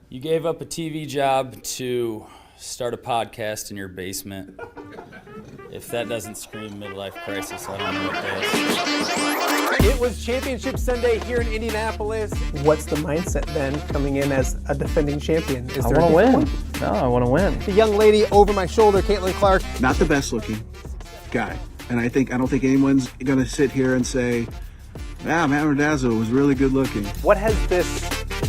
You gave up a TV job to start a podcast in your basement. If that doesn't scream midlife crisis, I don't know what does. It was Championship Sunday here in Indianapolis. What's the mindset then coming in as a defending champion? I want to win. No, I want to win. The young lady over my shoulder, Caitlin Clark. Not the best looking guy. And I don't think anyone's going to sit here and say, Matt Randazzo was really good looking. What has this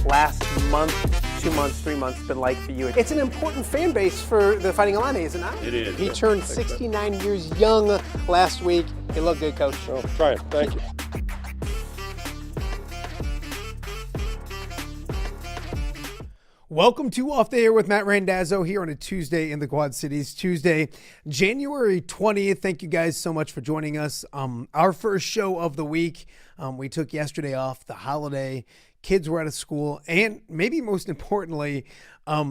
last month, 2 months, 3 months been like for you? It's an important fan base for the Fighting Illini, is it not? It is. He turned 69 years young last week. He looked good, Coach. Oh, trying. Thank you. Welcome to Off the Air with Matt Randazzo here on a Tuesday in the Quad Cities. Tuesday, January 20th. Thank you guys so much for joining us. Our first show of the week. We took yesterday off, the holiday. Kids were out of school, and maybe most importantly,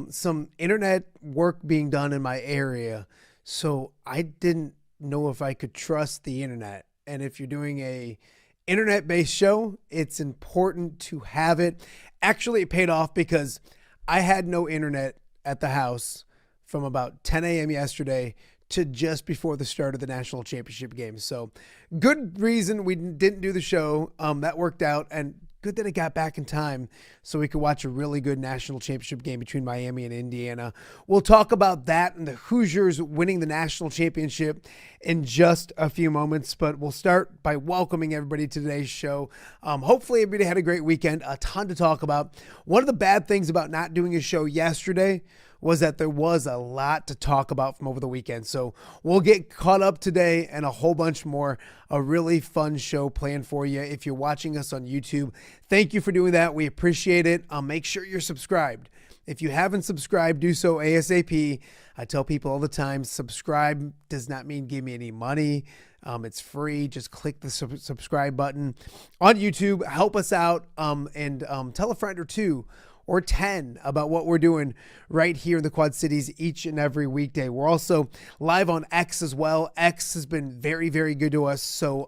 some internet work being done in my area. So I didn't know if I could trust the internet. And if you're doing a internet-based show, it's important to have it. Actually, it paid off because I had no internet at the house from about 10 a.m. yesterday to just before the start of the national championship game. So good reason we didn't do the show. That worked out, and good that it got back in time so we could watch a really good national championship game between Miami and Indiana. We'll talk about that and the Hoosiers winning the national championship in just a few moments, but we'll start by welcoming everybody to today's show. Hopefully everybody had a great weekend, a ton to talk about. One of the bad things about not doing a show yesterday was that there was a lot to talk about from over the weekend. So we'll get caught up today and a whole bunch more. A really fun show planned for you. If you're watching us on YouTube, thank you for doing that. We appreciate it. Make sure you're subscribed. If you haven't subscribed, do so ASAP. I tell people all the time, subscribe does not mean give me any money. It's free. Just click the subscribe button on YouTube. Help us out and tell a friend or two or 10 about what we're doing right here in the Quad Cities each and every weekday. We're also live on X as well. X has been very, very good to us. So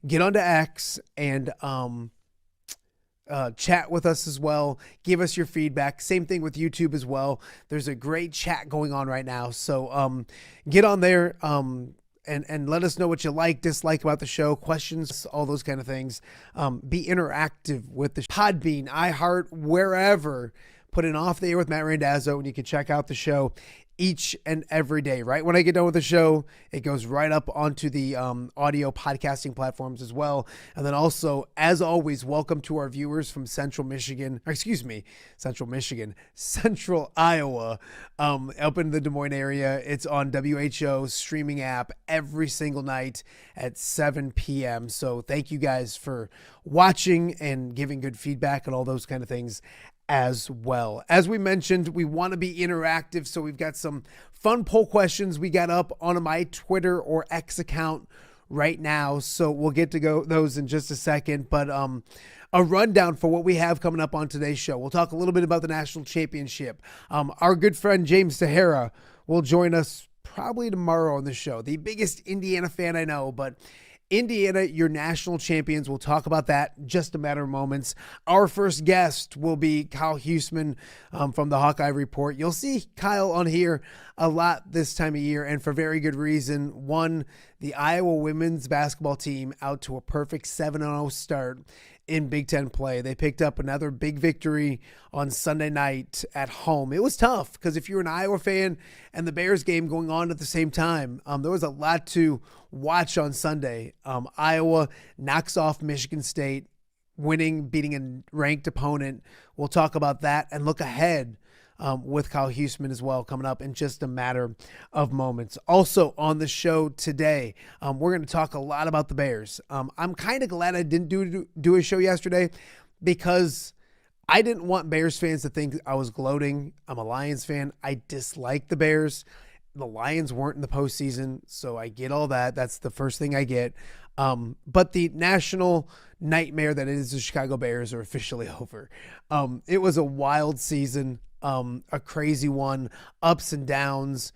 get onto X and chat with us as well. Give us your feedback. Same thing with YouTube as well. There's a great chat going on right now. So get on there. And let us know what you like, dislike about the show, questions, all those kind of things. Be interactive with the Podbean, iHeart, wherever. Put an Off the Air with Matt Randazzo, and you can check out the show each and every day. Right when I get done with the show, it goes right up onto the audio podcasting platforms as well. And then also, as always, welcome to our viewers from Central Iowa, up in the Des Moines area. It's on WHO streaming app every single night at 7 p.m. So thank you guys for watching and giving good feedback and all those kind of things as well. As we mentioned, we want to be interactive, so we've got some fun poll questions we got up on my Twitter or X account right now, so we'll get to go those in just a second. But a rundown for what we have coming up on today's show. We'll talk a little bit about the national championship. Our good friend James Sahara will join us probably tomorrow on the show. The biggest Indiana fan I know, but Indiana, your national champions. We'll talk about that in just a matter of moments. Our first guest will be Kyle Huesmann from the Hawkeye Report. You'll see Kyle on here a lot this time of year, and for very good reason. One, the Iowa women's basketball team out to a perfect 7-0 start in Big Ten play. They picked up another big victory on Sunday night at home. It was tough because if you're an Iowa fan and the Bears game going on at the same time, there was a lot to watch on Sunday. Iowa knocks off Michigan State, beating a ranked opponent. We'll talk about that and look ahead with Kyle Huesmann as well, coming up in just a matter of moments. Also on the show today, we're going to talk a lot about the Bears. I'm kind of glad I didn't do a show yesterday because I didn't want Bears fans to think I was gloating. I'm a Lions fan. I dislike the Bears. The Lions weren't in the postseason, so I get all that. That's the first thing I get. But the national nightmare that is the Chicago Bears are officially over. It was a wild season. A crazy one, ups and downs,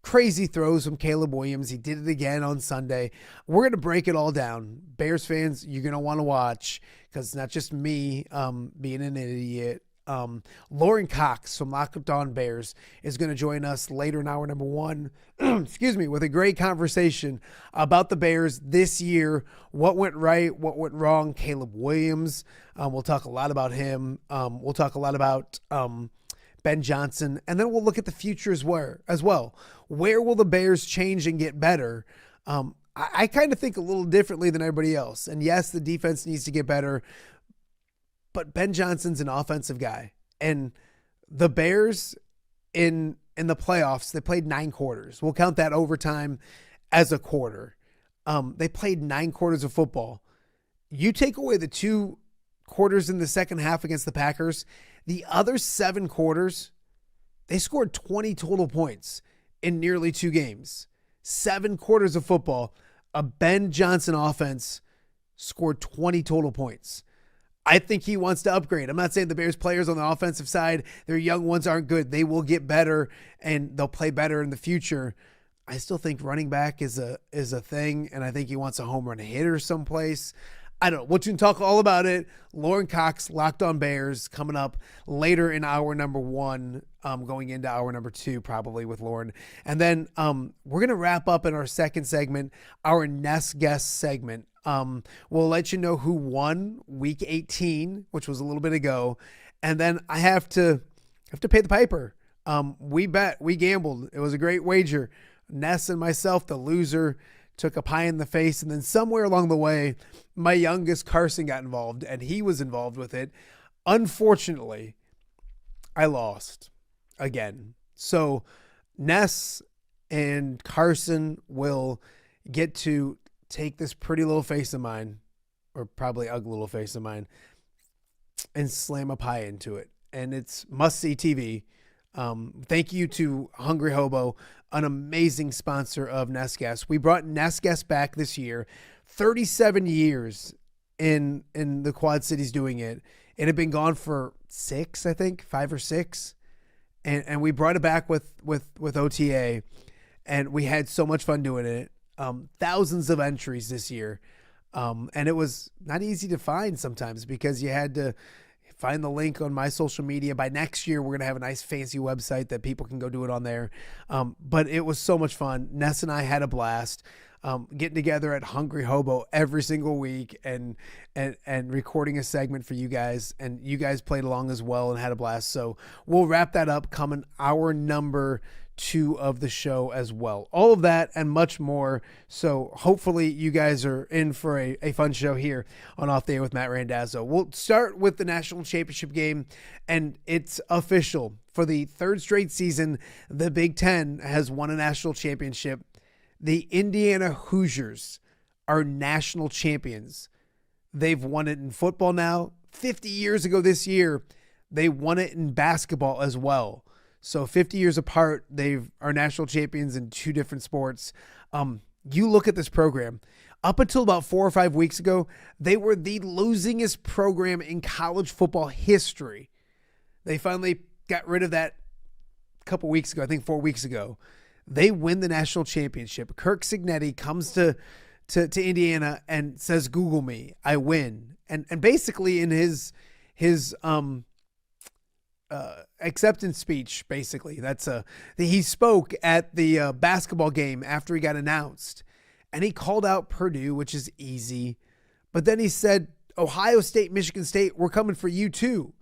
crazy throws from Caleb Williams. He did it again on Sunday. We're going to break it all down. Bears fans, you're going to want to watch because it's not just me being an idiot. Lorin Cox from Locked On Bears is going to join us later in hour number one, with a great conversation about the Bears this year, what went right, what went wrong. Caleb Williams, we'll talk a lot about him. We'll talk a lot about Ben Johnson, and then we'll look at the future as well. Where will the Bears change and get better? I kind of think a little differently than everybody else. And yes, the defense needs to get better, but Ben Johnson's an offensive guy. And the Bears in the playoffs, they played 9 quarters. We'll count that overtime as a quarter. They played 9 quarters of football. You take away the 2 quarters in the second half against the Packers, the other 7 quarters, they scored 20 total points in nearly 2 games. 7 quarters of football, a Ben Johnson offense scored 20 total points. I think he wants to upgrade. I'm not saying the Bears players on the offensive side, their young ones aren't good. They will get better and they'll play better in the future. I still think running back is a thing, and I think he wants a home run hitter someplace. I don't know. We'll talk all about it. Lorin Cox, Locked on Bears, coming up later in hour number 1, going into hour number 2, probably with Lorin. And then we're going to wrap up in our second segment, our Ness Guess segment. We'll let you know who won week 18, which was a little bit ago. And then I have to pay the piper. We gambled. It was a great wager. Ness and myself, the loser, took a pie in the face, and then somewhere along the way, my youngest Carson got involved, and he was involved with it. Unfortunately, I lost again. So Ness and Carson will get to take this pretty little face of mine, or probably ugly little face of mine, and slam a pie into it. And it's must-see TV. Thank you to Hungry Hobo, an amazing sponsor of Ness Guess. We brought Ness Guess back this year. 37 years in the Quad Cities doing it. It had been gone for 6, I think, 5 or 6. And we brought it back with OTA, and we had so much fun doing it. Thousands of entries this year. And it was not easy to find sometimes because you had to find the link on my social media. By next year, we're going to have a nice fancy website that people can go do it on there. But it was so much fun. Ness and I had a blast getting together at Hungry Hobo every single week and recording a segment for you guys. And you guys played along as well and had a blast. So we'll wrap that up coming hour number 2 of the show as well. All of that and much more. So hopefully you guys are in for a fun show here on Off the Air with Matt Randazzo. We'll start with the national championship game, and it's official. For the 3rd straight season, the Big Ten has won a national championship. The Indiana Hoosiers are national champions. They've won it in football now. 50 years ago this year, they won it in basketball as well. So 50 years apart, they are national champions in 2 different sports. You look at this program. Up until about 4 or 5 weeks ago, they were the losingest program in college football history. They finally got rid of that a couple weeks ago, I think 4 weeks ago. They win the national championship. Kirk Cignetti comes to Indiana and says, "Google me, I win." And basically in his acceptance speech, basically he spoke at the basketball game after he got announced, and he called out Purdue, which is easy, but then he said, "Ohio State, Michigan State, we're coming for you too."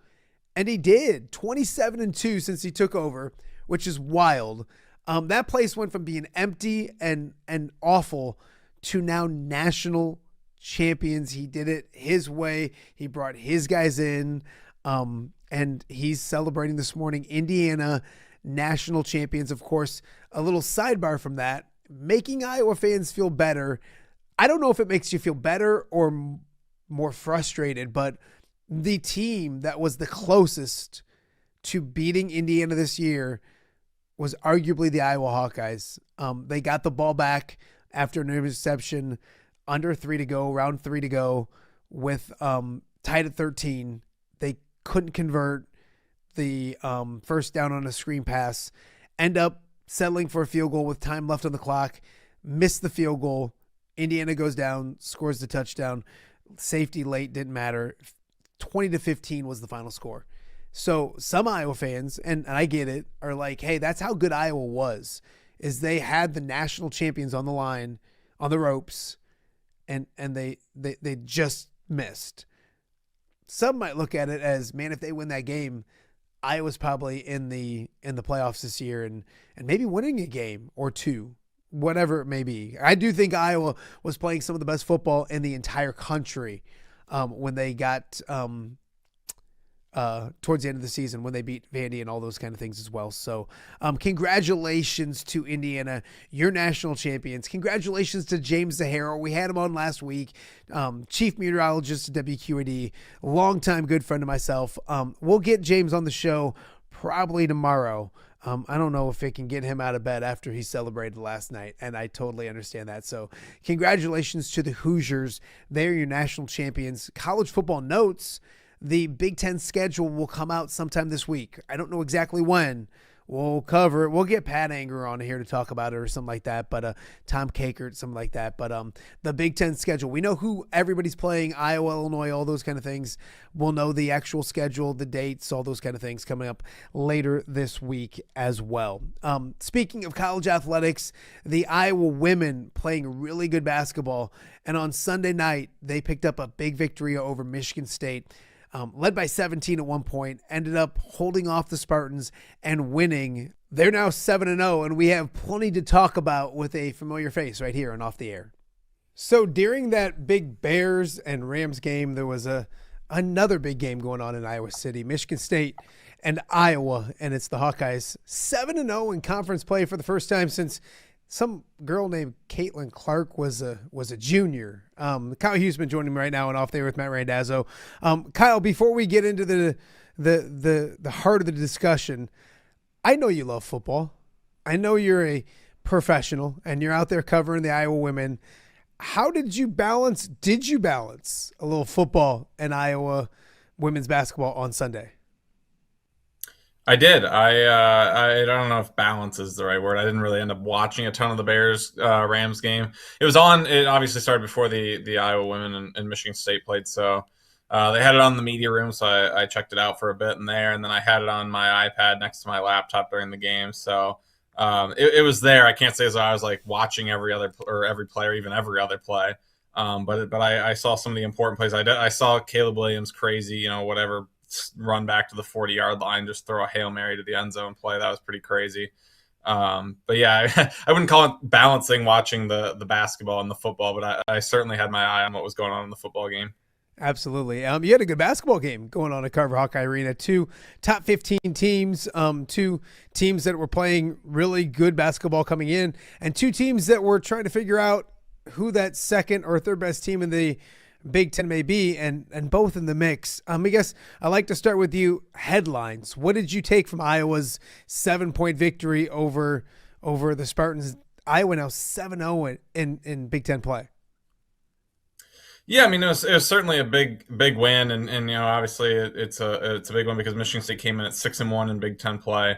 And he did. 27-2 since he took over, which is wild. That place went from being empty and awful to now national champions. He did it his way. He brought his guys in, and he's celebrating this morning. Indiana national champions. Of course, a little sidebar from that, making Iowa fans feel better. I don't know if it makes you feel better or more frustrated, but the team that was the closest to beating Indiana this year was arguably the Iowa Hawkeyes. They got the ball back after an interception, under 3 to go, round 3 to go, with tied at 13. They couldn't convert the first down on a screen pass, end up settling for a field goal with time left on the clock, missed the field goal. Indiana goes down, scores the touchdown. Safety late, didn't matter. 20-15 was the final score. So some Iowa fans, and I get it, are like, hey, that's how good Iowa was, is they had the national champions on the line, on the ropes, and they just missed. Some might look at it as, man, if they win that game, Iowa's probably in the playoffs this year and maybe winning a game or 2, whatever it may be. I do think Iowa was playing some of the best football in the entire country when they got towards the end of the season, when they beat Vandy and all those kind of things as well. So congratulations to Indiana, your national champions. Congratulations to James Zahara. We had him on last week, chief meteorologist at WQAD, longtime good friend of myself. We'll get James on the show probably tomorrow. I don't know if it can get him out of bed after he celebrated last night, and I totally understand that. So congratulations to the Hoosiers. They're your national champions. College football notes: the Big Ten schedule will come out sometime this week. I don't know exactly when. we'll cover it. We'll get Pat Anger on here to talk about it or something like that. But Tom Kakert, something like that. But the Big Ten schedule, we know who everybody's playing, Iowa, Illinois, all those kind of things. We'll know the actual schedule, the dates, all those kind of things coming up later this week as well. Speaking of college athletics, the Iowa women playing really good basketball. And on Sunday night, they picked up a big victory over Michigan State. Led by 17 at one point, ended up holding off the Spartans and winning. They're now 7-0, and we have plenty to talk about with a familiar face right here on Off the Air. So during that big Bears and Rams game, there was another big game going on in Iowa City, Michigan State and Iowa, and it's the Hawkeyes 7-0 in conference play for the first time since some girl named Caitlin Clark was a junior. Kyle Huesmann joining me right now and Off There with Matt Randazzo. Kyle, before we get into the heart of the discussion, I know you love football. I know you're a professional and you're out there covering the Iowa women. How did you balance a little football and Iowa women's basketball on Sunday? I did. I don't know if balance is the right word. I didn't really end up watching a ton of the Bears Rams game. It was on. It obviously started before the Iowa women and Michigan State played. So they had it on the media room. So I checked it out for a bit in there, and then I had it on my iPad next to my laptop during the game. So it was there. I can't say as I was like watching every play or even every other play. But I saw some of the important plays. I saw Caleb Williams crazy, whatever, run back to the 40-yard line, just throw a Hail Mary to the end zone play. That was pretty crazy. But yeah, I wouldn't call it balancing watching the basketball and the football, but I certainly had my eye on what was going on in the football game. Absolutely. You had a good basketball game going on at Carver Hawkeye Arena. 2 top 15 teams, 2 teams that were playing really good basketball coming in, and 2 teams that were trying to figure out who that second or third best team in the Big Ten may be, and both in the mix. I guess I'd like to start with you. Headlines. What did you take from Iowa's 7-point victory over the Spartans? Iowa now 7-0 in Big Ten play. Yeah, I mean, it was certainly a big win, and obviously it's a big one because Michigan State came in at 6-1 in Big Ten play.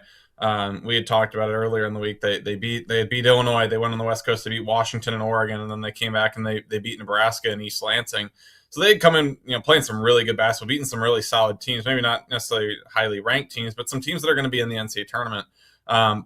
We had talked about it earlier in the week. They beat Illinois. They went on the West Coast. They beat Washington and Oregon, and then they came back and they beat Nebraska and East Lansing. So they had come in, playing some really good basketball, beating some really solid teams. Maybe not necessarily highly ranked teams, but some teams that are going to be in the NCAA tournament.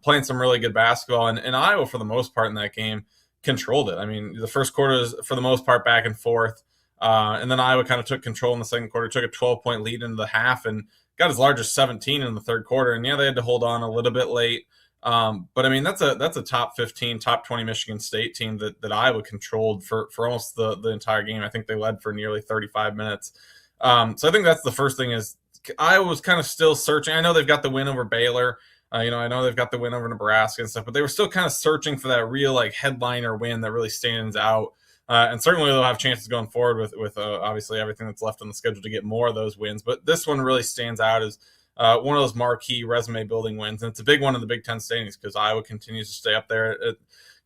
Playing some really good basketball, and Iowa for the most part in that game controlled it. I mean, the first quarter is for the most part back and forth, and then Iowa kind of took control in the second quarter, took a 12-point lead into the half, and got as large as 17 in the third quarter. And yeah, they had to hold on a little bit late. But I mean, that's a top 15, top 20 Michigan State team that Iowa controlled for almost the entire game. I think they led for nearly 35 minutes. So I think that's the first thing is Iowa was kind of still searching. I know they've got the win over Baylor. I know they've got the win over Nebraska and stuff, but they were still kind of searching for that real like headliner win that really stands out. And certainly they'll have chances going forward with obviously everything that's left on the schedule to get more of those wins. But this one really stands out as one of those marquee resume-building wins. And it's a big one in the Big Ten standings because Iowa continues to stay up there at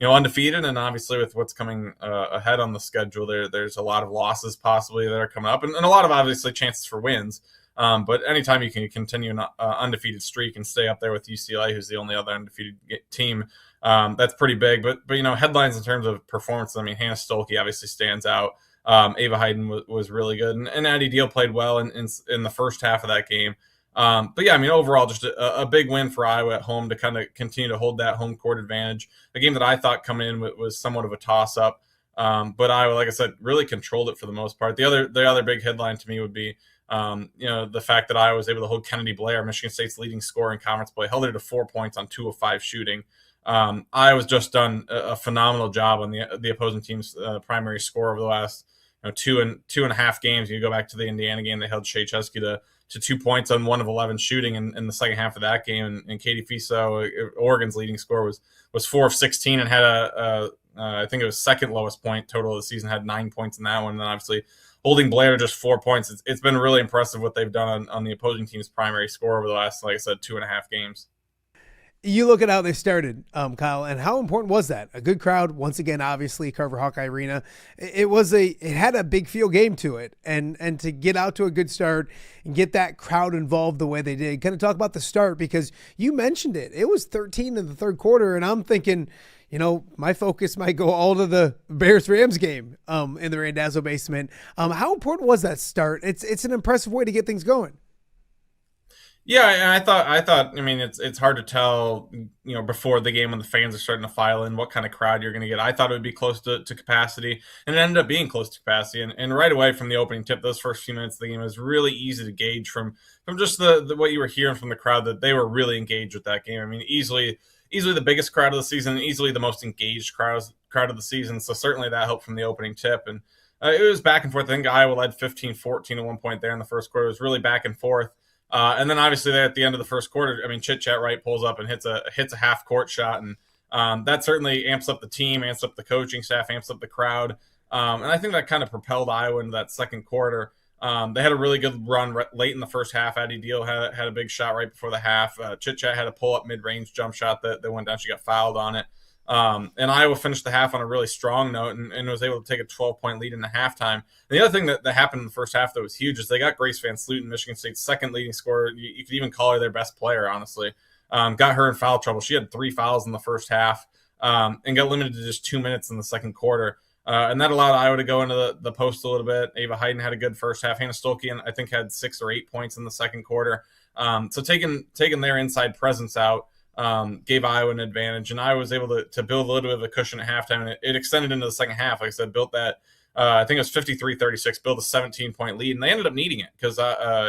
undefeated. And obviously with what's coming ahead on the schedule, there's a lot of losses possibly that are coming up and a lot of obviously chances for wins. But anytime you can continue an undefeated streak and stay up there with UCLA, who's the only other undefeated team, that's pretty big. But headlines in terms of performance, I mean, Hannah Stolke obviously stands out. Ava Hayden was really good, and Addie Deal played well in the first half of that game. But yeah, I mean, overall, just a big win for Iowa at home to kind of continue to hold that home court advantage. A game that I thought coming in was somewhat of a toss-up, but Iowa, like I said, really controlled it for the most part. The other big headline to me would be the fact that Iowa was able to hold Kennedy Blair, Michigan State's leading scorer in conference play, held her to 4 points on 2 of 5 shooting. Iowa's just done a phenomenal job on the opposing team's primary score over the last two and a half games. You go back to the Indiana game, they held Shea Chesky to 2 points on 1 of 11 shooting in the second half of that game. And Katie Fiso, Oregon's leading scorer, was 4 of 16 and had I think it was second lowest point total of the season, had 9 points in that one. And then obviously holding Blair to just 4 points. It's been really impressive what they've done on the opposing team's primary score over the last, like I said, 2.5 games. You look at how they started, Kyle, and how important was that? A good crowd, once again, obviously, Carver Hawkeye Arena. It had a big feel game to it, and to get out to a good start and get that crowd involved the way they did. Kind of talk about the start, because you mentioned it. It was 13 in the third quarter, and I'm thinking, my focus might go all to the Bears-Rams game in the Randazzo basement. How important was that start? It's an impressive way to get things going. Yeah, and I thought. I mean, it's hard to tell, before the game when the fans are starting to file in, what kind of crowd you're going to get. I thought it would be close to capacity, and it ended up being close to capacity. And right away from the opening tip, those first few minutes of the game, it was really easy to gauge from just the what you were hearing from the crowd, that they were really engaged with that game. I mean, easily the biggest crowd of the season, easily the most engaged crowd of the season. So certainly that helped from the opening tip. And it was back and forth. I think Iowa led 15-14 at one point there in the first quarter. It was really back and forth. And then obviously there at the end of the first quarter, I mean, Chit Chat Wright pulls up and hits a half court shot. And that certainly amps up the team, amps up the coaching staff, amps up the crowd. And I think that kind of propelled Iowa into that second quarter. They had a really good run late in the first half. Addie Deal had a big shot right before the half. Chit Chat had a pull-up mid-range jump shot that went down. She got fouled on it. And Iowa finished the half on a really strong note and was able to take a 12-point lead in the halftime. And the other thing that happened in the first half that was huge is they got Grace Van Sluten, Michigan State's second leading scorer. You could even call her their best player, honestly. Got her in foul trouble. She had 3 fouls in the first half and got limited to just 2 minutes in the second quarter. And that allowed Iowa to go into the post a little bit. Ava Hayden had a good first half. Hannah Stolke, I think, had 6 or 8 points in the second quarter. So taking their inside presence out gave Iowa an advantage, and Iowa was able to build a little bit of a cushion at halftime, and it extended into the second half. Like I said, built that, I think it was 53-36, built a 17-point lead, and they ended up needing it because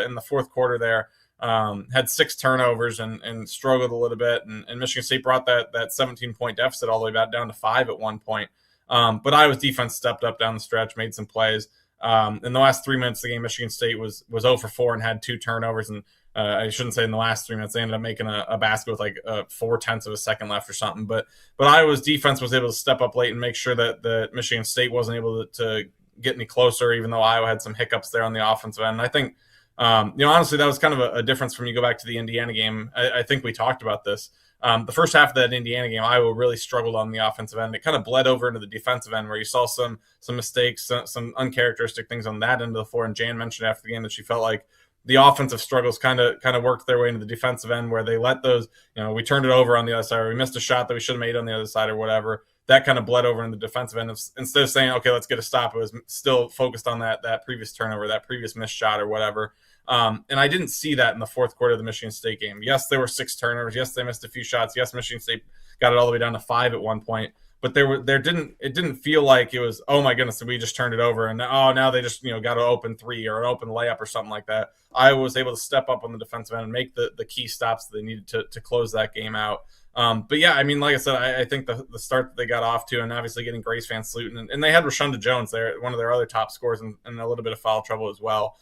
in the fourth quarter there, had 6 turnovers and struggled a little bit, and Michigan State brought that 17-point deficit all the way back down to 5 at one point. But Iowa's defense stepped up down the stretch, made some plays. In the last 3 minutes of the game, Michigan State was 0 for 4 and had 2 turnovers. And I shouldn't say in the last 3 minutes, they ended up making a basket with like 0.4 of a second left or something. But Iowa's defense was able to step up late and make sure that Michigan State wasn't able to get any closer, even though Iowa had some hiccups there on the offensive end. And I think, honestly, that was kind of a difference from you go back to the Indiana game. I think we talked about this. The first half of that Indiana game, Iowa really struggled on the offensive end. It kind of bled over into the defensive end where you saw some mistakes, some uncharacteristic things on that end of the floor. And Jan mentioned after the game that she felt like the offensive struggles kind of worked their way into the defensive end where they let those, we turned it over on the other side, or we missed a shot that we should have made on the other side or whatever. That kind of bled over into the defensive end. Instead of saying, okay, let's get a stop, it was still focused on that previous turnover, that previous missed shot or whatever. And I didn't see that in the fourth quarter of the Michigan State game. Yes, there were 6 turnovers. Yes, they missed a few shots. Yes, Michigan State got it all the way down to 5 at one point. But it didn't feel like it was, oh my goodness, we just turned it over and now they just got an open 3 or an open layup or something like that. Iowa was able to step up on the defensive end and make the key stops that they needed to close that game out. But yeah, I mean, like I said, I think the start that they got off to, and obviously getting Grace Van Sluten, and they had Rashonda Jones there, one of their other top scorers, and a little bit of foul trouble as well.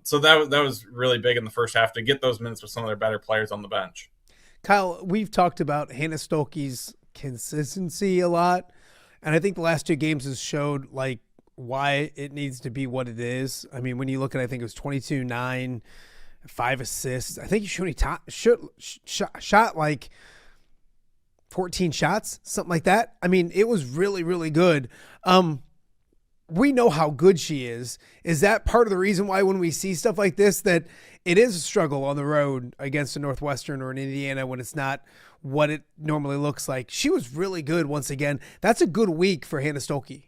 So that was really big in the first half to get those minutes with some of their better players on the bench. Kyle, we've talked about Hannah Stolke's consistency a lot, and I think the last 2 games has showed like why it needs to be what it is. I mean, when you look at, I think it was 22-9, 5 assists. I think she only shot like 14 shots, something like that. I mean, it was really, really good. We know how good she is. Is that part of the reason why when we see stuff like this, that it is a struggle on the road against a Northwestern or an Indiana when it's not what it normally looks like? She was really good once again. That's a good week for Hannah Stolke.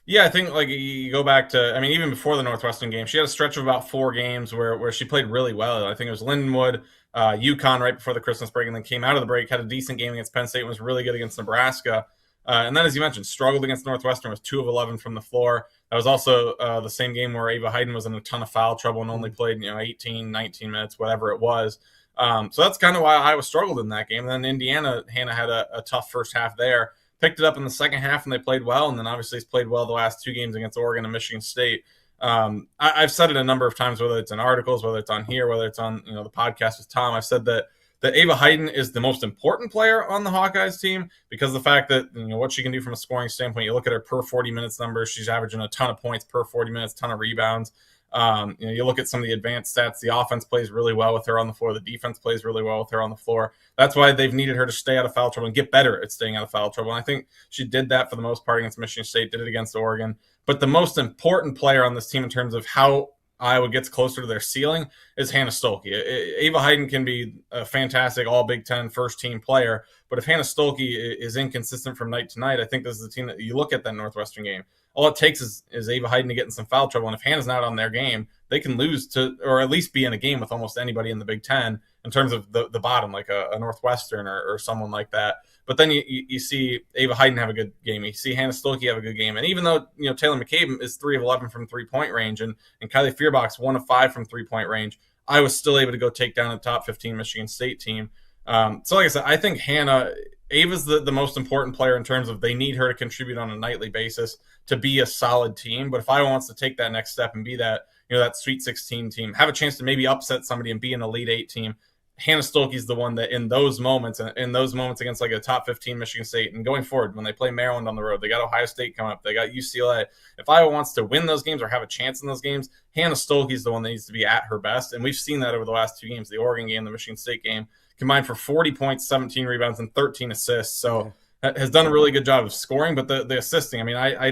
Yeah, I think like you go back to, I mean, even before the Northwestern game, she had a stretch of about 4 games where she played really well. I think it was Lindenwood, UConn right before the Christmas break, and then came out of the break, had a decent game against Penn State, and was really good against Nebraska. And then, as you mentioned, struggled against Northwestern, was 2 of 11 from the floor. That was also the same game where Ava Hayden was in a ton of foul trouble and only played 18, 19 minutes, whatever it was. So that's kind of why Iowa struggled in that game. And then Indiana, Hannah had a tough first half there. Picked it up in the second half, and they played well. And then obviously it's played well the last 2 games against Oregon and Michigan State. I've said it a number of times, whether it's in articles, whether it's on here, whether it's on the podcast with Tom. I've said that Ava Hayden is the most important player on the Hawkeyes team because of the fact that what she can do from a scoring standpoint. You look at her per 40 minutes numbers; she's averaging a ton of points per 40 minutes, ton of rebounds. You look at some of the advanced stats. The offense plays really well with her on the floor. The defense plays really well with her on the floor. That's why they've needed her to stay out of foul trouble and get better at staying out of foul trouble. And I think she did that for the most part against Michigan State, did it against Oregon. But the most important player on this team in terms of how Iowa gets closer to their ceiling is Hannah Stuelke. Ava Hayden can be a fantastic all Big Ten first-team player, but if Hannah Stuelke is inconsistent from night to night, I think this is the team that you look at that Northwestern game. All it takes is Ava Hayden to get in some foul trouble, and if Hannah's not on their game, they can lose to, or at least be in a game with almost anybody in the Big Ten in terms of the bottom, like a Northwestern or someone like that. But then you see Ava Hayden have a good game. You see Hannah Stuelke have a good game. And even though Taylor McCabe is 3 of 11 from 3-point range and Kylie Feuerbach's 1 of 5 from 3-point range, I was still able to go take down a top 15 Michigan State team. So like I said, I think Ava's the most important player in terms of they need her to contribute on a nightly basis to be a solid team. But if Iowa wants to take that next step and be that that Sweet 16 team, have a chance to maybe upset somebody and be an Elite 8 team, Hannah Stuelke's the one that in those moments against like a top 15 Michigan State and going forward when they play Maryland on the road, they got Ohio State coming up, they got UCLA. If Iowa wants to win those games or have a chance in those games, Hannah Stuelke's the one that needs to be at her best. And we've seen that over the last 2 games, the Oregon game, the Michigan State game, combined for 40 points, 17 rebounds, and 13 assists. So has done a really good job of scoring, but the assisting, I mean, I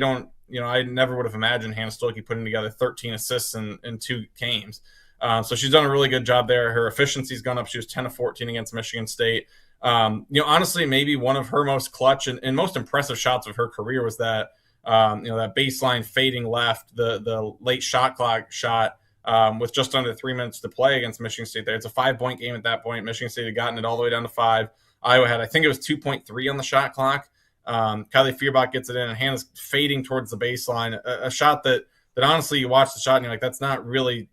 never would have imagined Hannah Stuelke putting together 13 assists in 2 games. So she's done a really good job there. Her efficiency's gone up. She was 10 of 14 against Michigan State. Honestly, maybe one of her most clutch and most impressive shots of her career was that, that baseline fading left, the late shot clock shot with just under 3 minutes to play against Michigan State there. It's a 5-point game at that point. Michigan State had gotten it all the way down to 5. Iowa had, I think it was 2.3 on the shot clock. Kylie Feuerbach gets it in, and Hannah's fading towards the baseline. A shot that honestly you watch the shot and you're like, that's not really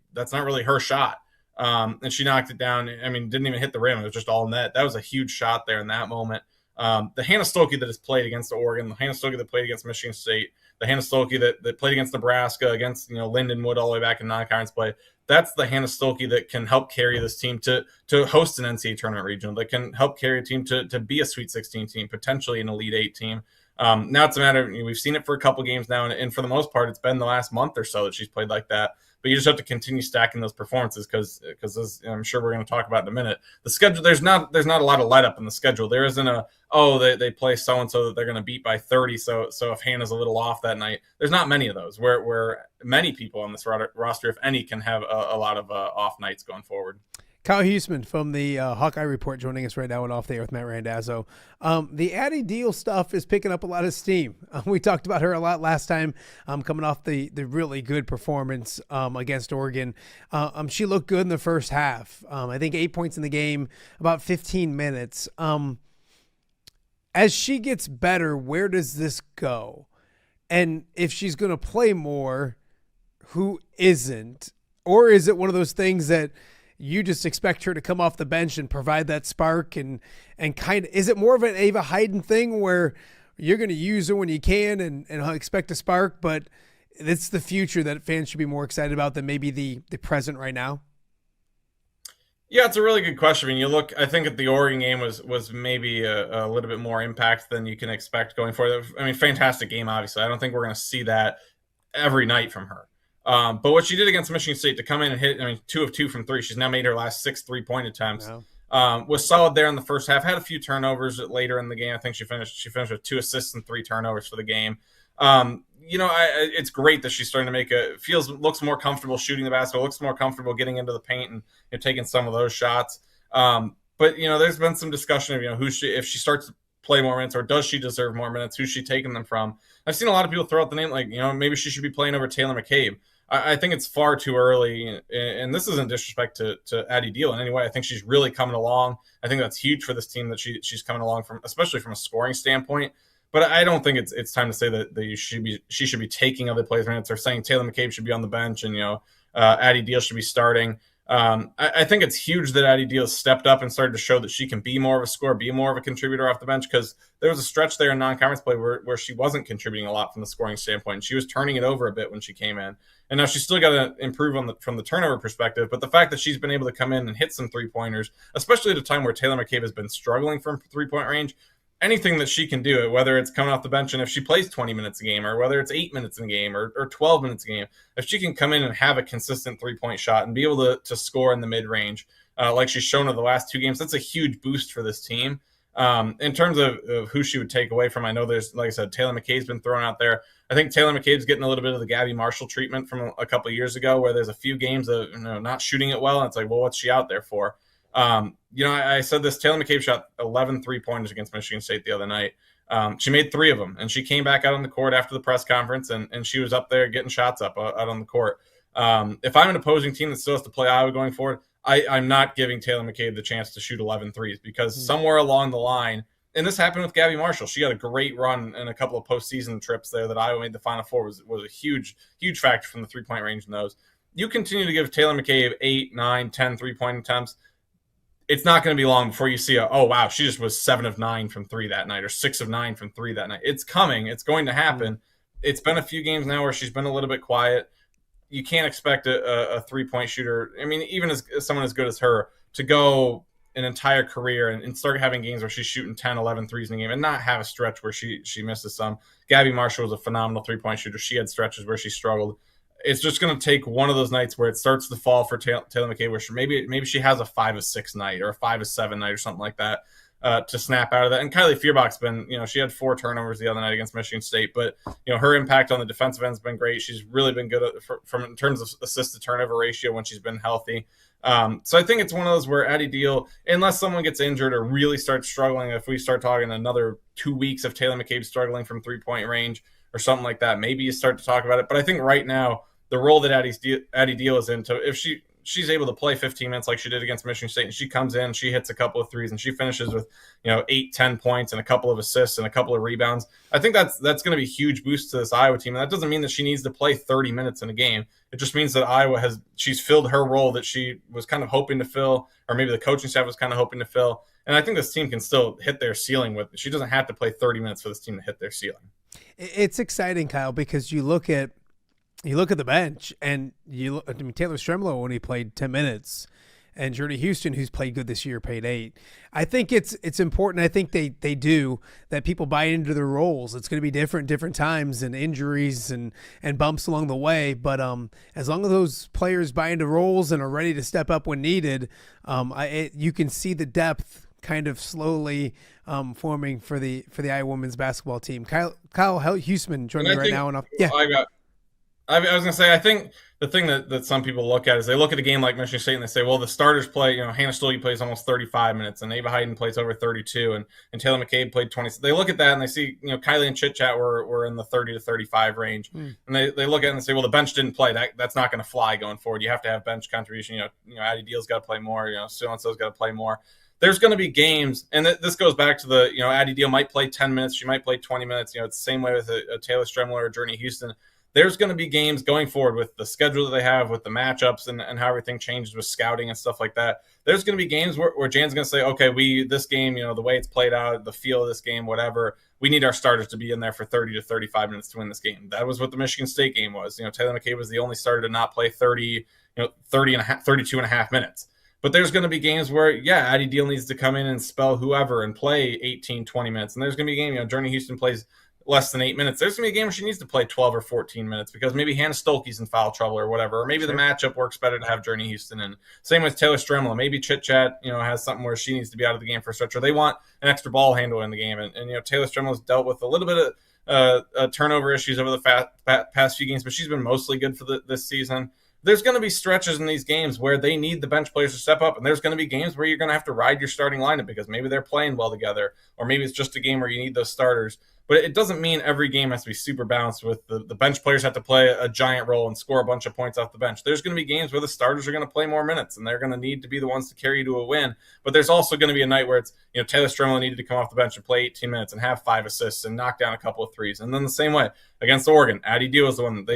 her shot. And she knocked it down. I mean, didn't even hit the rim. It was just all net. That was a huge shot there in that moment. The Hannah Stuelke that has played against Oregon, the Hannah Stuelke that played against Michigan State, the Hannah Stuelke that played against Nebraska, against Lindenwood all the way back in non-conference play, that's the Hannah Stuelke that can help carry this team to host an NCAA tournament regional, that can help carry a team to be a Sweet 16 team, potentially an Elite 8 team. Now it's a matter of, we've seen it for a couple games now, and for the most part, it's been the last month or so that she's played like that. But you just have to continue stacking those performances because I'm sure we're going to talk about in a minute. The schedule, there's not a lot of let up in the schedule. There isn't they play so and so that they're going to beat by 30. So if Hannah's a little off that night, there's not many of those where many people on this roster, if any, can have a lot of off nights going forward. Kyle Huesmann from the Hawkeye Report joining us right now and off the air with Matt Randazzo. The Addie Deal stuff is picking up a lot of steam. We talked about her a lot last time, coming off the really good performance against Oregon. She looked good in the first half. I think 8 points in the game, about 15 minutes. As she gets better, where does this go? And if she's going to play more, who isn't? Or is it one of those things that you just expect her to come off the bench and provide that spark and kind of, is it more of an Ava Hayden thing where you're going to use her when you can and expect a spark, but it's the future that fans should be more excited about than maybe the present right now? Yeah, it's a really good question. I mean, I think at the Oregon game was maybe a little bit more impact than you can expect going forward. I mean, fantastic game, obviously. I don't think we're going to see that every night from her. But what she did against Michigan State to come in and hit, 2 of 2 from 3. She's now made her last 6 3-point attempts. Wow. Was solid there in the first half. Had a few turnovers later in the game. I think she finished with 2 assists and 3 turnovers for the game. It's great that she's starting to looks more comfortable shooting the basketball, looks more comfortable getting into the paint and taking some of those shots. But there's been some discussion of if she starts to play more minutes, or does she deserve more minutes? Who's she taking them from? I've seen a lot of people throw out the name like maybe she should be playing over Taylor McCabe. I think it's far too early, and this isn't disrespect to Addie Deal in any way. I think she's really coming along. I think that's huge for this team that she's coming along especially from a scoring standpoint. But I don't think it's time to say that she should be taking other players' minutes or saying Taylor McCabe should be on the bench and Addie Deal should be starting. I think it's huge that Addie Deal stepped up and started to show that she can be more of a scorer, be more of a contributor off the bench, because there was a stretch there in non-conference play where she wasn't contributing a lot from the scoring standpoint. And she was turning it over a bit when she came in. And now she's still got to improve from the turnover perspective. But the fact that she's been able to come in and hit some 3-pointers, especially at a time where Taylor McCabe has been struggling from 3-point range, anything that she can do, whether it's coming off the bench and if she plays 20 minutes a game, or whether it's 8 minutes in a game or 12 minutes a game, if she can come in and have a consistent 3-point shot and be able to score in the mid-range, like she's shown in the last 2 games, that's a huge boost for this team. In terms of who she would take away from, I know there's, like I said, Taylor McKay's been thrown out there. I think Taylor McCabe's getting a little bit of the Gabby Marshall treatment from a couple of years ago, where there's a few games of not shooting it well, and it's like, well, what's she out there for? I said this, Taylor McCabe shot 11 3-pointers against Michigan State the other night. She made 3 of them, and she came back out on the court after the press conference, and she was up there getting shots up out on the court. If I'm an opposing team that still has to play Iowa going forward, I'm not giving Taylor McCabe the chance to shoot 11 threes, because somewhere along the line, and this happened with Gabby Marshall, she got a great run in a couple of postseason trips there that Iowa made the Final Four, was a huge factor from the 3-point range in those. You continue to give Taylor McCabe 8, 9, 10 3-point attempts, it's not going to be long before you see she just was 7 of 9 from 3 that night, or 6 of 9 from 3 that night. It's coming. It's going to happen. It's been a few games now where she's been a little bit quiet. You can't expect a 3-point shooter, I mean, even as someone as good as her, to go an entire career and start having games where she's shooting 10, 11 threes in a game and not have a stretch where she misses some. Gabby Marshall was a phenomenal 3-point shooter. She had stretches where she struggled. It's just going to take one of those nights where it starts to fall for Taylor McCabe, where maybe she has a 5 of 6 night or a 5 of 7 night or something like that to snap out of that. And Kylie Feuerbach's been, she had 4 turnovers the other night against Michigan State, but her impact on the defensive end has been great. She's really been good from in terms of assist to turnover ratio when she's been healthy. So I think it's one of those where Addie Deal, unless someone gets injured or really starts struggling, if we start talking another 2 weeks of Taylor McCabe struggling from 3-point range or something like that, maybe you start to talk about it. But I think right now, the role that Addie Deal is in, if she's able to play 15 minutes like she did against Michigan State, and she comes in, she hits a couple of threes, and she finishes with 8, 10 points and a couple of assists and a couple of rebounds, I think that's going to be a huge boost to this Iowa team. And that doesn't mean that she needs to play 30 minutes in a game. It just means that she's filled her role that she was kind of hoping to fill, or maybe the coaching staff was kind of hoping to fill. And I think this team can still hit their ceiling with it. She doesn't have to play 30 minutes for this team to hit their ceiling. It's exciting, Kyle, because you look at the bench, and Taylor Stremlow only played 10 minutes, and Journey Houston, who's played good this year, played 8. I think it's important. I think they do, that people buy into their roles. It's going to be different times, and injuries and bumps along the way. But as long as those players buy into roles and are ready to step up when needed, you can see the depth kind of slowly forming for the Iowa women's basketball team. Kyle Huesmann joining me right now. I was going to say, I think the thing that some people look at is they look at a game like Michigan State and they say, well, the starters play, Hannah Stolke plays almost 35 minutes, and Ava Hayden plays over 32, and Taylor McCabe played 20. They look at that and they see, Kylie and Chit Chat were in the 30 to 35 range. And they look at it and they say, well, the bench didn't play. That's not going to fly going forward. You have to have bench contribution. Addie Deal's got to play more. So-and-so's got to play more. There's going to be games, and this goes back to the, Addie Deal might play 10 minutes. She might play 20 minutes. It's the same way with a Taylor Stremler or Journey Houston. There's going to be games going forward with the schedule that they have, with the matchups and how everything changes with scouting and stuff like that. There's going to be games where Jan's going to say, okay, this game, the way it's played out, the feel of this game, whatever, we need our starters to be in there for 30 to 35 minutes to win this game. That was what the Michigan State game was. Taylor McCabe was the only starter to not play 32 and a half minutes. But there's going to be games where, Addie Deal needs to come in and spell whoever and play 18, 20 minutes. And there's going to be a game, Journey Houston plays less than 8 minutes. There's going to be a game where she needs to play 12 or 14 minutes because maybe Hannah Stolke's in foul trouble or whatever, or maybe the matchup works better to have Journey Houston in. Same with Taylor Stremler. Maybe Chit Chat, has something where she needs to be out of the game for a stretch, or they want an extra ball handler in the game. And Taylor Stremler's dealt with a little bit of turnover issues over the past few games, but she's been mostly good for this season. There's going to be stretches in these games where they need the bench players to step up, and there's going to be games where you're going to have to ride your starting lineup because maybe they're playing well together, or maybe it's just a game where you need those starters. But it doesn't mean every game has to be super balanced with the bench players have to play a giant role and score a bunch of points off the bench. There's going to be games where the starters are going to play more minutes, and they're going to need to be the ones to carry you to a win. But there's also going to be a night where it's, Taylor Stremler needed to come off the bench and play 18 minutes and have 5 assists and knock down a couple of threes. And then the same way against Oregon, Addie Deal was the one that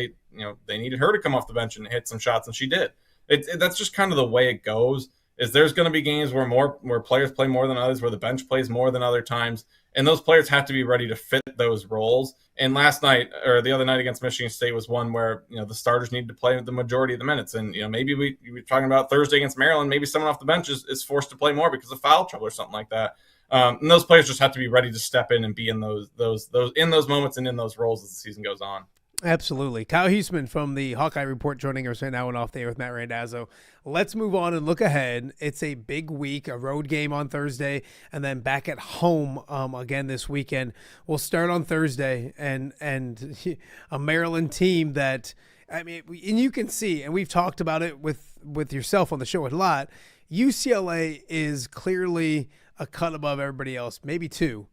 they needed her to come off the bench and hit some shots, and she did. That's just kind of the way it goes. Is there's going to be games where players play more than others, where the bench plays more than other times, and those players have to be ready to fit those roles. And last night, or the other night against Michigan State, was one where the starters needed to play the majority of the minutes. And maybe we're talking about Thursday against Maryland, maybe someone off the bench is forced to play more because of foul trouble or something like that. And those players just have to be ready to step in and be in those moments and in those roles as the season goes on. Absolutely. Kyle Huesmann from the Hawkeye Report joining us right now and off the air with Matt Randazzo. Let's move on and look ahead. It's a big week, a road game on Thursday, and then back at home again this weekend. We'll start on Thursday, and a Maryland team that, I mean, and you can see, and we've talked about it with yourself on the show a lot, UCLA is clearly a cut above everybody else, maybe two.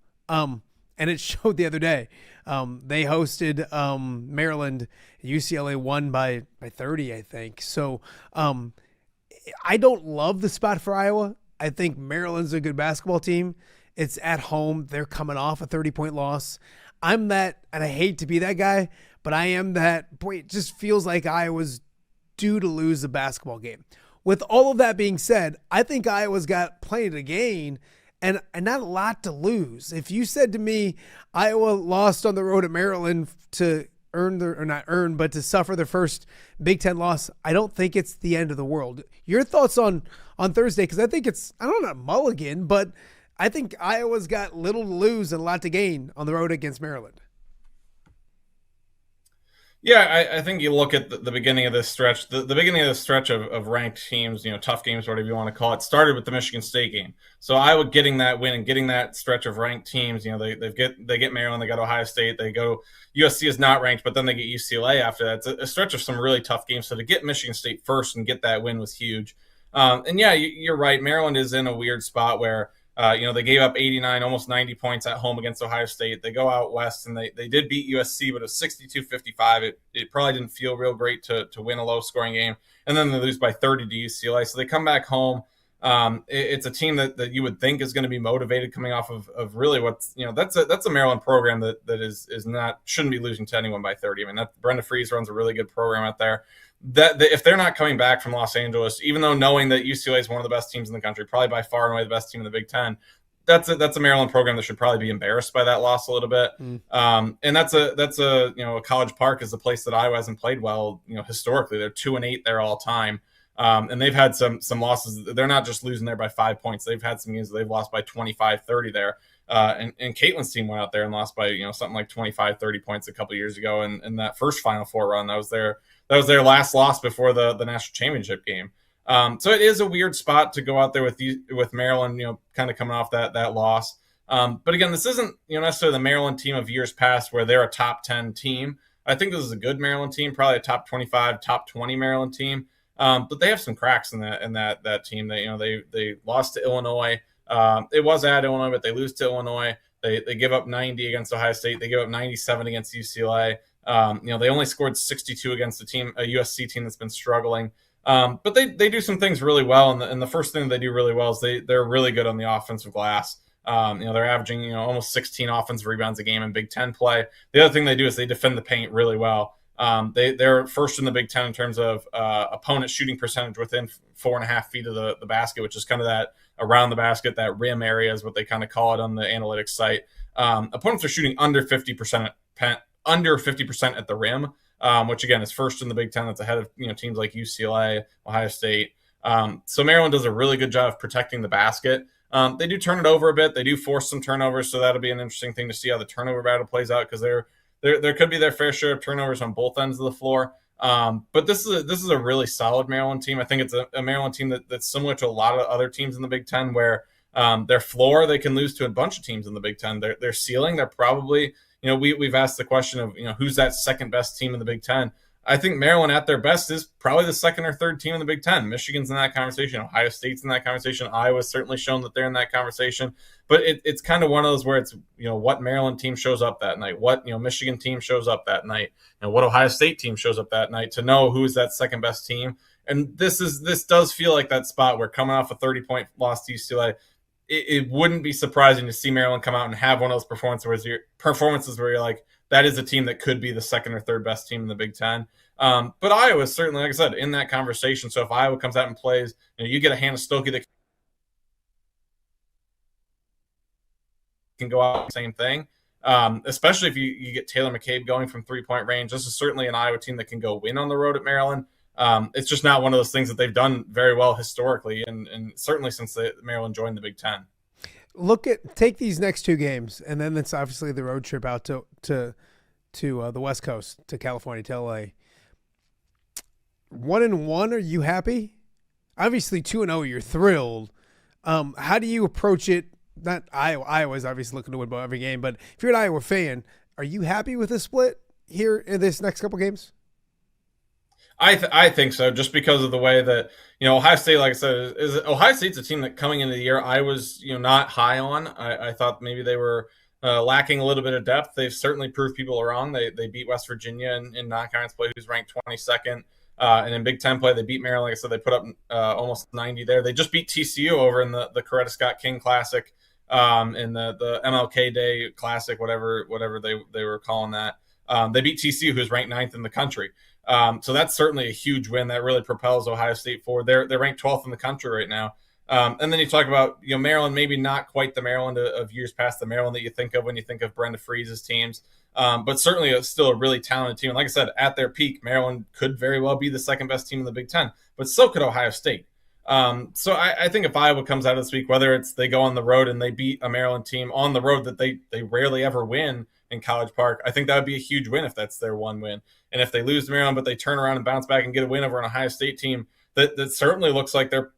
And it showed the other day. They hosted Maryland. UCLA won by 30, I think. So I don't love the spot for Iowa. I think Maryland's a good basketball team. It's at home. They're coming off a 30-point loss. I'm that, and I hate to be that guy, but I am that. Boy, it just feels like Iowa's due to lose the basketball game. With all of that being said, I think Iowa's got plenty to gain and not a lot to lose. If you said to me, Iowa lost on the road at Maryland to to suffer their first Big Ten loss, I don't think it's the end of the world. Your thoughts on Thursday? Because I think it's, I don't know, mulligan, but I think Iowa's got little to lose and a lot to gain on the road against Maryland. Yeah, I think you look at the beginning of this stretch. The beginning of this stretch of ranked teams, tough games, whatever you want to call it, started with the Michigan State game. So Iowa getting that win and getting that stretch of ranked teams. They get Maryland, they got Ohio State, they go USC is not ranked, but then they get UCLA after that. It's a stretch of some really tough games. So to get Michigan State first and get that win was huge. And yeah, you're right. Maryland is in a weird spot where they gave up 89, almost 90 points at home against Ohio State. They go out west and they did beat USC, but it was 62-55. It probably didn't feel real great to win a low-scoring game. And then they lose by 30 to UCLA. So they come back home. It's a team that you would think is going to be motivated coming off of really what's, that's a Maryland program that is not, shouldn't be losing to anyone by 30. I mean, Brenda Freese runs a really good program out there. If they're not coming back from Los Angeles, even though knowing that UCLA is one of the best teams in the country, probably by far and away the best team in the Big Ten, that's a Maryland program that should probably be embarrassed by that loss a little bit. And that's a College Park is a place that Iowa hasn't played well, historically. They're 2-8 there all time. And they've had some losses. They're not just losing there by 5 points. They've had some games that they've lost by 25-30 there. And Caitlin's team went out there and lost by, something like 25-30 points a couple of years ago. And that first Final Four run, that was their last loss before the national championship game. So it is a weird spot to go out there with Maryland, kind of coming off that loss. But again, this isn't, necessarily the Maryland team of years past where they're a top 10 team. I think this is a good Maryland team, probably a top 25, top 20 Maryland team. But they have some cracks in that team. They lost to Illinois. It was at Illinois, but they lose to Illinois. They give up 90 against Ohio State. They give up 97 against UCLA. They only scored 62 against a USC team that's been struggling. But they do some things really well. And the first thing they do really well is they're really good on the offensive glass. They're averaging, almost 16 offensive rebounds a game in Big Ten play. The other thing they do is they defend the paint really well. They're first in the Big Ten in terms of opponent shooting percentage within 4.5 feet of the basket, which is kind of that around the basket, that rim area is what they kind of call it on the analytics site. Opponents are shooting under 50% at the rim, which again is first in the Big Ten. That's ahead of teams like UCLA, Ohio State. So Maryland does a really good job of protecting the basket. They do turn it over a bit. They do force some turnovers, so that'll be an interesting thing to see how the turnover battle plays out because there could be their fair share of turnovers on both ends of the floor. But this is a really solid Maryland team. I think it's a Maryland team that's similar to a lot of other teams in the Big Ten where their floor, they can lose to a bunch of teams in the Big Ten. Their ceiling, they're probably, we've asked the question of, who's that second best team in the Big Ten? I think Maryland at their best is probably the second or third team in the Big Ten. Michigan's in that conversation. Ohio State's in that conversation. Iowa's certainly shown that they're in that conversation. But it's kind of one of those where it's, what Maryland team shows up that night, what, Michigan team shows up that night, what Ohio State team shows up that night to know who's that second best team. And this does feel like that spot where coming off a 30-point loss to UCLA, it wouldn't be surprising to see Maryland come out and have one of those performances where you're like, that is a team that could be the second or third best team in the Big Ten. But Iowa is certainly, like I said, in that conversation. So if Iowa comes out and plays, you get a Hannah Stokey that can go out the same thing. Especially if you get Taylor McCabe going from 3-point range. This is certainly an Iowa team that can go win on the road at Maryland. It's just not one of those things that they've done very well historically, and certainly since Maryland joined the Big Ten. take these next two games, and then it's obviously the road trip out to the West Coast, to California, to LA. 1-1, are you happy? Obviously 2-0, you're thrilled. How do you approach it? Not Iowa. Iowa's obviously looking to win every game, but if you're an Iowa fan, are you happy with the split here in this next couple games? I think so, just because of the way that, Ohio State, like I said, is Ohio State's a team that coming into the year I was, not high on. I thought maybe they were lacking a little bit of depth. They've certainly proved people wrong. They beat West Virginia in non-conference play, who's ranked 22nd. And in Big Ten play, they beat Maryland. Like I said, they put up almost 90 there. They just beat TCU over in the Coretta Scott King Classic, in the MLK Day Classic, whatever they were calling that. They beat TCU, who's ranked 9th in the country. So that's certainly a huge win that really propels Ohio State forward. They're ranked 12th in the country right now. And then you talk about Maryland, maybe not quite the Maryland of years past, the Maryland that you think of when you think of Brenda Freese's teams, but certainly still a really talented team. And like I said, at their peak, Maryland could very well be the second best team in the Big Ten, but so could Ohio State. So I think if Iowa comes out of this week, whether it's they go on the road and they beat a Maryland team on the road that they rarely ever win in College Park, I think that would be a huge win if that's their one win. And if they lose to Maryland, but they turn around and bounce back and get a win over an Ohio State team, that certainly looks like they're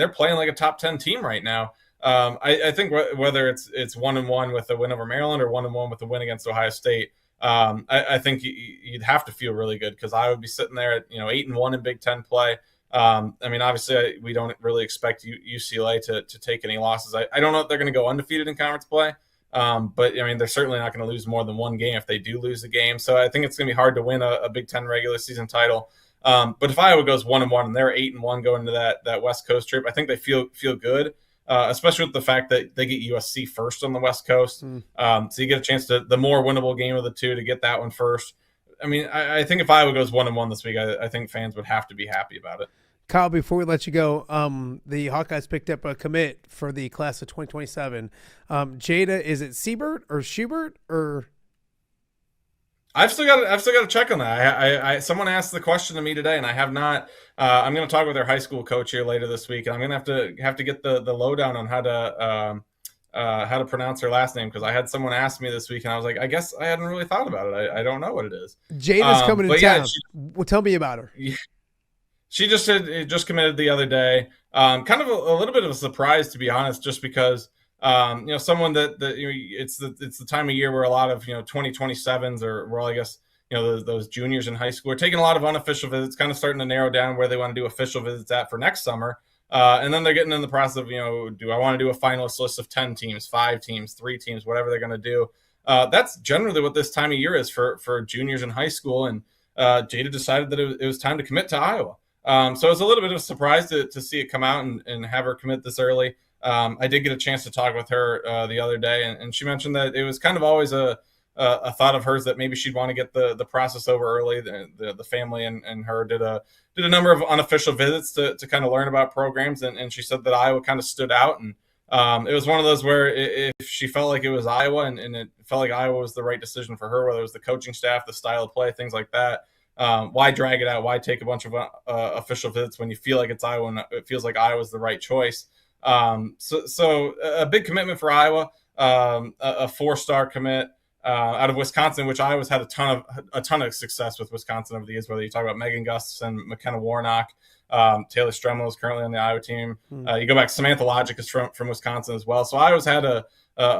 playing like a top 10 team right now. I think whether it's 1-1 with a win over Maryland or 1-1 with a win against Ohio State, I think you'd have to feel really good, because I would be sitting there at 8-1 in Big Ten play. Obviously we don't really expect UCLA to take any losses. I don't know if they're going to go undefeated in conference play. But they're certainly not going to lose more than one game if they do lose a game. So I think it's going to be hard to win a Big Ten regular season title. But if Iowa goes 1-1 and they're 8-1 going into that West Coast trip, I think they feel good, especially with the fact that they get USC first on the West Coast. So you get a chance to the more winnable game of the two to get that one first. I think if Iowa goes 1-1 this week, I think fans would have to be happy about it. Kyle, before we let you go, the Hawkeyes picked up a commit for the class of 2027. Jada, is it Siebert or Schubert or? I've still got to check on that. I someone asked the question to me today, and I have not. I'm going to talk with their high school coach here later this week, and I'm going to have to get the lowdown on how to pronounce her last name, because I had someone ask me this week, and I was like, I guess I hadn't really thought about it. I don't know what it is. Jada's coming to town. Well, tell me about her. Yeah. She just committed the other day. Kind of a little bit of a surprise, to be honest, just because someone that it's the time of year where a lot of 2027s or I guess those juniors in high school are taking a lot of unofficial visits, kind of starting to narrow down where they want to do official visits at for next summer. And then they're getting in the process of do I want to do a finalist list of 10 teams, 5 teams, 3 teams, whatever they're going to do. That's generally what this time of year is for juniors in high school. And Jada decided that it was time to commit to Iowa. So it was a little bit of a surprise to see it come out and have her commit this early. I did get a chance to talk with her the other day, and she mentioned that it was kind of always a thought of hers that maybe she'd want to get the process over early. The family and her did a number of unofficial visits to kind of learn about programs, and she said that Iowa kind of stood out. And it was one of those where if she felt like it was Iowa and it felt like Iowa was the right decision for her, whether it was the coaching staff, the style of play, things like that. Why drag it out? Why take a bunch of official visits when you feel like it's Iowa and it feels like Iowa's the right choice? So a big commitment for Iowa, a 4-star commit out of Wisconsin, which Iowa's had a ton of success with Wisconsin over the years. Whether you talk about Megan Gustafson, McKenna Warnock, Taylor Stremmel is currently on the Iowa team. You go back, Samantha Logic is from Wisconsin as well. So Iowa's had a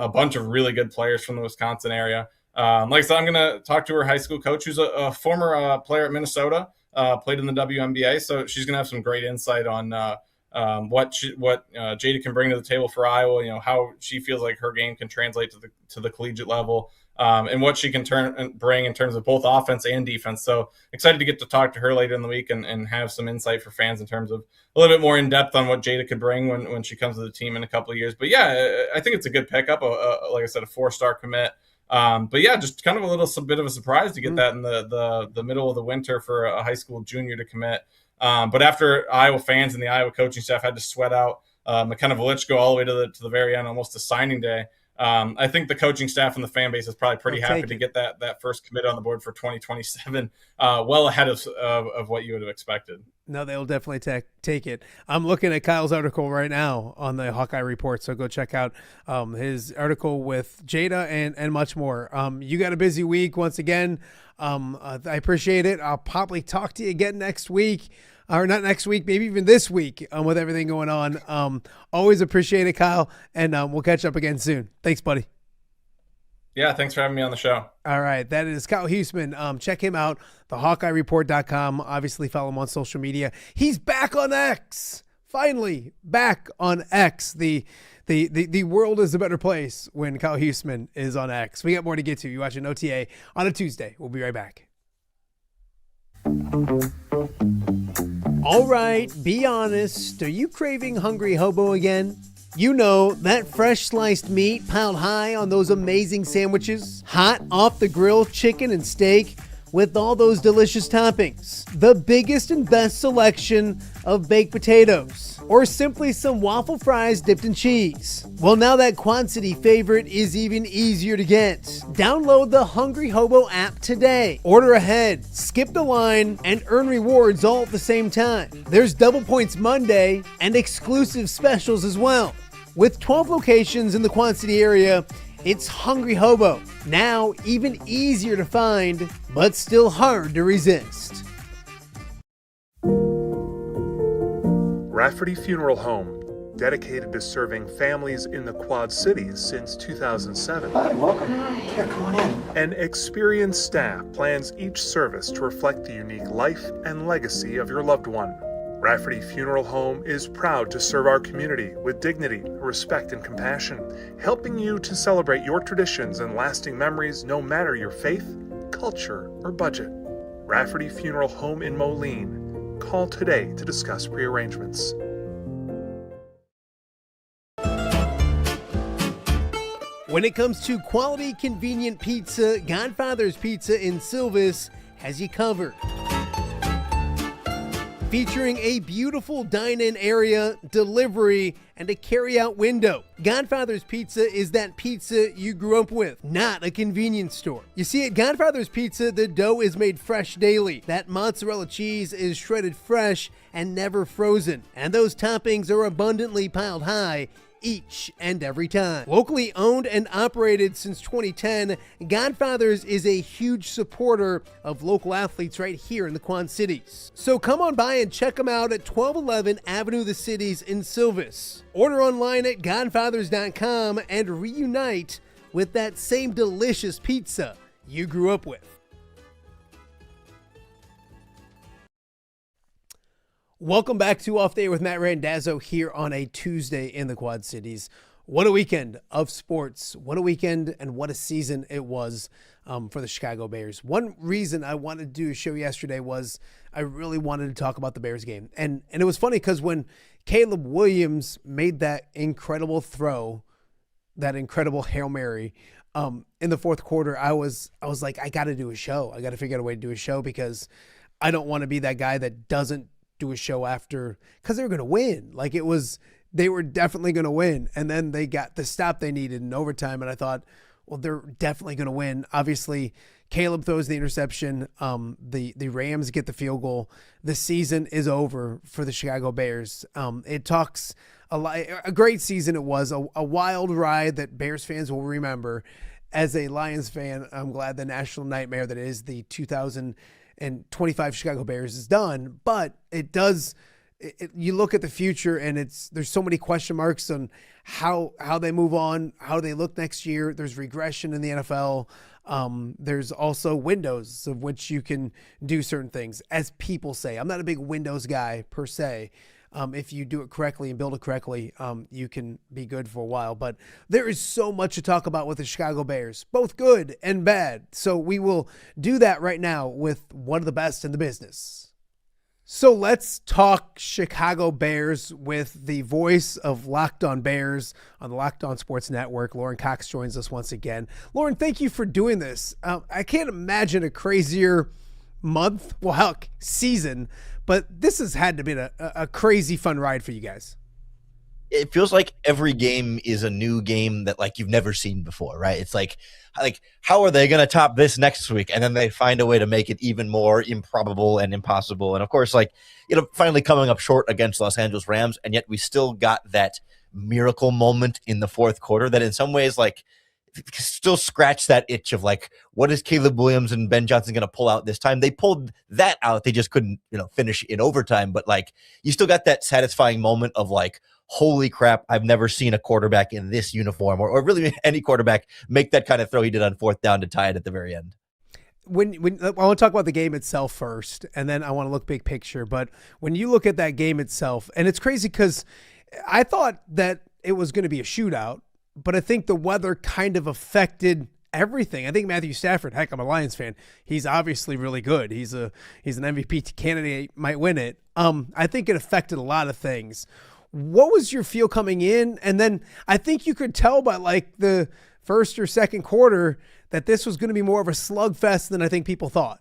bunch of really good players from the Wisconsin area. Like I said, I'm going to talk to her high school coach, who's a former player at Minnesota, played in the WNBA. So she's going to have some great insight on what Jada can bring to the table for Iowa. How she feels like her game can translate to the collegiate level, and what she can bring in terms of both offense and defense. So excited to get to talk to her later in the week and have some insight for fans in terms of a little bit more in depth on what Jada could bring when she comes to the team in a couple of years. But yeah, I think it's a good pickup. Like I said, a 4-star commit. But yeah, just kind of a bit of a surprise to get that in the middle of the winter for a high school junior to commit. But after Iowa fans and the Iowa coaching staff had to sweat out McKenna Velichko all the way to the very end, almost to signing day, I think the coaching staff and the fan base is probably pretty I'll happy take to it. get that first commit on the board for 2027, well ahead of what you would have expected. No, they'll definitely take it. I'm looking at Kyle's article right now on the Hawkeye Report, so go check out his article with Jada and much more. You got a busy week once again. I appreciate it. I'll probably talk to you again next week. Or not next week, maybe even this week with everything going on. Always appreciate it, Kyle, and we'll catch up again soon. Thanks, buddy. Yeah, thanks for having me on the show. All right, that is Kyle Huesmann. Check him out, thehawkeyereport.com. Obviously, follow him on social media. He's back on X. Finally, back on X. The world is a better place when Kyle Huesmann is on X. We got more to get to. You're watching OTA on a Tuesday. We'll be right back. All right, be honest. Are you craving Hungry Hobo again? You know, that fresh sliced meat piled high on those amazing sandwiches, hot off the grill chicken and steak with all those delicious toppings, the biggest and best selection of baked potatoes, or simply some waffle fries dipped in cheese. Well, now that Quad City favorite is even easier to get. Download the Hungry Hobo app today. Order ahead, skip the line, and earn rewards all at the same time. There's Double Points Monday and exclusive specials as well. With 12 locations in the Quad City area, it's Hungry Hobo. Now even easier to find, but still hard to resist. Rafferty Funeral Home, dedicated to serving families in the Quad Cities since 2007. Hi, welcome. Here, come on in. An experienced staff plans each service to reflect the unique life and legacy of your loved one. Rafferty Funeral Home is proud to serve our community with dignity, respect, and compassion, helping you to celebrate your traditions and lasting memories no matter your faith, culture, or budget. Rafferty Funeral Home in Moline. Call today to discuss prearrangements. When it comes to quality, convenient pizza, Godfather's Pizza in Silvis has you covered. Featuring a beautiful dine-in area, delivery, and a carry-out window. Godfather's Pizza is that pizza you grew up with, not a convenience store. You see, at Godfather's Pizza, the dough is made fresh daily. That mozzarella cheese is shredded fresh and never frozen. And those toppings are abundantly piled high each and every time. Locally owned and operated since 2010, Godfather's is a huge supporter of local athletes right here in the Quad Cities. So come on by and check them out at 1211 Avenue of the Cities in Silvis. Order online at godfathers.com and reunite with that same delicious pizza you grew up with. Welcome back to Off Day with Matt Randazzo here on a Tuesday in the Quad Cities. What a weekend of sports. What a weekend and what a season it was for the Chicago Bears. One reason I wanted to do a show yesterday was I really wanted to talk about the Bears game. And it was funny because when Caleb Williams made that incredible throw, that incredible Hail Mary in the fourth quarter, I was like, I got to do a show. I got to figure out a way to do a show because I don't want to be that guy that doesn't do a show after, because they were going to win. Like they were definitely going to win. And then they got the stop they needed in overtime. And I thought, well, they're definitely going to win. Obviously, Caleb throws the interception. The Rams get the field goal. The season is over for the Chicago Bears. It talks a great season. It was a wild ride that Bears fans will remember. As a Lions fan, I'm glad the national nightmare that is the 2025 Chicago Bears is done, but it does. You look at the future, and there's so many question marks on how they move on, how they look next year. There's regression in the NFL. There's also windows of which you can do certain things, as people say. I'm not a big windows guy per se. If you do it correctly and build it correctly, you can be good for a while. But there is so much to talk about with the Chicago Bears, both good and bad. So we will do that right now with one of the best in the business. So let's talk Chicago Bears with the voice of Locked On Bears on the Locked On Sports Network. Lorin Cox joins us once again. Lorin, thank you for doing this. I can't imagine a crazier month, well, heck, season, but this has had to be a crazy fun ride for you guys. it feels like every game is a new game that like you've never seen before, right? It's like how are they going to top this next week? And then they find a way to make it even more improbable and impossible. And of course, like, finally coming up short against Los Angeles Rams, and yet we still got that miracle moment in the fourth quarter that in some ways, like, still scratch that itch of like, what is Caleb Williams and Ben Johnson going to pull out this time? They pulled that out. They just couldn't, finish in overtime. But like, you still got that satisfying moment of like, holy crap, I've never seen a quarterback in this uniform or really any quarterback make that kind of throw he did on fourth down to tie it at the very end. When I want to talk about the game itself first, and then I want to look big picture. But when you look at that game itself, and it's crazy because I thought that it was going to be a shootout, but I think the weather kind of affected everything. I think Matthew Stafford, heck, I'm a Lions fan. He's obviously really good. He's an MVP candidate, might win it. I think it affected a lot of things. What was your feel coming in? And then I think you could tell by like the first or second quarter that this was going to be more of a slugfest than I think people thought.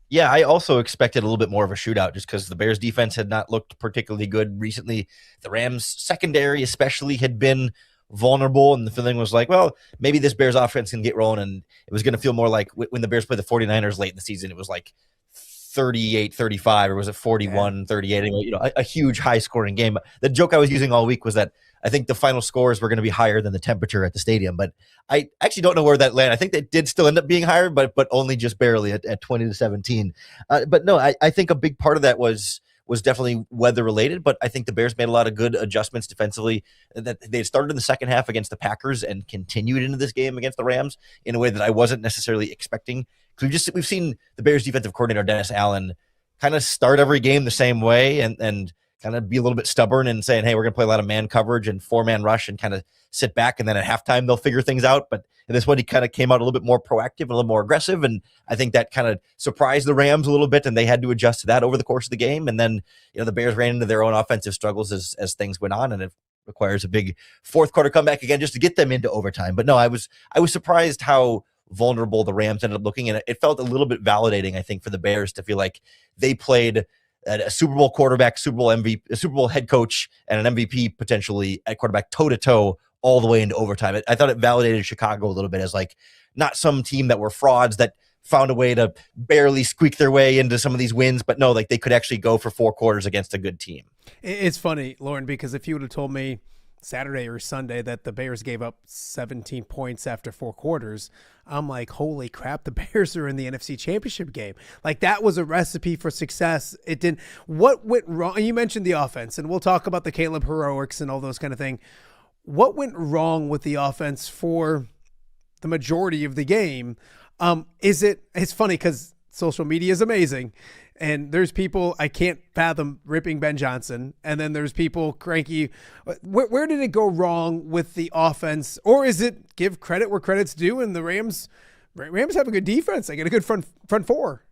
Yeah, I also expected a little bit more of a shootout just because the Bears defense had not looked particularly good recently. The Rams secondary especially had been vulnerable, and the feeling was like, well, maybe this Bears offense can get rolling, and it was going to feel more like when the Bears played the 49ers late in the season, it was like 38-35, or was it 41-38? Anyway, a huge high-scoring game. The joke I was using all week was that I think the final scores were going to be higher than the temperature at the stadium, but I actually don't know where that landed. I think they did still end up being higher, but only just barely at 20-17. But no, I think a big part of that was definitely weather related, but I think the Bears made a lot of good adjustments defensively. That they started in the second half against the Packers and continued into this game against the Rams in a way that I wasn't necessarily expecting. Because we've seen the Bears defensive coordinator Dennis Allen kind of start every game the same way and kind of be a little bit stubborn and saying, hey, we're going to play a lot of man coverage and 4-man rush and kind of sit back, and then at halftime they'll figure things out. But in this one, he kind of came out a little bit more proactive, a little more aggressive, and I think that kind of surprised the Rams a little bit, and they had to adjust to that over the course of the game. And then the Bears ran into their own offensive struggles as things went on, and it requires a big fourth quarter comeback again just to get them into overtime. But no, I was surprised how vulnerable the Rams ended up looking, and it felt a little bit validating, I think, for the Bears to feel like they played a Super Bowl quarterback, Super Bowl MVP, a Super Bowl head coach, and an MVP potentially at quarterback toe-to-toe all the way into overtime. I thought it validated Chicago a little bit as like not some team that were frauds that found a way to barely squeak their way into some of these wins, but no, like they could actually go for 4 quarters against a good team. It's funny, Lorin, because if you would have told me Saturday or Sunday that the Bears gave up 17 points after 4 quarters, I'm like, holy crap, the Bears are in the NFC Championship game. Like, that was a recipe for success. It didn't. What went wrong? You mentioned the offense, and we'll talk about the Caleb heroics and all those kind of things. What went wrong with the offense for the majority of the game? It's funny because social media is amazing. And there's people I can't fathom ripping Ben Johnson. And then there's people cranky. Where did it go wrong with the offense? Or is it give credit where credit's due? And the Rams have a good defense. They get a good front four.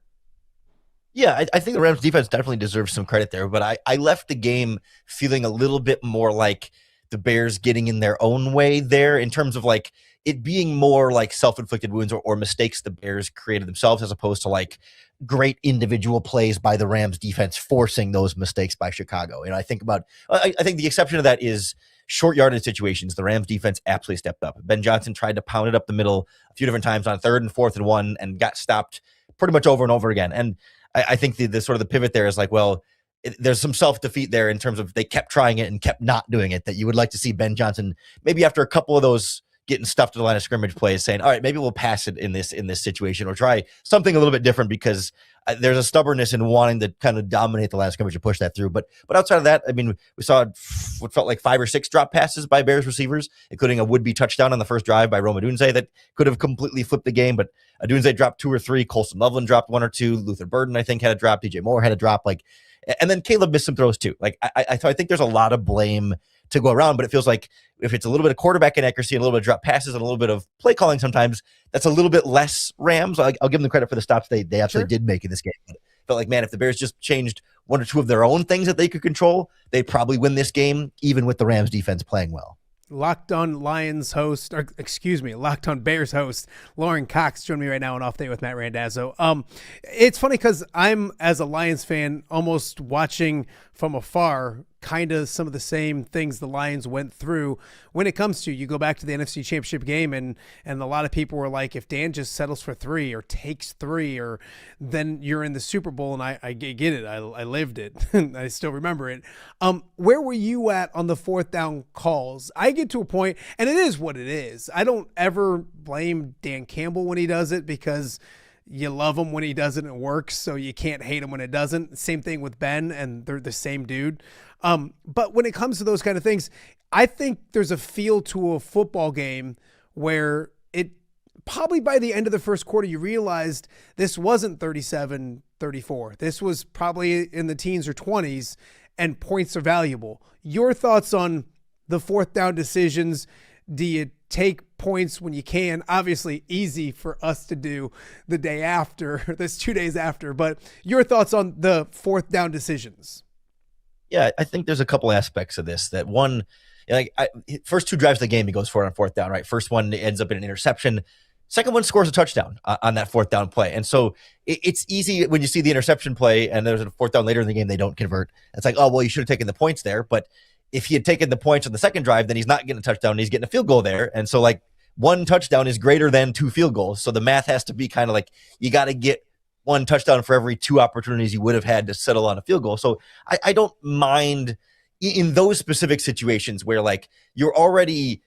Yeah, I think the Rams defense definitely deserves some credit there. But I left the game feeling a little bit more like the Bears getting in their own way there in terms of like it being more like self-inflicted wounds or mistakes the Bears created themselves as opposed to like great individual plays by the Rams defense forcing those mistakes by Chicago. I think the exception to that is short yardage situations. The Rams defense absolutely stepped up. Ben Johnson tried to pound it up the middle a few different times on 3rd and 4th and 1 and got stopped pretty much over and over again. And I think the sort of the pivot there is like, well, there's some self-defeat there in terms of they kept trying it and kept not doing it, that you would like to see Ben Johnson maybe after a couple of those getting stuffed to the line of scrimmage plays saying, all right, maybe we'll pass it in this situation or try something a little bit different, because there's a stubbornness in wanting to kind of dominate the line of scrimmage and push that through. But outside of that, I mean, we saw what felt like 5 or 6 drop passes by Bears receivers, including a would-be touchdown on the first drive by Rome Odunze that could have completely flipped the game. But Odunze dropped 2 or 3. Colston Loveland dropped 1 or 2. Luther Burden, I think, had a drop. DJ Moore had a drop. And then Caleb missed some throws too. I think there's a lot of blame to go around, but it feels like if it's a little bit of quarterback inaccuracy, a little bit of drop passes, and a little bit of play calling sometimes, that's a little bit less Rams. I'll give them credit for the stops they absolutely did make in this game. But it felt like, man, if the Bears just changed 1 or 2 of their own things that they could control, they'd probably win this game, even with the Rams defense playing well. Locked on Bears host, Lorin Cox joined me right now on Off Day with Matt Randazzo. It's funny because I'm, as a Lions fan, almost watching from afar kind of some of the same things the Lions went through when it comes to, you go back to the NFC Championship game, and a lot of people were like, if Dan just settles for 3 or takes 3, or then you're in the Super Bowl. And I get it. I lived it. I still remember it. Where were you at on the 4th down calls? I get to a point, and it is what it is. I don't ever blame Dan Campbell when he does it, because you love him when he does it and it works, so you can't hate him when it doesn't. Same thing with Ben, and they're the same dude. But when it comes to those kind of things, I think there's a feel to a football game where it probably by the end of the first quarter, you realized this wasn't 37-34. This was probably in the teens or 20s, and points are valuable. Your thoughts on the 4th down decisions? Do you take points when you can? Obviously easy for us to do the day after, this 2 days after, but your thoughts on the 4th down decisions? Yeah, I think there's a couple aspects of this. That one, like first 2 drives of the game, he goes for it on 4th down, right? First one ends up in an interception. Second one scores a touchdown on that 4th down play. And so it's easy when you see the interception play and there's a 4th down later in the game, they don't convert. It's like, oh, well, you should have taken the points there. But if he had taken the points on the second drive, then he's not getting a touchdown. He's getting a field goal there. And so like 1 touchdown is greater than 2 field goals. So the math has to be kind of like, you got to get 1 touchdown for every 2 opportunities you would have had to settle on a field goal. So I don't mind in those specific situations where like you're already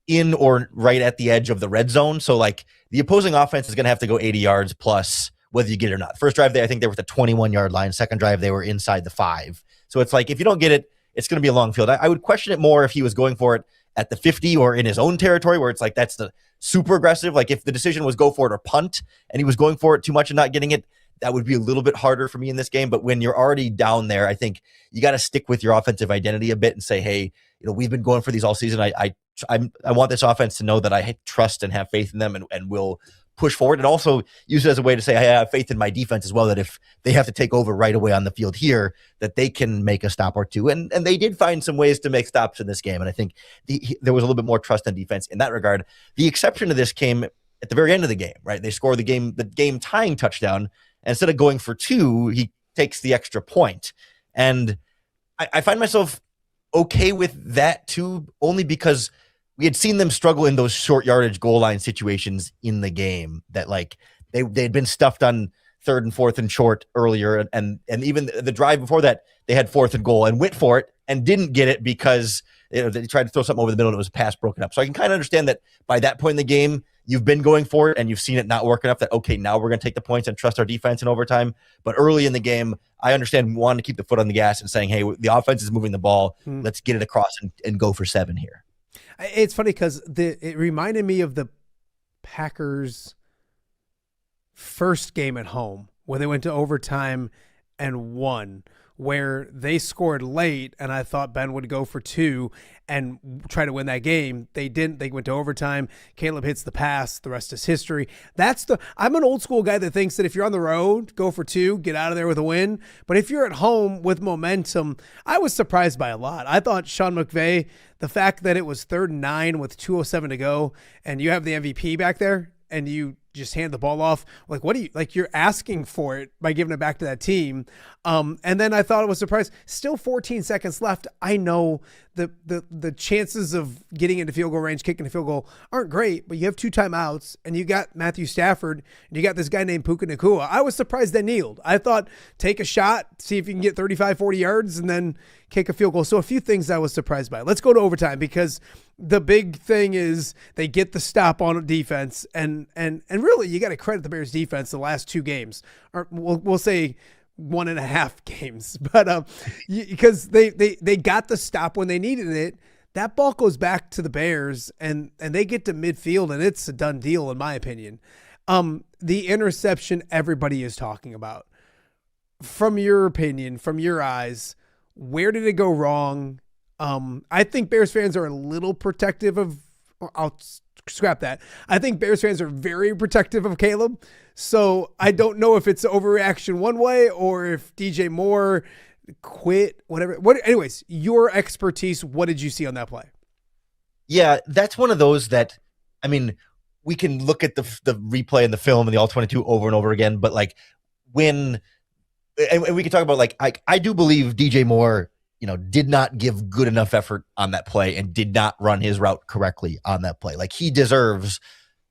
in or right at the edge of the red zone. So like the opposing offense is going to have to go 80 yards plus whether you get it or not. First drive, I think they were at the 21-yard line. Second drive, they were inside the 5. So it's like, if you don't get it, it's going to be a long field. I would question it more if he was going for it at the 50 or in his own territory, where it's like, that's the super aggressive. Like if the decision was go for it or punt and he was going for it too much and not getting it, that would be a little bit harder for me in this game. But when you're already down there, I think you got to stick with your offensive identity a bit and say, hey, we've been going for these all season. I want this offense to know that I trust and have faith in them and will push forward, and also use it as a way to say, hey, I have faith in my defense as well, that if they have to take over right away on the field here, that they can make a stop or two. And they did find some ways to make stops in this game. And I think there was a little bit more trust on defense in that regard. The exception to this came at the very end of the game, right? They score the game tying touchdown. And instead of going for 2, he takes the extra point. And I find myself okay with that too, only because we had seen them struggle in those short yardage goal line situations in the game, that like they had been stuffed on 3rd and 4th and short earlier. And even the drive before that, they had 4th and goal and went for it and didn't get it because they tried to throw something over the middle and it was a pass broken up. So I can kind of understand that by that point in the game, you've been going for it and you've seen it not work enough, that, okay, now we're going to take the points and trust our defense in overtime. But early in the game, I understand wanting to keep the foot on the gas and saying, hey, the offense is moving the ball. Let's get it across and go for 7 here. It's funny because it reminded me of the Packers' first game at home where they went to overtime and won, where they scored late and I thought Ben would go for 2 and try to win that game. They didn't. They went to overtime. Caleb hits the pass. The rest is history. I'm an old school guy that thinks that if you're on the road, go for 2, get out of there with a win. But if you're at home with momentum, I was surprised by a lot. I thought Sean McVay, the fact that it was 3rd and 9 with 2:07 to go and you have the MVP back there and you just hand the ball off, like, what do you, like, you're asking for it by giving it back to that team. And then I thought it was surprised. Still 14 seconds left. I know the chances of getting into field goal range, kicking a field goal aren't great, but you have 2 timeouts and you got Matthew Stafford and you got this guy named Puka Nacua. I was surprised they kneeled. I thought, take a shot, see if you can get 35, 40 yards and then kick a field goal. So a few things I was surprised by. Let's go to overtime, because the big thing is they get the stop on defense, and really you got to credit the Bears defense the last 2 games, or we'll say 1.5 games, but because they got the stop when they needed it. That ball goes back to the Bears and they get to midfield and it's a done deal in my opinion. The interception everybody is talking about, from your opinion, from your eyes, where did it go wrong? I think Bears fans are a little protective of, I'll scrap that. I think Bears fans are very protective of Caleb. So I don't know if it's overreaction one way or if DJ Moore quit, whatever. Anyways, your expertise, what did you see on that play? Yeah, that's one of those that, I mean, we can look at the replay and the film and the all 22 over and over again, but like and we can talk about, like, I do believe DJ Moore did not give good enough effort on that play and did not run his route correctly on that play. Like, he deserves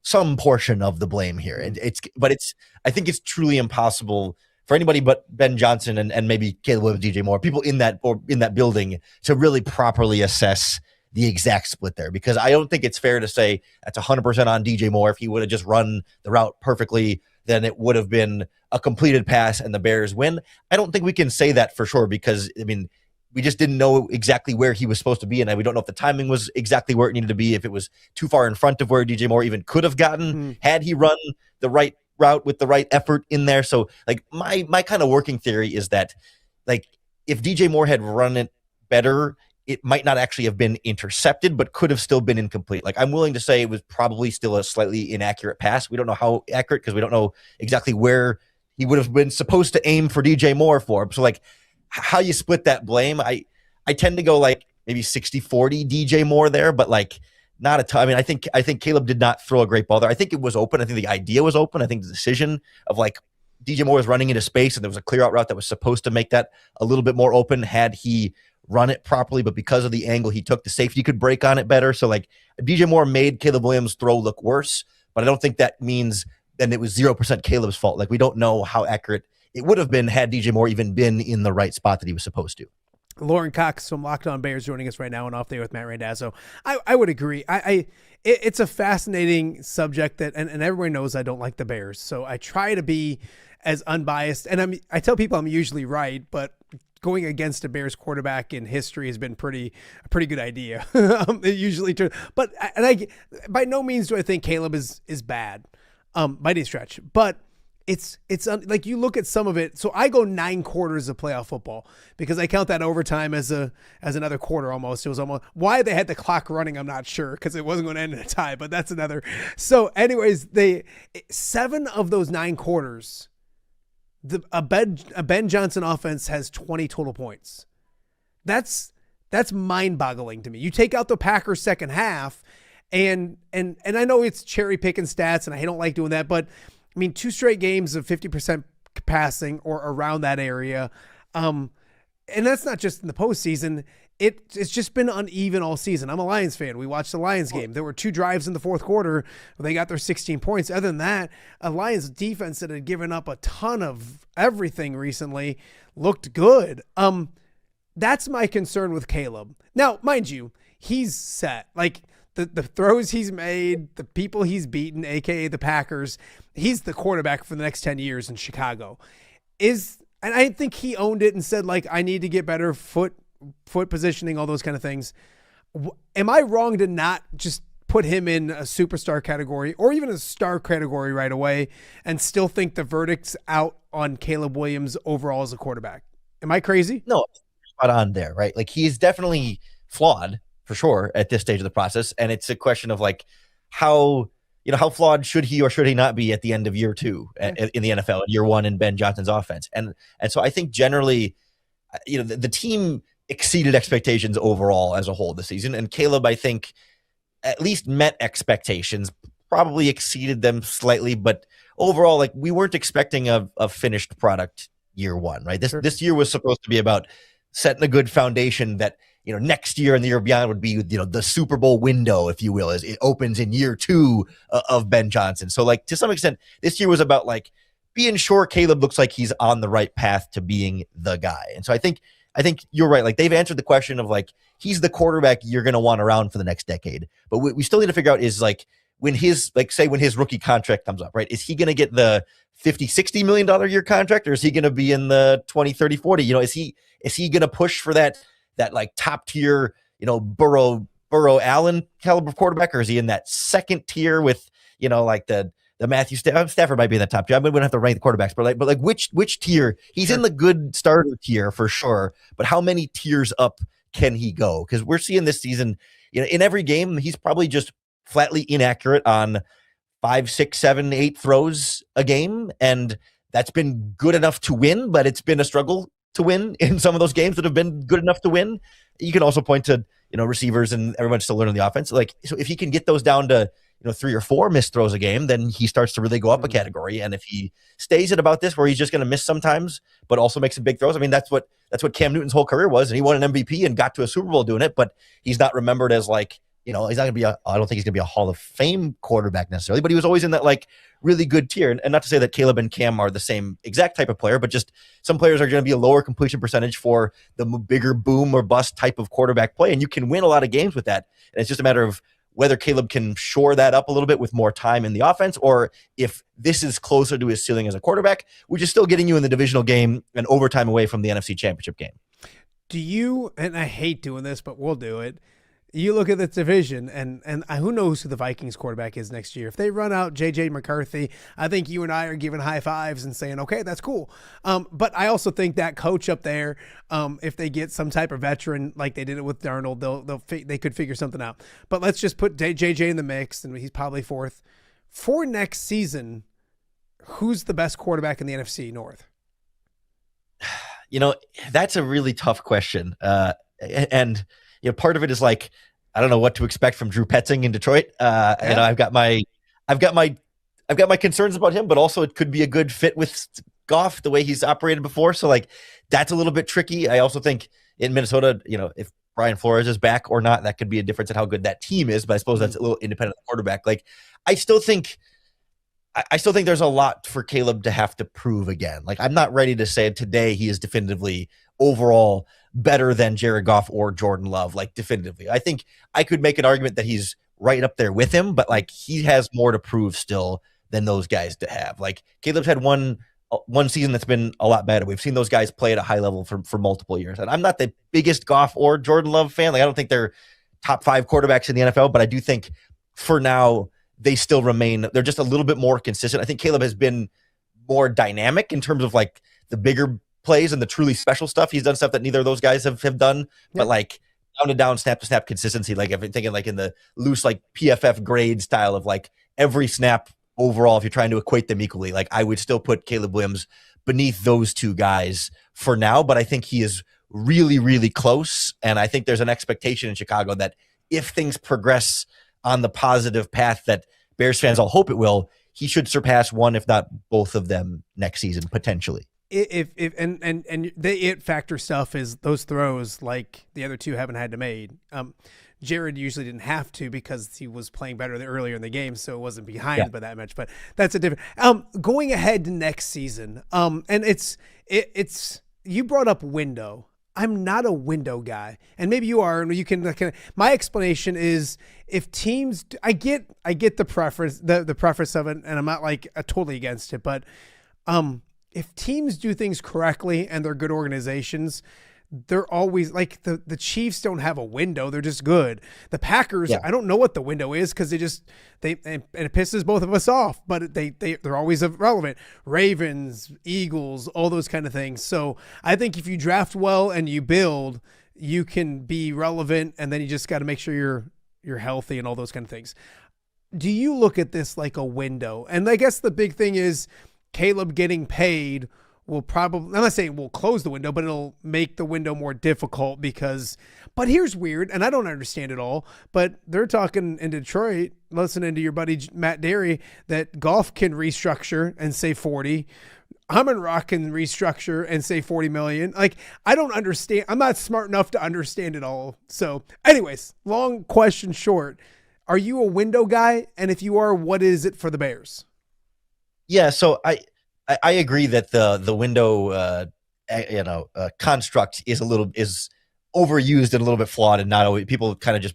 some portion of the blame here. And I think it's truly impossible for anybody but Ben Johnson and maybe Caleb Williams, DJ Moore, people in that building, to really properly assess the exact split there, because I don't think it's fair to say that's 100% on DJ Moore. If he would have just run the route perfectly, then it would have been a completed pass and the Bears win. I don't think we can say that for sure, because we just didn't know exactly where he was supposed to be, and we don't know if the timing was exactly where it needed to be, if it was too far in front of where DJ Moore even could have gotten had he run the right route with the right effort in there. So like my kind of working theory is that, like, if DJ Moore had run it better, it might not actually have been intercepted, but could have still been incomplete. Like, I'm willing to say it was probably still a slightly inaccurate pass. We don't know how accurate, because we don't know exactly where he would have been supposed to aim for DJ Moore for. So like, how you split that blame, I tend to go like maybe 60-40 DJ Moore there, but like not a ton. I mean, I think Caleb did not throw a great ball there. I think it was open. I think the idea was open. I think the decision of like DJ Moore was running into space and there was a clear out route that was supposed to make that a little bit more open had he run it properly, but because of the angle he took, the safety could break on it better. So like, DJ Moore made Caleb Williams' throw look worse, but I don't think that means then it was 0% Caleb's fault. Like, we don't know how accurate it would have been had DJ Moore even been in the right spot that he was supposed to. Lorin Cox from Locked On Bears joining us right now on Off Day with Matt Randazzo. I would agree. It's a fascinating subject that, and everyone knows I don't like the Bears, so I try to be as unbiased. And I tell people I'm usually right, but going against a Bears quarterback in history has been a pretty good idea. It usually turns, but by no means do I think Caleb is bad, by any stretch, but it's like, you look at some of it. So I go 9 quarters of playoff football because I count that overtime as another quarter almost. It was almost why they had the clock running. I'm not sure, because it wasn't going to end in a tie, but that's another. So anyways, 7 of those 9 quarters, a Ben Johnson offense has 20 total points. That's mind-boggling to me. You take out the Packers second half, and I know it's cherry picking stats, and I don't like doing that, but I mean, 2 straight games of 50% passing or around that area. And that's not just in the postseason. It's just been uneven all season. I'm a Lions fan. We watched the Lions game. There were 2 drives in the fourth quarter where they got their 16 points. Other than that, a Lions defense that had given up a ton of everything recently looked good. That's my concern with Caleb. Now, mind you, he's set. Like, the throws he's made, the people he's beaten, aka the Packers, he's the quarterback for the next 10 years in Chicago. And I think he owned it and said, like, I need to get better foot positioning, all those kind of things. Am I wrong to not just put him in a superstar category or even a star category right away and still think the verdict's out on Caleb Williams overall as a quarterback? Am I crazy? No, spot on there, right? Like, he is definitely flawed for sure at this stage of the process. And it's a question of like, how flawed should he or should he not be at the end of year 2 in the NFL, year 1 in Ben Johnson's offense. And so I think generally, the team exceeded expectations overall as a whole this season. And Caleb, I think, at least met expectations, probably exceeded them slightly, but overall, like, we weren't expecting a finished product year 1, right? This year was supposed to be about setting a good foundation that, next year and the year beyond would be, the Super Bowl window, if you will, as it opens in year 2 of Ben Johnson. So like, to some extent, this year was about like being sure Caleb looks like he's on the right path to being the guy. And so I think you're right. Like, they've answered the question of like, he's the quarterback you're going to want around for the next decade. But what we still need to figure out is like, when his rookie contract comes up, right? Is he going to get the $50-60 million a year contract, or is he going to be in the 20, 30, 40? Is he going to push for that like top tier, Burrow Allen caliber quarterback, or is he in that second tier with, like the Matthew Stafford might be in the top tier. I wouldn't have to rank the quarterbacks, but which tier? He's in the good starter tier for sure, but how many tiers up can he go? Because we're seeing this season, in every game, he's probably just flatly inaccurate on 5, 6, 7, 8 throws a game, and that's been good enough to win, but it's been a struggle to win in some of those games that have been good enough to win. You can also point to, receivers and everyone's still learning the offense. Like, so if he can get those down to, 3 or 4 missed throws a game, then he starts to really go up a category. And if he stays at about this, where he's just going to miss sometimes, but also make some big throws, I mean, that's what that's what Cam Newton's whole career was, and he won an MVP and got to a Super Bowl doing it, but he's not remembered as like, he's not going to be I don't think he's going to be a Hall of Fame quarterback necessarily, but he was always in that like really good tier. And not to say that Caleb and Cam are the same exact type of player, but just some players are going to be a lower completion percentage for the bigger boom or bust type of quarterback play. And you can win a lot of games with that. And it's just a matter of whether Caleb can shore that up a little bit with more time in the offense, or if this is closer to his ceiling as a quarterback, which is still getting you in the divisional game and overtime away from the NFC Championship game. Do you, and I hate doing this, but we'll do it. You look at this division, and who knows who the Vikings quarterback is next year. If they run out J.J. McCarthy, I think you and I are giving high fives and saying, okay, that's cool. But I also think that coach up there, if they get some type of veteran like they did it with Darnold, they could figure something out. But let's just put J.J. in the mix, and he's probably fourth. For next season, who's the best quarterback in the NFC North? That's a really tough question. And part of it is like, I don't know what to expect from Drew Petzing in Detroit. I've got my concerns about him, but also it could be a good fit with Goff, the way he's operated before. So like, that's a little bit tricky. I also think in Minnesota, if Brian Flores is back or not, that could be a difference in how good that team is. But I suppose that's a little independent of the quarterback. Like, I still think there's a lot for Caleb to have to prove again. Like, I'm not ready to say today he is definitively overall better than Jared Goff or Jordan Love, like definitively. I think I could make an argument that he's right up there with him, but like, he has more to prove still than those guys to have. Like, Caleb's had one season that's been a lot better. We've seen those guys play at a high level for multiple years. And I'm not the biggest Goff or Jordan Love fan. Like, I don't think they're top 5 quarterbacks in the NFL, but I do think for now they still remain, they're just a little bit more consistent. I think Caleb has been more dynamic in terms of like the bigger plays and the truly special stuff. He's done stuff that neither of those guys have done, but like down to down, snap to snap consistency. Like, I've been thinking like in the loose, like PFF grade style of like every snap overall, if you're trying to equate them equally, like I would still put Caleb Williams beneath those two guys for now, but I think he is really, really close. And I think there's an expectation in Chicago that if things progress on the positive path that Bears fans all hope it will, he should surpass one, if not both of them next season, potentially. If the it factor stuff is those throws like the other two haven't had to made. Jared usually didn't have to because he was playing better earlier in the game, so it wasn't behind by that much. But that's a different. Going ahead to next season, and it's you brought up window. I'm not a window guy, and maybe you are, and you can. My explanation is if teams, I get the preference, the preference of it, and I'm not like totally against it, but if teams do things correctly and they're good organizations, they're always like the Chiefs don't have a window. They're just good. The Packers, I don't know what the window is because and it pisses both of us off, but they're always relevant. Ravens, Eagles, all those kind of things. So I think if you draft well and you build, you can be relevant, and then you just got to make sure you're healthy and all those kind of things. Do you look at this like a window? And I guess the big thing is Caleb getting paid will probably, I'm not saying we'll close the window, but it'll make the window more difficult but here's weird, and I don't understand it all, but they're talking in Detroit, listening to your buddy Matt Derry, that Goff can restructure and say 40. Amon-Ra can restructure and say 40 million. Like, I don't understand. I'm not smart enough to understand it all. So anyways, long question short, are you a window guy? And if you are, what is it for the Bears? Yeah, so I agree that the window construct is overused and a little bit flawed, and not always, people kind of just,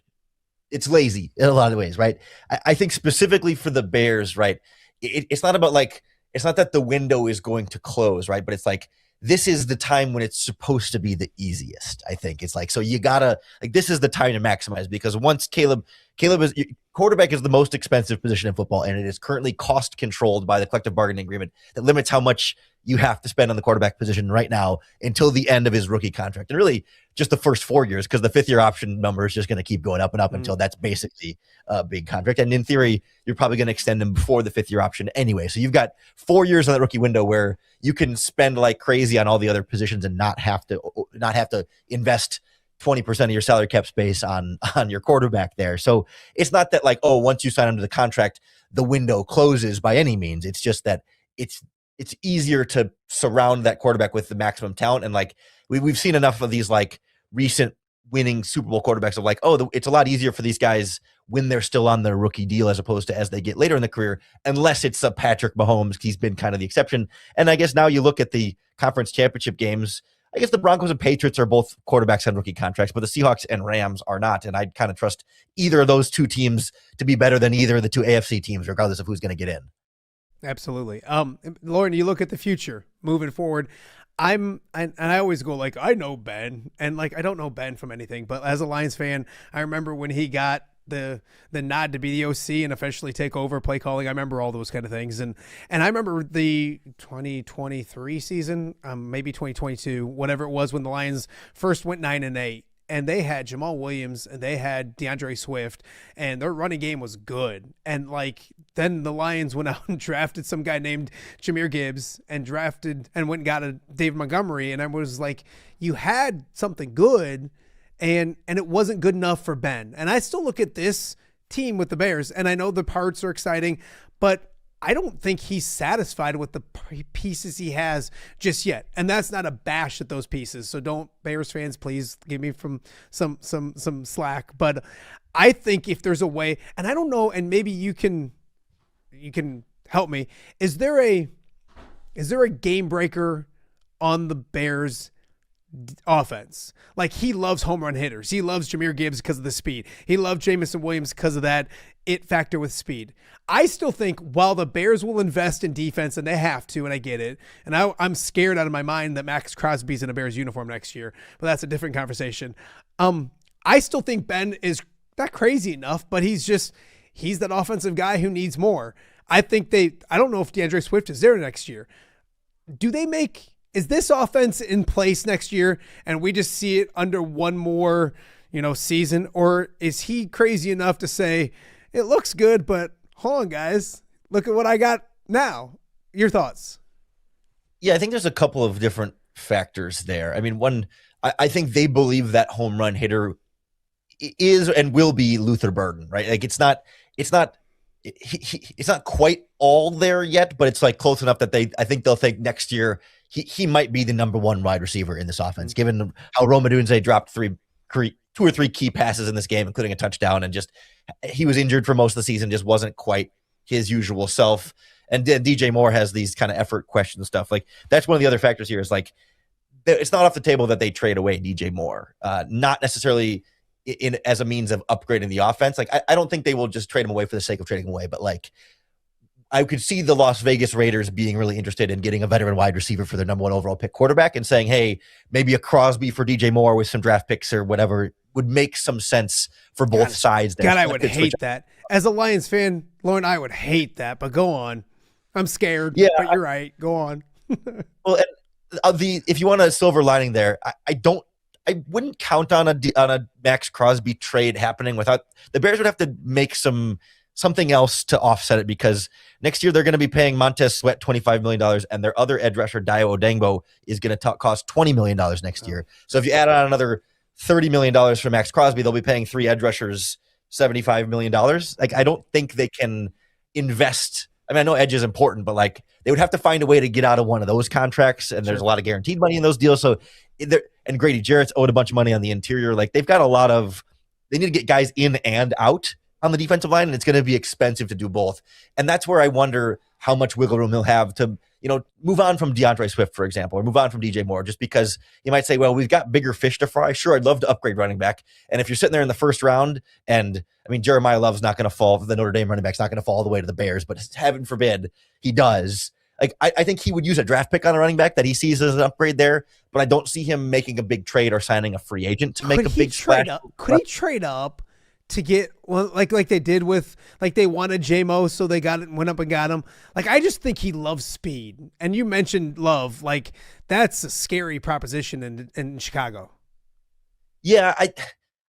it's lazy in a lot of ways, right? I think specifically for the Bears, right, it's not about like, it's not that the window is going to close, right? But it's like, this is the time when it's supposed to be the easiest. I think it's like, so you gotta, like, this is the time to maximize, because once quarterback is the most expensive position in football, and it is currently cost controlled by the collective bargaining agreement that limits how much you have to spend on the quarterback position right now until the end of his rookie contract. And really just the first 4 years, because the 5th-year option number is just going to keep going up and up until that's basically a big contract. And in theory, you're probably going to extend him before the 5th-year option anyway. So you've got 4 years on that rookie window where you can spend like crazy on all the other positions and not have to invest 20% of your salary cap space on your quarterback there. So it's not that like, oh, once you sign under the contract, the window closes by any means. It's just that it's it's easier to surround that quarterback with the maximum talent. And like we've seen enough of these like recent winning Super Bowl quarterbacks of like, oh, it's a lot easier for these guys when they're still on their rookie deal as opposed to as they get later in the career, unless it's a Patrick Mahomes. He's been kind of the exception. And I guess now you look at the conference championship games, I guess the Broncos and Patriots are both quarterbacks on rookie contracts, but the Seahawks and Rams are not. And I'd kind of trust either of those two teams to be better than either of the two AFC teams, regardless of who's going to get in. Absolutely. Lorin, you look at the future moving forward. And I always go like, I know Ben, and like I don't know Ben from anything, but as a Lions fan, I remember when he got the nod to be the OC and officially take over play calling. I remember all those kind of things, and I remember the 2023 season, maybe 2022, whatever it was, when the Lions first went 9-8. And they had Jamal Williams and they had DeAndre Swift, and their running game was good. And like then the Lions went out and drafted some guy named Jahmyr Gibbs and went and got a David Montgomery. And I was like, you had something good, and it wasn't good enough for Ben. And I still look at this team with the Bears, and I know the parts are exciting, but I don't think he's satisfied with the pieces he has just yet. And that's not a bash at those pieces. So don't, Bears fans, please give me some slack. But I think if there's a way, and I don't know, and maybe you can help me. Is there a game breaker on the Bears offense? Like, he loves home run hitters. He loves Jahmyr Gibbs because of the speed. He loved Jamison Williams because of that it factor with speed. I still think while the Bears will invest in defense, and they have to, and I get it, and I'm scared out of my mind that Max Crosby's in a Bears uniform next year, but that's a different conversation. I still think Ben is not crazy enough, but he's that offensive guy who needs more. I don't know if DeAndre Swift is there next year. Is this offense in place next year and we just see it under one more, season? Or is he crazy enough to say, it looks good, but hold on, guys, look at what I got now? Your thoughts? Yeah, I think there's a couple of different factors there. I mean, one, I think they believe that home run hitter is and will be Luther Burden, right? Like it's not quite all there yet, but it's like close enough that I think they'll think next year he might be the number one wide receiver in this offense, given how Rome Odunze dropped two or three key passes in this game, including a touchdown, and just he was injured for most of the season, just wasn't quite his usual self. And DJ Moore has these kind of effort question stuff. Like that's one of the other factors here is like it's not off the table that they trade away DJ Moore, not necessarily as a means of upgrading the offense. Like I don't think they will just trade him away for the sake of trading him away, but like I could see the Las Vegas Raiders being really interested in getting a veteran wide receiver for their number one overall pick quarterback and saying, hey, maybe a Crosby for DJ Moore with some draft picks or whatever would make some sense for both sides. There. God, I would hate that. As a Lions fan, Lorin, I would hate that, but go on. I'm scared, but you're right. Go on. Well, if you want a silver lining there, I wouldn't count on a Max Crosby trade happening without the Bears would have to make something else to offset it, because next year they're going to be paying Montez Sweat $25 million and their other edge rusher, Dio Odengbo, is going to cost $20 million next year. So if you add on another $30 million for Max Crosby, they'll be paying three edge rushers $75 million. Like, I don't think they can invest. I mean, I know edge is important, but like they would have to find a way to get out of one of those contracts. And there's a lot of guaranteed money in those deals. So and Grady Jarrett's owed a bunch of money on the interior. Like they've got they need to get guys in and out on the defensive line, and it's going to be expensive to do both. And that's where I wonder how much wiggle room he'll have to, move on from DeAndre Swift, for example, or move on from DJ Moore, just because you might say, well, we've got bigger fish to fry. Sure, I'd love to upgrade running back. And if you're sitting there in the first round, and I mean, Jeremiah Love's not going to fall, the Notre Dame running back's not going to fall all the way to the Bears, but heaven forbid he does. Like, I think he would use a draft pick on a running back that he sees as an upgrade there, but I don't see him making a big trade or signing a free agent to make a big splash. Could he trade up to get like they did with, like, they wanted J-Mo, so they went up and got him. Like, I just think he loves speed. And you mentioned Love, like that's a scary proposition in Chicago. Yeah,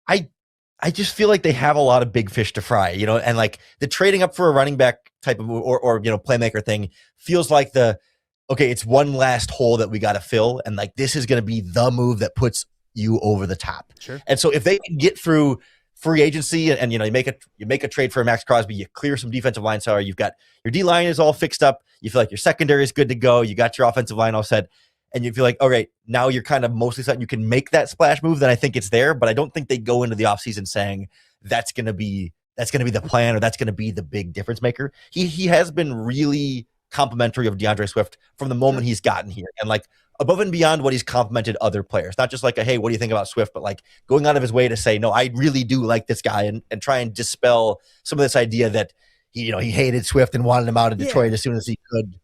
I just feel like they have a lot of big fish to fry, and like the trading up for a running back type of or playmaker thing feels like it's one last hole that we got to fill, and like this is going to be the move that puts you over the top. Sure. And so if they can get through free agency and you make a trade for Max Crosby, you clear some defensive line salary, you've got your D line is all fixed up, you feel like your secondary is good to go, you got your offensive line all set, and you feel like, all right, now you're kind of mostly set, you can make that splash move, then I think it's there. But I don't think they go into the offseason saying that's gonna be the plan or that's gonna be the big difference maker. He has been really complimentary of DeAndre Swift from the moment he's gotten here, and like above and beyond what he's complimented other players, not just like a, hey, what do you think about Swift, but like going out of his way to say, no, I really do like this guy, and try and dispel some of this idea that he hated Swift and wanted him out of Detroit as soon as he could.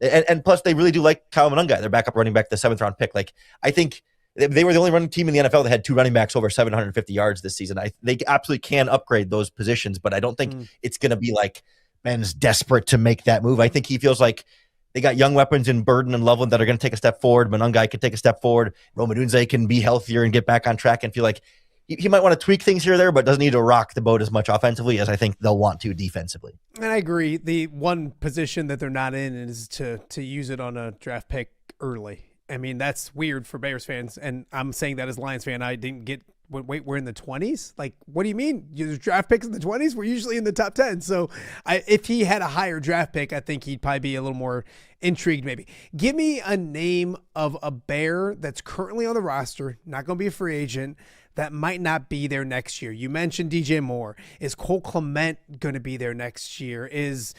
And plus they really do like Kyle Huesmann, their backup running back, the 7th round pick. Like I think they were the only running team in the NFL that had 2 running backs over 750 yards this season. They absolutely can upgrade those positions, but I don't think it's going to be like Ben's desperate to make that move. I think he feels like they got young weapons in Burden and Loveland that are going to take a step forward. Monungai can take a step forward. Romadunze can be healthier and get back on track, and feel like he might want to tweak things here or there, but doesn't need to rock the boat as much offensively as I think they'll want to defensively. And I agree. The one position that they're not in is to use it on a draft pick early. I mean, that's weird for Bears fans, and I'm saying that as a Lions fan. I didn't get – wait, we're in the 20s? Like, what do you mean? There's draft picks in the 20s? We're usually in the top 10. So if he had a higher draft pick, I think he'd probably be a little more intrigued maybe. Give me a name of a Bear that's currently on the roster, not going to be a free agent, that might not be there next year. You mentioned DJ Moore. Is Cole Clement going to be there next year? Is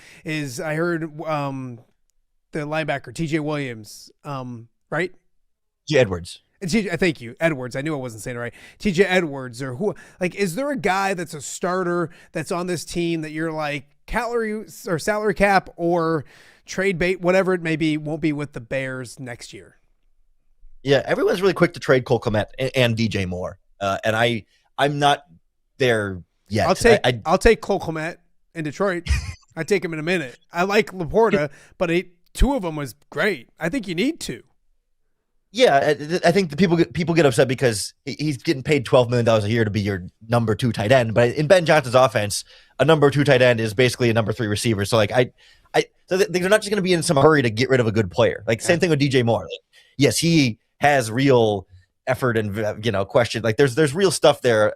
I heard the linebacker, TJ Williams, right? T.J. Edwards. Thank you, Edwards. I knew I wasn't saying it right. TJ Edwards, or who? Like, is there a guy that's a starter that's on this team that you're like salary cap or trade bait, whatever it may be, won't be with the Bears next year? Yeah, everyone's really quick to trade Cole Clement and DJ Moore, and I'm not there yet. I'll take Cole Clement in Detroit. I take him in a minute. I like Laporta, but 2 of them was great. I think you need to. Yeah, I think the people get upset because he's getting paid $12 million a year to be your number 2 tight end. But in Ben Johnson's offense, a number 2 tight end is basically a number 3 receiver. So like so they're not just going to be in some hurry to get rid of a good player. Like same thing with DJ Moore. Like, yes, he has real effort and question. Like there's real stuff there,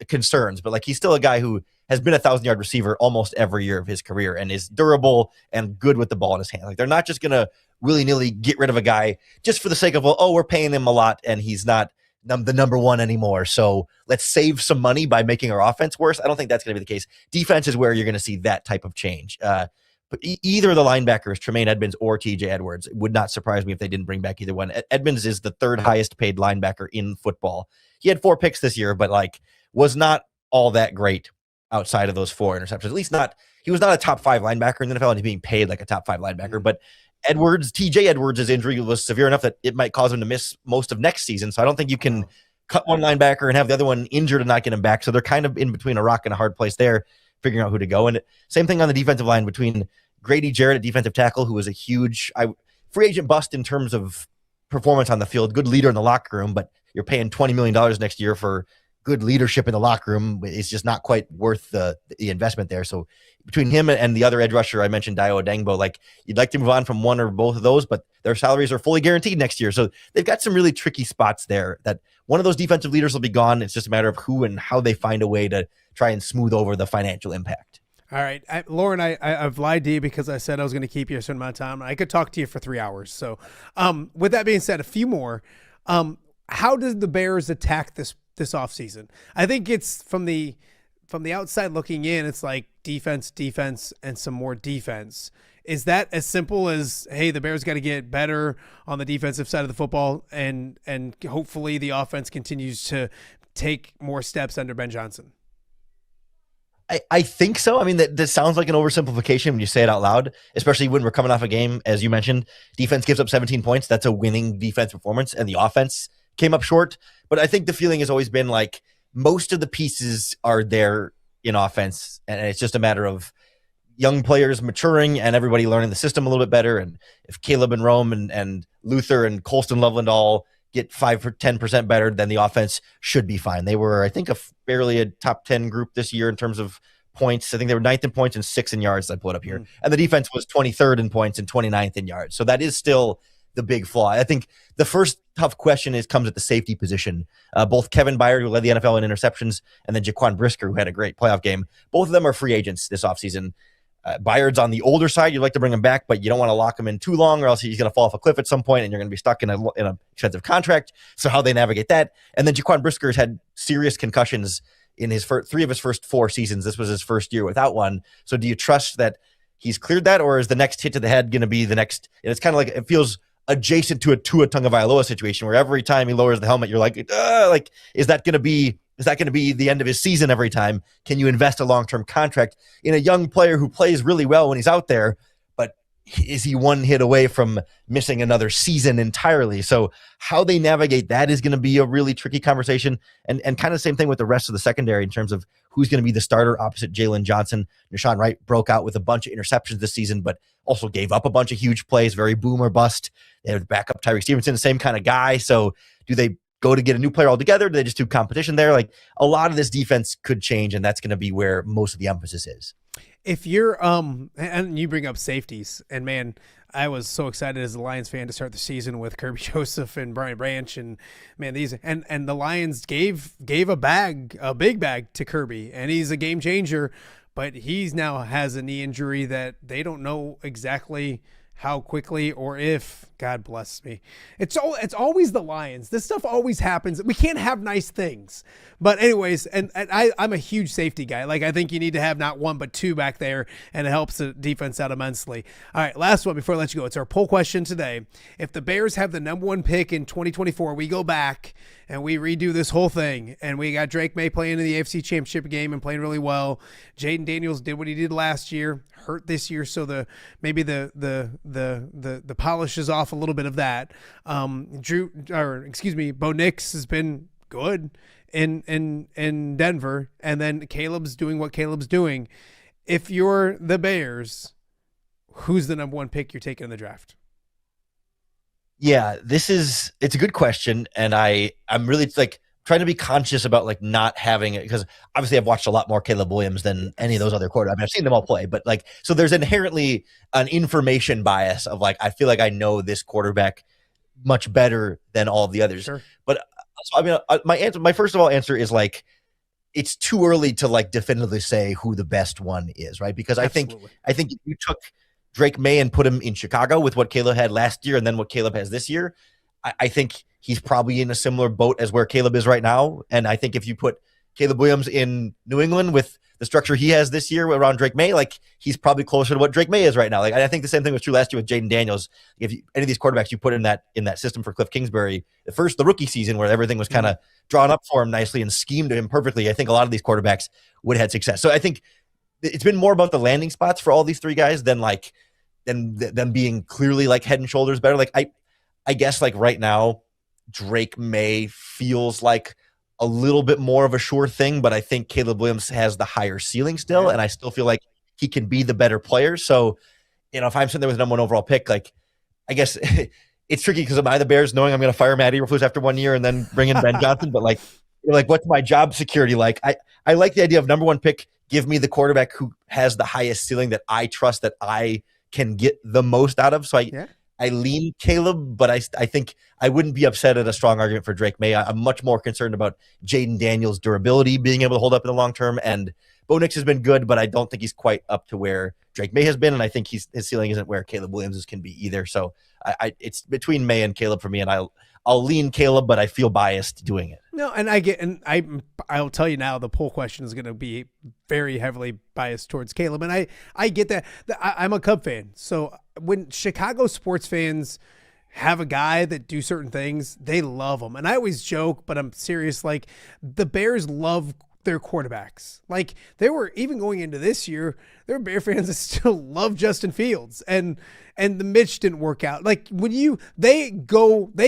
concerns, but like he's still a guy who has been a 1,000-yard receiver almost every year of his career and is durable and good with the ball in his hand. Like they're not just going to willy-nilly get rid of a guy just for the sake of, we're paying him a lot and he's not the number 1 anymore, so let's save some money by making our offense worse. I don't think that's going to be the case. Defense is where you're going to see that type of change. But either the linebackers, Tremaine Edmunds or TJ Edwards, it would not surprise me if they didn't bring back either one. Edmunds is the 3rd highest paid linebacker in football. He had 4 picks this year, but like was not all that great outside of those 4 interceptions. At least he was not a top 5 linebacker in the NFL and he's being paid like a top 5 linebacker. But TJ Edwards' injury was severe enough that it might cause him to miss most of next season. So I don't think you can cut one linebacker and have the other one injured and not get him back. So they're kind of in between a rock and a hard place there, figuring out who to go. And same thing on the defensive line between Grady Jarrett at defensive tackle, who was a huge free agent bust in terms of performance on the field, good leader in the locker room, but you're paying $20 million next year for good leadership in the locker room. It's just not quite worth the investment there. So between him and the other edge rusher I mentioned, Dio Odengbo, like you'd like to move on from one or both of those, but their salaries are fully guaranteed next year. So they've got some really tricky spots there that one of those defensive leaders will be gone. It's just a matter of who and how they find a way to try and smooth over the financial impact. All right, Lorin, I've lied to you because I said I was going to keep you a certain amount of time. I could talk to you for 3 hours. So with that being said, a few more. How did the Bears attack this offseason? I think it's from the outside looking in, it's like defense, and some more defense. Is that as simple as, hey, the Bears got to get better on the defensive side of the football and hopefully the offense continues to take more steps under Ben Johnson? I think so. I mean, that sounds like an oversimplification when you say it out loud, especially when we're coming off a game, as you mentioned, defense gives up 17 points. That's a winning defense performance, and the offense came up short. But I think the feeling has always been like most of the pieces are there in offense, and it's just a matter of young players maturing and everybody learning the system a little bit better. And if Caleb and Rome and Luther and Colston Loveland all get 5 or 10% better, then the offense should be fine. They were, I think, barely a top 10 group this year in terms of points. I think they were 9th in points and 6th in yards. I pulled up here. And the defense was 23rd in points and 29th in yards. So that is still the big flaw. I think the first tough question comes at the safety position. Both Kevin Byard, who led the NFL in interceptions, and then Jaquan Brisker, who had a great playoff game. Both of them are free agents this offseason. Byard's on the older side. You'd like to bring him back, but you don't want to lock him in too long, or else he's going to fall off a cliff at some point, and you're going to be stuck in a expensive contract. So how they navigate that. And then Jaquan Brisker's had serious concussions in his three of his first 4 seasons. This was his first year without one. So do you trust that he's cleared that, or is the next hit to the head going to be the next? And it's kind of like, it feels adjacent to a Tua Tagovailoa situation where every time he lowers the helmet, you're like, is that going to be the end of his season every time? Can you invest a long-term contract in a young player who plays really well when he's out there, but is he one hit away from missing another season entirely? So how they navigate that is going to be a really tricky conversation, and kind of the same thing with the rest of the secondary in terms of who's going to be the starter opposite Jalen Johnson. Nashawn Wright broke out with a bunch of interceptions this season, but also gave up a bunch of huge plays, very boom or bust. They have backup Tyreek Stevenson, the same kind of guy. So do they go to get a new player altogether? Do they just do competition there? Like, a lot of this defense could change, and that's going to be where most of the emphasis is. If you're and you bring up safeties, and man, I was so excited as a Lions fan to start the season with Kirby Joseph and Brian Branch, and man, these and the Lions gave a big bag to Kirby, and he's a game changer, but he's now has a knee injury that they don't know exactly how quickly or if. God bless me. It's always the Lions. This stuff always happens. We can't have nice things. But anyways, and I'm a huge safety guy. Like, I think you need to have not one but two back there, and it helps the defense out immensely. All right, last one before I let you go. It's our poll question today. If the Bears have the number 1 pick in 2024, we go back and we redo this whole thing, and we got Drake May playing in the AFC Championship game and playing really well. Jaden Daniels did what he did last year, hurt this year, so the polish is off a little bit of that. Bo Nix has been good in Denver, and then Caleb's doing what Caleb's doing. If you're the Bears, who's the number 1 pick you're taking in the draft? Yeah, it's a good question, and I'm really trying to be conscious about not having it, because obviously I've watched a lot more Caleb Williams than any of those other quarterbacks. I mean, I've seen them all play, but so there's inherently an information bias of I feel like I know this quarterback much better than all of the others. Sure. But so, I mean, my first of all answer is it's too early to definitively say who the best one is, right? Because Absolutely. I think if you took Drake May and put him in Chicago with what Caleb had last year and then what Caleb has this year, I think he's probably in a similar boat as where Caleb is right now. And I think if you put Caleb Williams in New England with the structure he has this year around Drake May, he's probably closer to what Drake May is right now. I think the same thing was true last year with Jaden Daniels. If any of these quarterbacks you put in that system for Cliff Kingsbury, the rookie season where everything was kind of drawn up for him nicely and schemed to him perfectly, I think a lot of these quarterbacks would have had success. So I think it's been more about the landing spots for all these three guys than them being clearly head and shoulders better. I guess right now, Drake May feels like a little bit more of a sure thing, but I think Caleb Williams has the higher ceiling still, and I still feel like he can be the better player. So, if I'm sitting there with the number 1 overall pick, I guess it's tricky because am I the Bears knowing I'm going to fire Matt Eberflus after 1 year and then bring in Ben Johnson? But what's my job security like? I like the idea of number 1 pick. Give me the quarterback who has the highest ceiling that I trust that I can get the most out of. So I lean Caleb, but I think I wouldn't be upset at a strong argument for Drake May. I'm much more concerned about Jaden Daniels' durability, being able to hold up in the long term. And Bo Nix has been good, but I don't think he's quite up to where Drake May has been. And I think his ceiling isn't where Caleb Williams can be either. So it's between May and Caleb for me. And I'll lean Caleb, but I feel biased doing it. No, and I'll tell you now, the poll question is going to be very heavily biased towards Caleb. And I get that. I'm a Cub fan. So when Chicago sports fans have a guy that do certain things, they love him. And I always joke, but I'm serious. The Bears love their quarterbacks. They were even going into this year, there were Bear fans that still love Justin Fields, and the Mitch didn't work out. They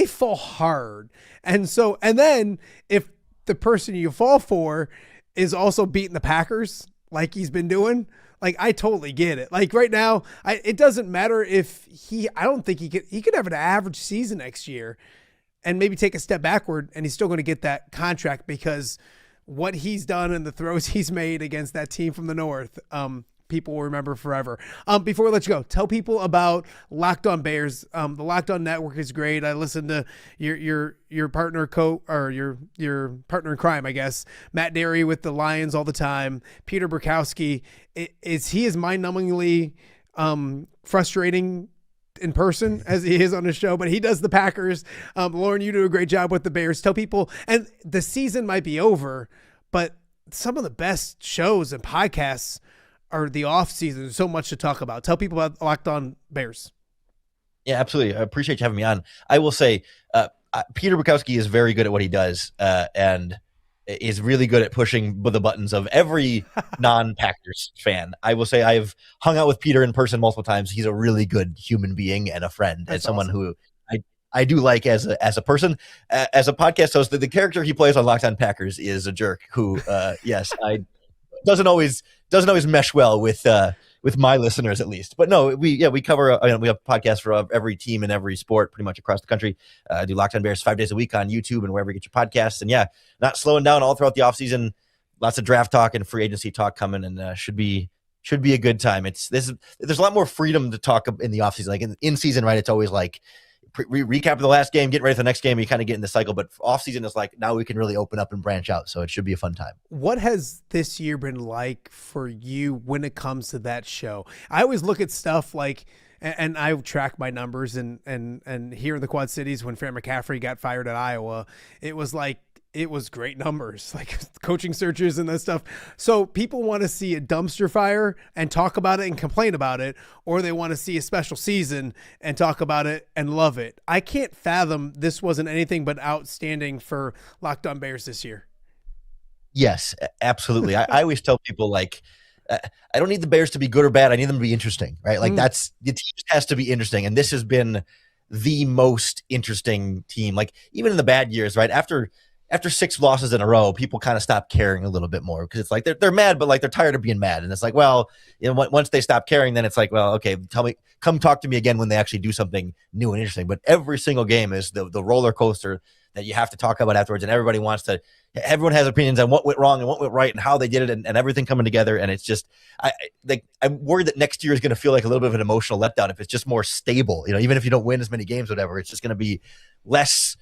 fall hard. And then if the person you fall for is also beating the Packers, like he's been doing, I totally get it. Right now, it doesn't matter if I don't think he could have an average season next year and maybe take a step backward, and he's still going to get that contract because what he's done and the throws he's made against that team from the North, people will remember forever. Before we let you go, tell people about Locked On Bears. The Locked On Network is great. I listen to your partner your partner in crime, I guess, Matt Derry with the Lions all the time. Peter Bukowski is mind-numbingly frustrating in person as he is on the show, but he does the Packers. Lorin, you do a great job with the Bears. Tell people, and the season might be over, but some of the best shows and podcasts are the off season. There's so much to talk about. Tell people about Locked On Bears. Yeah, absolutely. I appreciate you having me on. I will say, Peter Bukowski is very good at what he does, and is really good at pushing the buttons of every non-Packers fan. I will say I've hung out with Peter in person multiple times. He's a really good human being and a friend. That's and someone awesome. who I do like as a person. As a podcast host, the character he plays on Locked On Packers is a jerk who, doesn't always mesh well with my listeners, at least. But no, we cover, we have podcasts for every team and every sport pretty much across the country. Do Locked On Bears 5 days a week on YouTube and wherever you get your podcasts. And not slowing down all throughout the offseason. Lots of draft talk and free agency talk coming, and should be a good time. There's a lot more freedom to talk in the offseason. Like in season, right? It's always like recap of the last game, getting ready for the next game. You kind of get in the cycle, but off season is like now we can really open up and branch out. So it should be a fun time. What has this year been like for you when it comes to that show? I always look at stuff like, and I track my numbers, and here in the Quad Cities when Fran McCaffrey got fired at Iowa, it was great numbers, like coaching searches and that stuff. So people want to see a dumpster fire and talk about it and complain about it, or they want to see a special season and talk about it and love it. I can't fathom this wasn't anything but outstanding for Locked On Bears this year. Yes, absolutely. I always tell people, like, I don't need the Bears to be good or bad. I need them to be interesting, right? Like the team just has to be interesting. And this has been the most interesting team. Like even in the bad years, right? After 6 losses in a row, people kind of stop caring a little bit more, because it's like they're mad, but like they're tired of being mad. And it's like, well, once they stop caring, then it's like, well, okay, come talk to me again when they actually do something new and interesting. But every single game is the roller coaster that you have to talk about afterwards. And everyone has opinions on what went wrong and what went right and how they did it, and everything coming together. And it's just, I'm worried that next year is going to feel like a little bit of an emotional letdown if it's just more stable. Even if you don't win as many games, whatever, it's just going to be less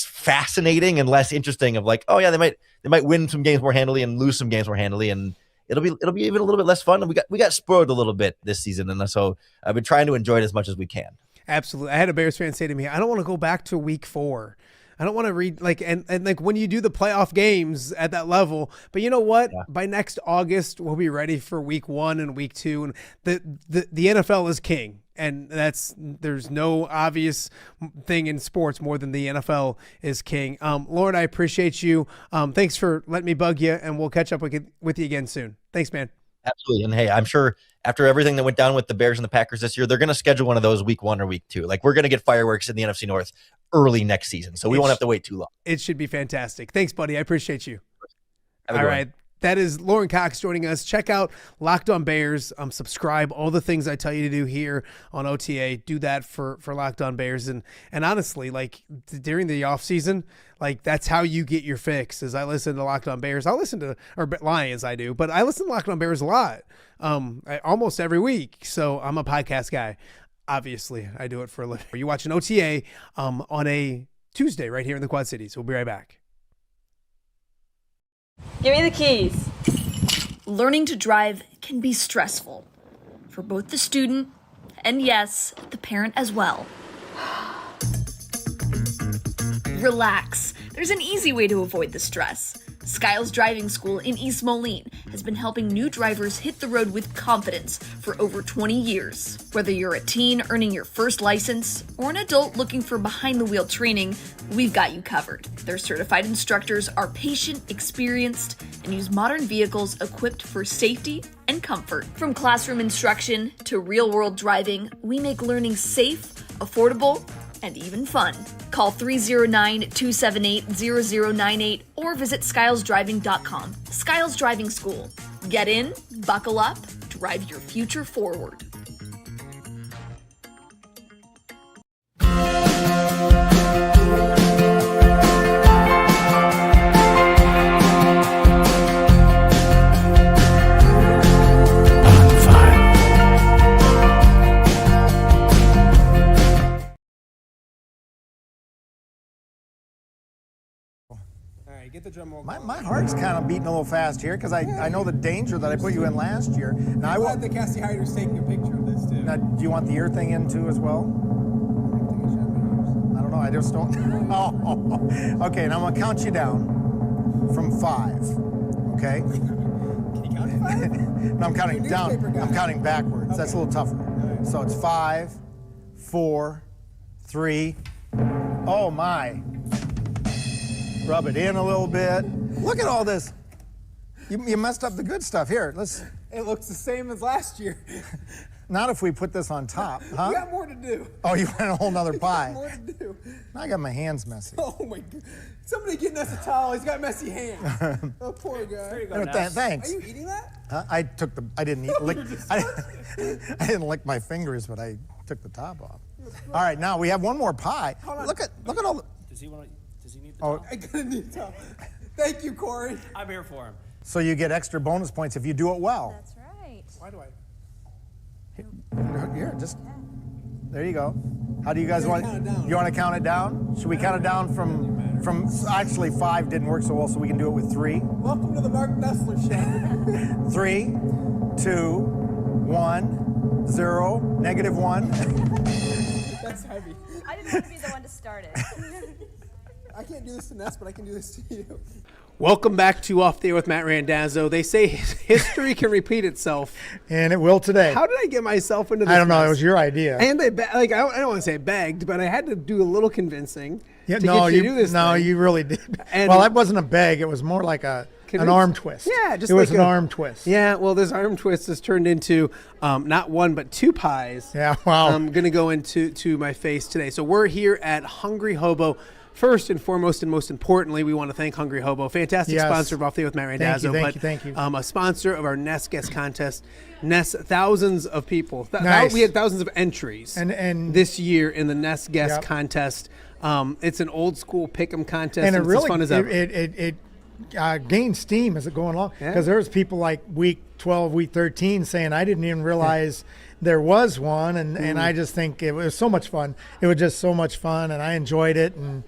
fascinating and less interesting. Of like, oh yeah, they might win some games more handily and lose some games more handily, and it'll be even a little bit less fun. And we got spoiled a little bit this season, and so I've been trying to enjoy it as much as we can. Absolutely. I had a Bears fan say to me, I don't want to go back to week 4. I don't want to read and when you do the playoff games at that level, but you know what? Yeah. By next August, we'll be ready for week 1 and week 2, and the NFL is king. And there's no obvious thing in sports more than the NFL is king. Lorin, I appreciate you. Thanks for letting me bug you, and we'll catch up with you again soon. Thanks, man. Absolutely. And hey, I'm sure after everything that went down with the Bears and the Packers this year, they're going to schedule one of those week 1 or week 2. Like, we're going to get fireworks in the NFC North early next season, so we won't have to wait too long. It should be fantastic. Thanks, buddy. I appreciate you. All right. That is Lorin Cox joining us. Check out Locked On Bears. Subscribe. All the things I tell you to do here on OTA, do that for Locked On Bears. And honestly, like during the off season, like that's how you get your fix. As I listen to Locked On Bears, or Lions, I do, but I listen to Locked On Bears a lot, almost every week. So I'm a podcast guy. Obviously, I do it for a living. You're watching OTA on a Tuesday right here in the Quad Cities. We'll be right back. Give me the keys. Learning to drive can be stressful for both the student and, yes, the parent as well. Relax. There's an easy way to avoid the stress. Skiles Driving School in East Moline has been helping new drivers hit the road with confidence for over 20 years. Whether you're a teen earning your first license or an adult looking for behind-the-wheel training, we've got you covered. Their certified instructors are patient, experienced, and use modern vehicles equipped for safety and comfort. From classroom instruction to real-world driving, we make learning safe, affordable, and even fun. Call 309-278-0098 or visit skylesdriving.com. Skiles Driving School. Get in, buckle up, drive your future forward. Hit the drum roll. My heart's kind of beating a little fast here because I know the danger that I put you in last year. Now, I'm glad the Cassie Hyder's taking a picture of this, too. Now, do you want the ear thing in, too, as well? I don't know. I just don't. Oh, okay. Now, I'm going to count you down from 5. Okay? Can you count to 5? No, I'm counting down. I'm counting backwards. Okay. That's a little tougher. Right. So it's 5, 4, 3. Oh, my. Rub it in a little bit. Look at all this. You messed up the good stuff. Here, let's. It looks the same as last year. Not if we put this on top, huh? We got more to do. Oh, you want a whole nother pie? More to do. I got my hands messy. Oh my God! Somebody get Ness a towel. He's got messy hands. Oh, poor guy. There you go, Thanks. Are you eating that? Huh? I didn't eat. I didn't lick my fingers, but I took the top off. All right, now we have one more pie. Look at all the. Does he need the towel? I gotta need a towel. Thank you, Corey. I'm here for him. So you get extra bonus points if you do it well. That's right. Why do I? Here, just there you go. How do you guys want? You want to count it down? Should we count it down from? Actually, 5 didn't work so well, so we can do it with 3. Welcome to the Marc Nesseler show. 3, 2, 1, 0, -1. That's heavy. I didn't want to be the one to start it. I can't do this to Ness, but I can do this to you. Welcome back to Off the Air with Matt Randazzo. They say history can repeat itself. And it will today. How did I get myself into this I don't know. mess? It was your idea. And I don't want to say begged, but I had to do a little convincing Yeah, to get you to do this thing. you really did. And well, that wasn't a beg. It was more like an arm twist. Yeah, just it was like an arm twist. Yeah, well, this arm twist has turned into not 1 but 2 pies. Yeah, wow. I'm gonna go into my face today. So we're here at Hungry Hobo. First and foremost, and most importantly, we want to thank Hungry Hobo, fantastic sponsor of Off the Air with Matt Randazzo. Thank you. A sponsor of our Ness Guess contest. Ness, thousands of people. Nice. We had thousands of entries and this year in the Ness Guess contest. It's an old school pick'em contest, and it's really, as fun as ever. It gained steam as it going along because there was people like week 12, week 13 saying I didn't even realize there was one, and I just think it was so much fun. It was just so much fun, and I enjoyed it, and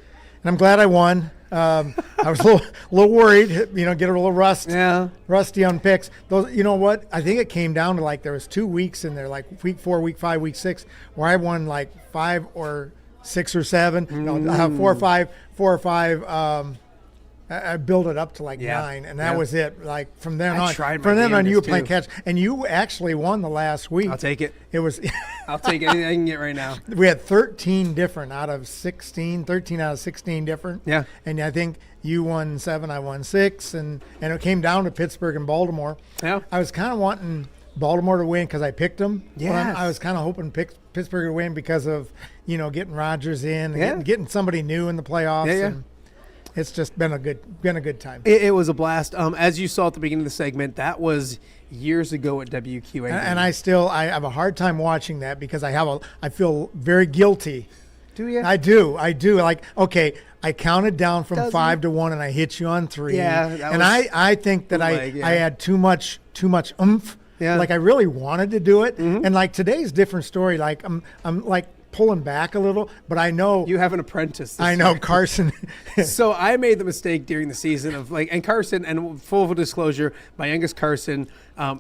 I'm glad I won. I was a little worried, get a little rusty on picks. Those, you know what? I think it came down to like there was 2 weeks in there, like week 4, week 5, week 6, where I won like 5 or 6 or 7. No, 4 or 5. I built it up to like 9, and that was it. Like from then on, you were playing catch, and you actually won the last week. I'll take it. It was. I'll take anything I can get right now. We had 13 different out of 16, 13 out of 16 different. Yeah. And I think you won 7, I won 6, and it came down to Pittsburgh and Baltimore. Yeah. I was kind of wanting Baltimore to win because I picked them. Yeah. I was kind of hoping Pittsburgh to win because of getting Rodgers in, and getting somebody new in the playoffs. Yeah. And it's just been a good time. It was a blast. As you saw at the beginning of the segment, that was years ago at WQA. And I have a hard time watching that because I feel very guilty. Do you? I do. Like, okay, I counted down from 5 to 1, and I hit you on 3. Yeah. I think that I had too much oomph. Yeah. Like I really wanted to do it. Mm-hmm. And like today's different story. Like I'm like pulling back a little, but I know you have an apprentice. I know Carson. So I made the mistake during the season of and Carson, and full disclosure, my youngest Carson, I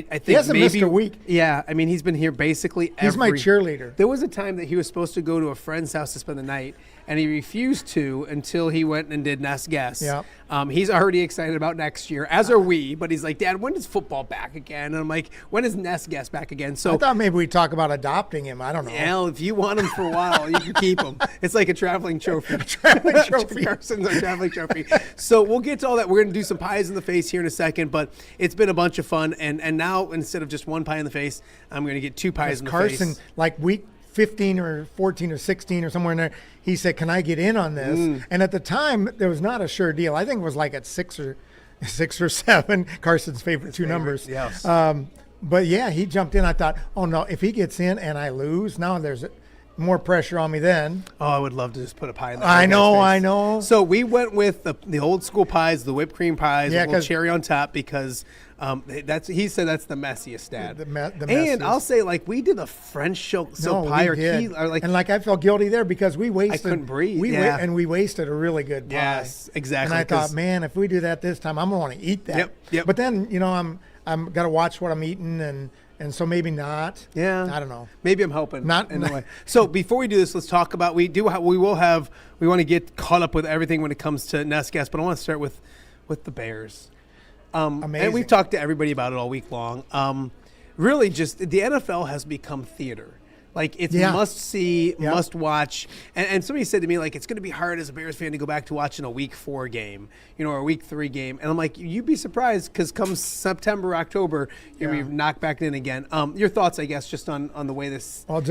think he hasn't missed a week. Yeah, I mean he's been here basically. He's my cheerleader. There was a time that he was supposed to go to a friend's house to spend the night, and he refused to until he went and did Ness Guess. Yeah. He's already excited about next year, as are we. But he's like, Dad, when is football back again? And I'm like, when is Ness Guess back again? So I thought maybe we'd talk about adopting him. I don't know. Well, if you want him for a while, you can keep him. It's like a traveling trophy. Carson's our traveling trophy. So we'll get to all that. We're going to do some pies in the face here in a second, but it's been a bunch of fun. And now instead of just 1 pie in the face, I'm going to get 2 pies in the face. Carson, like week 15 or 14 or 16 or somewhere in there, he said, can I get in on this? And at the time, there was not a sure deal. I think it was like at 6 or 7, Carson's favorite 2 numbers. Yes. But yeah, he jumped in. I thought, oh no, if he gets in and I lose, now there's more pressure on me then. Oh, I would love to just put a pie in the I know. So we went with the old school pies, the whipped cream pies, with a little cherry on top because He said that's the messiest stat. The and messiest. I'll say, like, we did a French show, pie we did. and I felt guilty there because we wasted. I couldn't breathe. We wasted a really good pie. Yes, exactly. And I thought, man, if we do that this time, I'm gonna want to eat that. Yep. But then I'm got to watch what I'm eating and so maybe not. Yeah. I don't know. Maybe I'm helping. Not in a way. So before we do this, let's talk about we want to get caught up with everything when it comes to Ness Guess, but I want to start with the Bears. Amazing. And we've talked to everybody about it all week long. Really, just the NFL has become theater. Like, it's must see, must watch. And somebody said to me, like, it's going to be hard as a Bears fan to go back to watching a Week 4 game, or a Week 3 game. And I'm like, you'd be surprised because come September, October, you're going to be knocked back in again. Your thoughts, I guess, just on the way this. Well,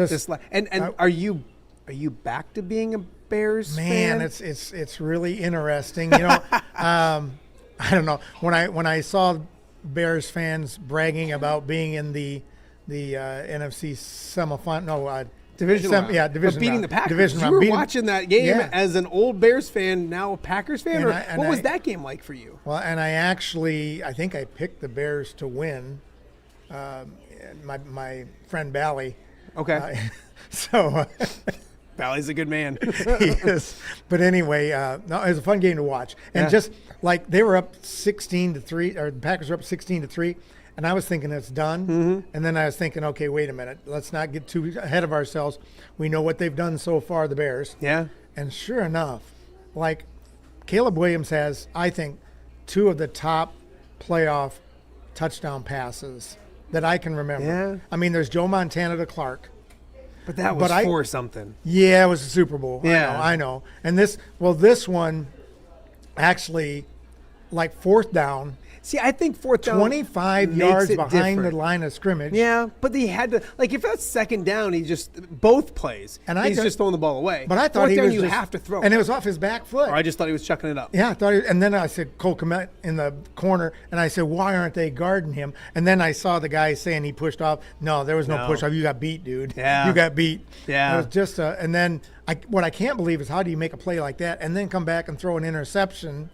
are you back to being a Bears fan? Man, it's really interesting. I don't know. When I saw Bears fans bragging about being in the NFC semifinal, division round. division but beating round. the Packers. Division You round. were watching that game as an old Bears fan, now a Packers fan. What was that game like for you? Well, and I think I picked the Bears to win. My friend Bally. Okay. Bally's a good man. He is. But anyway, no, it was a fun game to watch. And just like they were up 16-3, or the Packers were up 16-3, and I was thinking it's done. Mm-hmm. And then I was thinking, okay, wait a minute. Let's not get too ahead of ourselves. We know what they've done so far, the Bears. Yeah. And sure enough, like Caleb Williams has, I think, 2 of the top playoff touchdown passes that I can remember. Yeah. I mean, there's Joe Montana to Clark. But that was for something. Yeah, it was a Super Bowl. Yeah. I know. And this one actually, like fourth down. See, I think fourth down 25 yards behind the line of scrimmage. Yeah, but he had to, like, if that's second down, he just, both plays, and he's just throwing the ball away. But I thought fourth he down, was you have to throw. And it was off his back foot. Or I just thought he was chucking it up. Yeah, I thought and then I said, Cole Kmet in the corner, and I said, why aren't they guarding him? And then I saw the guy saying he pushed off. No, there was no push off. You got beat, dude. Yeah. You got beat. Yeah. It was just and then what I can't believe is how do you make a play like that and then come back and throw an interception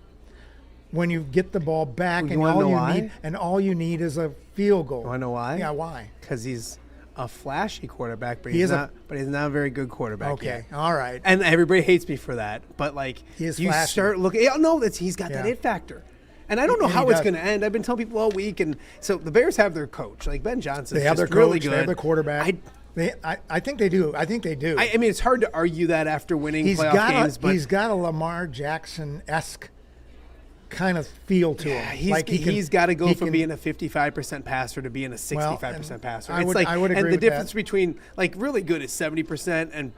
when you get the ball back and all you need is a field goal. You want to know why? Yeah, why? Because he's a flashy quarterback, but he's not a very good quarterback. Okay, yet. all right. And everybody hates me for that, but like you flashy. Start looking. No, he's got that it factor. And I don't know how it's going to end. I've been telling people all week, and so the Bears have their coach, like Ben Johnson. They have their coach. Really good. They have their quarterback. I think they do. I think they do. I mean, it's hard to argue that after winning playoff games. But he's got a Lamar Jackson-esque kind of feel to him. He's got to go from being a 55% passer to being a 65% passer. I would agree and the with difference that. between like really good is 70% and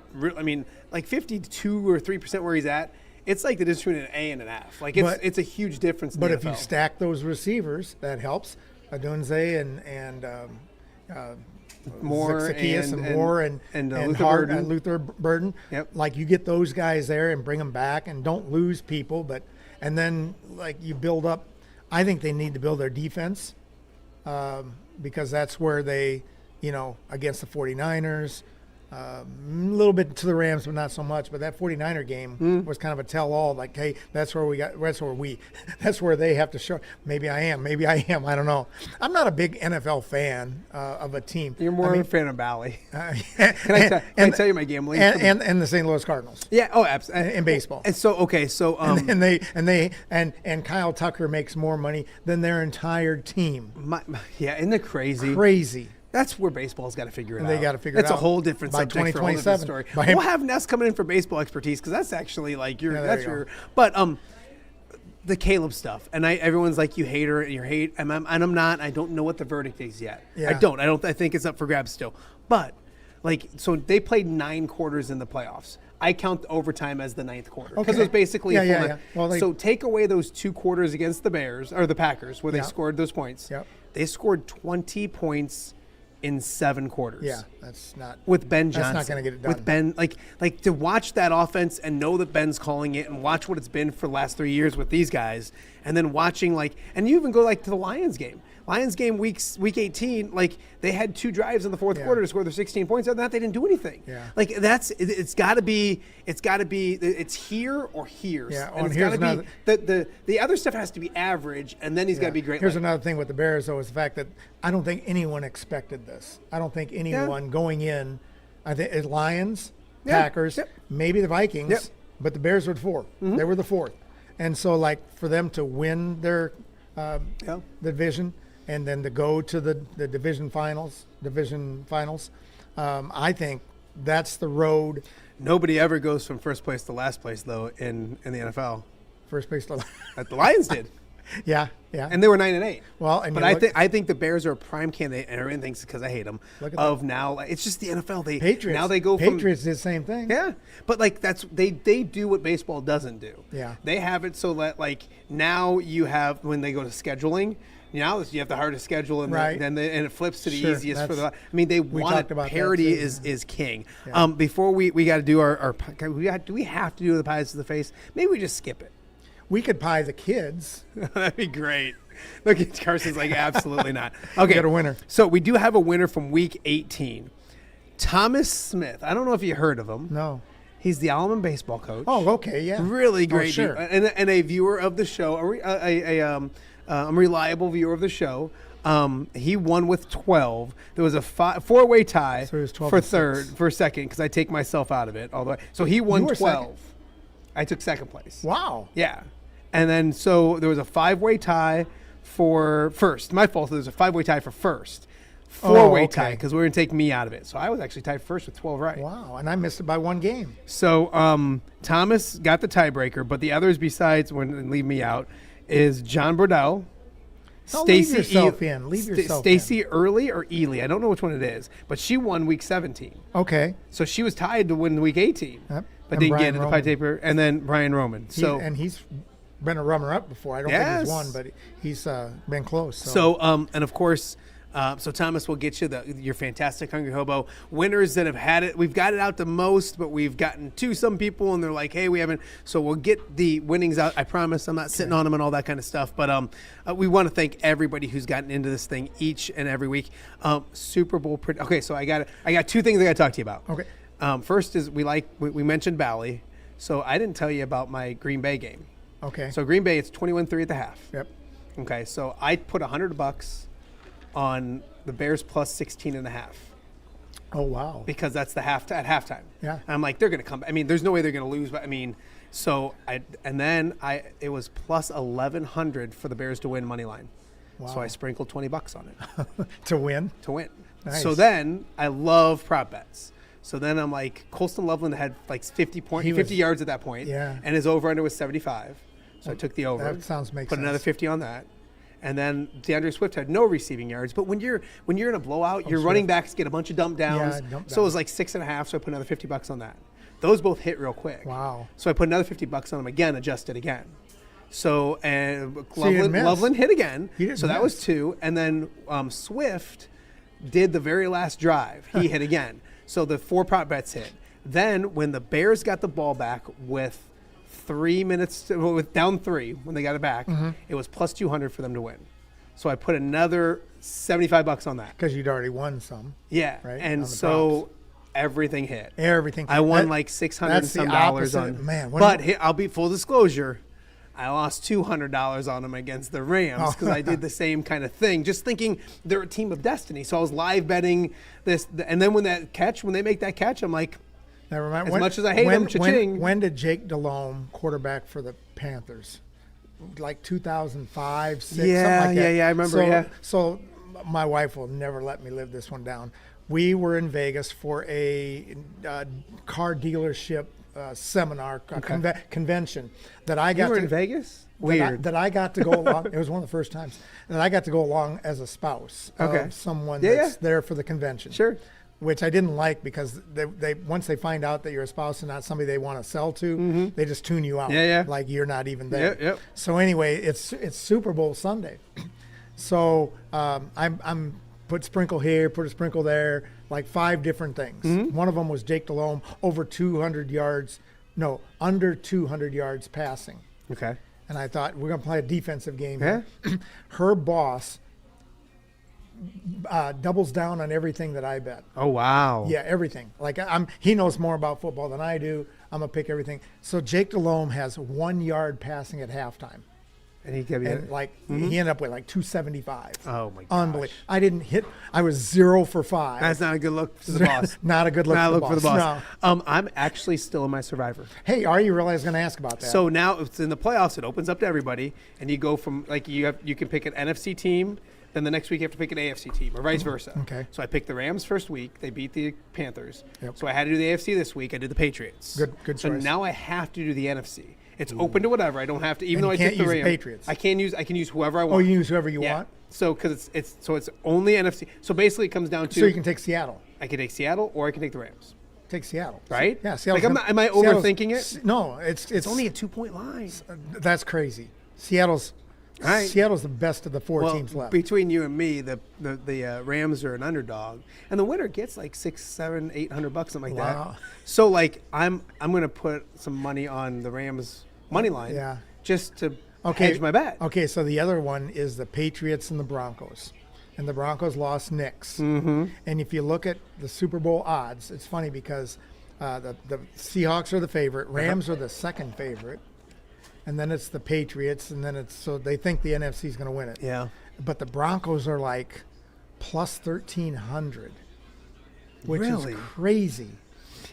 like 52 or 3% where he's at. It's like the difference between an A and an F. Like it's a huge difference. But in if the you NFL. stack those receivers, that helps. Adunze and Moore Zacchaeus and Moore and Luther Hart Burden. and Luther Burden. Yep. Like you get those guys there and bring them back and don't lose people, and then like you build up. I think they need to build their defense because that's where they, against the 49ers. A little bit to the Rams, but not so much. But that 49er game was kind of a tell-all. Like, hey, that's where they have to show. Maybe I am. I don't know. I'm not a big NFL fan of a team. You're more of a fan of Bally. Can I tell you my gambling? And the St. Louis Cardinals. Yeah. Oh, absolutely. In baseball. And so okay. So and Kyle Tucker makes more money than their entire team. Isn't that crazy? Crazy. That's where baseball's got to figure it out. They got to figure it out. That's a whole different by subject for a whole different story. We'll have Ness coming in for baseball expertise because that's actually like But the Caleb stuff, and everyone's like, you hate her, you hate, and I'm not. I don't know what the verdict is yet. Yeah. I think it's up for grabs still. But so they played 9 quarters in the playoffs. I count overtime as the 9th quarter because it was basically Well, so take away those 2 quarters against the Bears or the Packers where they scored those points. Yep. They scored 20 points in 7 quarters. Yeah, that's not with Ben Johnson. That's not going to get it done. With Ben, like to watch that offense and know that Ben's calling it, and watch what it's been for the last 3 years with these guys, and then watching and you even go to the Lions game. Lions game week 18, like they had 2 drives in the fourth quarter to score their 16 points. Other than that, they didn't do anything. Yeah. Like it's got to be it's here or here's. Yeah. And it's got to be the other stuff has to be average, and then he's got to be great. Here's another thing with the Bears, though, is the fact that I don't think anyone expected this. I don't think anyone going in. I think it's Lions, Packers, maybe the Vikings, but the Bears were the 4th. Mm-hmm. They were the 4th. And so, like, for them to win their division and then to go to the division finals, I think that's the road. Nobody ever goes from first place to last place, though, in the NFL. First place to the Lions did. Yeah. And they were 9-8. Well, and but I think the Bears are a prime candidate, and everyone thinks because I hate them. Now, it's just the NFL. Patriots. Now they go from Patriots did the same thing. Yeah, but like they do what baseball doesn't do. Yeah, they have it so that like now you have when they go to scheduling. Now you have the hardest schedule, and then it flips to the easiest for the. I mean, they want it. Parity is king. Yeah. Before we got to do our do we have to do the pies to the face? Maybe we just skip it. We could pie the kids. That'd be great. Look at Carson's like, absolutely not. Okay. We got a winner. So we do have a winner from week 18. Thomas Smith. I don't know if you heard of him. No. He's the Allen baseball coach. Oh, okay, yeah. Really great. Oh, sure. And a viewer of the show, a reliable viewer of the show. He won with 12. There was a 4-way tie for second, because I take myself out of it all the way. So he won 12. Second. I took second place. Wow. Yeah. And then so there was a 5-way tie for first. My fault. There was a 5-way tie for first. 4-way tie because we were going to take me out of it. So I was actually tied first with 12 right. Wow. And I missed it by 1 game. So Thomas got the tiebreaker, but the others besides, when leave me out, is John Burdell. Leave yourself in. Stacy Early or Ely. I don't know which one it is, but she won week 17. Okay. So she was tied to win week 18. Yep. But didn't get it, the pie taper. And then Brian Roman. And he's been a runner-up before. I don't think he's won, but he's been close. So and of course, so Thomas will get you your fantastic Hungry Hobo winners that have had it. We've got it out the most, but we've gotten to some people, and they're like, hey, we haven't. So we'll get the winnings out. I promise I'm not sitting on them and all that kind of stuff. But we want to thank everybody who's gotten into this thing each and every week. Super Bowl. Okay, so I got 2 things I got to talk to you about. Okay. First is we mentioned Bally, so I didn't tell you about my Green Bay game. Okay. So Green Bay, it's 21-3 at the half. Yep. Okay, so I put $100 on the Bears plus 16.5. Oh wow! Because that's the at halftime. Yeah. And I'm like, they're gonna come. I mean, there's no way they're gonna lose. But I mean, so it was plus 1,100 for the Bears to win money line. Wow. So I sprinkled $20 on it. To win. Nice. So then I love prop bets. So then I'm like, Colston Loveland had like 50 yards at that point. Yeah. And his over-under was 75. So I took the over. That makes sense. Put another 50 on that. And then DeAndre Swift had no receiving yards. But when you're in a blowout, your running backs get a bunch of dump downs. So it was like 6.5. So I put another $50 on that. Those both hit real quick. Wow. So I put another $50 on them again, adjusted again. So and Loveland hit again. So that was 2. And then Swift did the very last drive. He hit again. So the 4 prop bets hit. Then when the Bears got the ball back with 3 minutes, with down 3 when they got it back, it was plus 200 for them to win. So I put another $75 on that. Because you'd already won some. Yeah. Right? And so everything hit. Everything. I won like $600 and some dollars on. Man, but I'll be full disclosure. I lost $200 on them against the Rams because I did the same kind of thing, just thinking they're a team of destiny. So I was live betting this, and then when they make that catch, I'm like, never mind. As much as I hate them, cha-ching. When did Jake Delhomme, quarterback for the Panthers, like 2005, 6, something like that? Yeah, I remember. So my wife will never let me live this one down. We were in Vegas for a car dealership seminar, convention that I got. You were in Vegas? Weird. That I got to go along. It was one of the first times that I got to go along as a spouse of someone that's there for the convention. Sure. Which I didn't like because they once they find out that you're a spouse and not somebody they want to sell to, they just tune you out. Yeah. Like you're not even there. Yep. So anyway, it's Super Bowl Sunday. So I'm put sprinkle here, put a sprinkle there, like 5 different things. One of them was Jake Delhomme under 200 yards passing. Okay. And I thought we're going to play a defensive game here. Her boss doubles down on everything that I bet. Oh, wow. Yeah, everything. Like he knows more about football than I do. I'm gonna pick everything. So Jake Delhomme has 1 yard passing at halftime. And he gave you he ended up with like 275. Oh my gosh. Unbelievable. I didn't hit. I was 0 for 5. That's not a good look for the boss. Not a good look for the boss. No. I'm actually still in my Survivor. Hey, are you really? I was going to ask about that. So now it's in the playoffs. It opens up to everybody, and you go from you can pick an NFC team. Then the next week you have to pick an AFC team, or vice versa. Okay. So I picked the Rams first week. They beat the Panthers. Yep. So I had to do the AFC this week. I did the Patriots. Good So choice. now I have to do the NFC. It's open to whatever. I don't have to, even though I can't took the use Rams. Patriots. I can use whoever I want. Oh, you use whoever you Yeah. want? So because it's only NFC. So basically it comes down to. So you can take Seattle. I can take Seattle or I can take the Rams. Take Seattle. Right? Yeah. Seattle's Like am I overthinking it? No, it's only a 2-point line. That's crazy. Seattle's the best of the four teams left. Between you and me, the Rams are an underdog, and the winner gets like $600, $700, $800, something like Wow. that. So like I'm gonna put some money on the Rams money line, Yeah. just to hedge my bet. Okay, so the other one is the Patriots and the Broncos. And the Broncos lost Nix. Mm-hmm. And if you look at the Super Bowl odds, it's funny because the Seahawks are the favorite, Rams are the second favorite, and then it's the Patriots, and then so they think the NFC is going to win it. Yeah. But the Broncos are like plus 1,300, which Really? is crazy.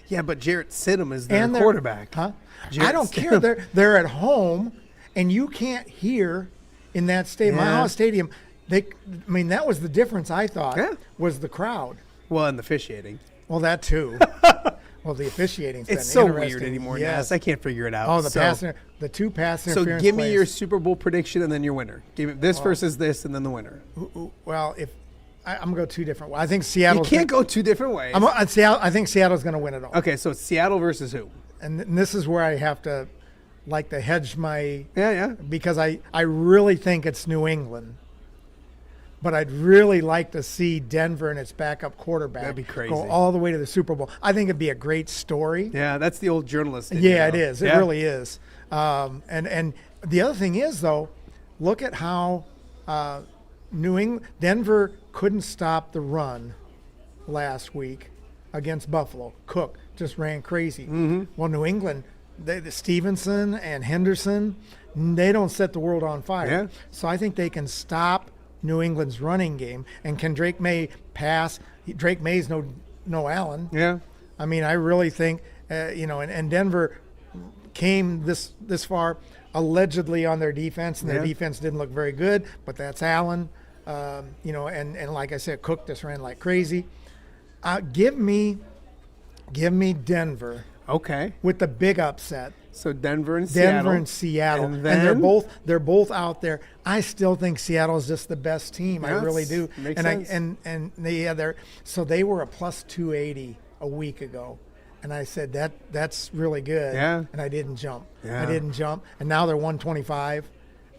Yeah, but Jarrett Stidham is their And quarterback. Huh? Jarrett I don't Stidham. care. They're at home, and you can't hear in that stadium. My Yeah. house stadium. That was the difference. I thought Yeah. was the crowd. Well, and the officiating. Well, that too. Well, the officiating's It's been so interesting. weird anymore, Yes. Ness. I can't figure it out. Oh, the two pass So interference. give me plays. your Super Bowl prediction and then your winner. Give me this versus this, and then the winner. Well, if I'm gonna go two different ways. I think You Seattle. can't go two different ways. I think Seattle's going to win it all. Okay, so it's Seattle versus who? And this is where I have to, hedge my. Yeah. Because I really think it's New England. But I'd really like to see Denver and its backup quarterback That'd be crazy. go all the way to the Super Bowl. I think it'd be a great story. Yeah, that's the old journalist. Yeah, it is. It really is. And the other thing is, though, look at how Denver couldn't stop the run last week against Buffalo. Cook just ran crazy. Mm-hmm. Well, New England, the Stevenson and Henderson, they don't set the world on fire. Yeah. So I think they can stop New England's running game. And can Drake May pass? Drake May's no Allen. Yeah. I mean, I really think, and Denver came this far allegedly on their defense, and their defense didn't look very good, but that's Allen. And like I said, Cook just ran like crazy. Give me Denver. Okay. With the big upset. So Denver and Seattle. And they're both out there. I still think Seattle's just the best team. I really do. Makes sense. So they were a plus 280 a week ago. And I said that's really good. Yeah. And I didn't jump. Yeah. And now they're 125.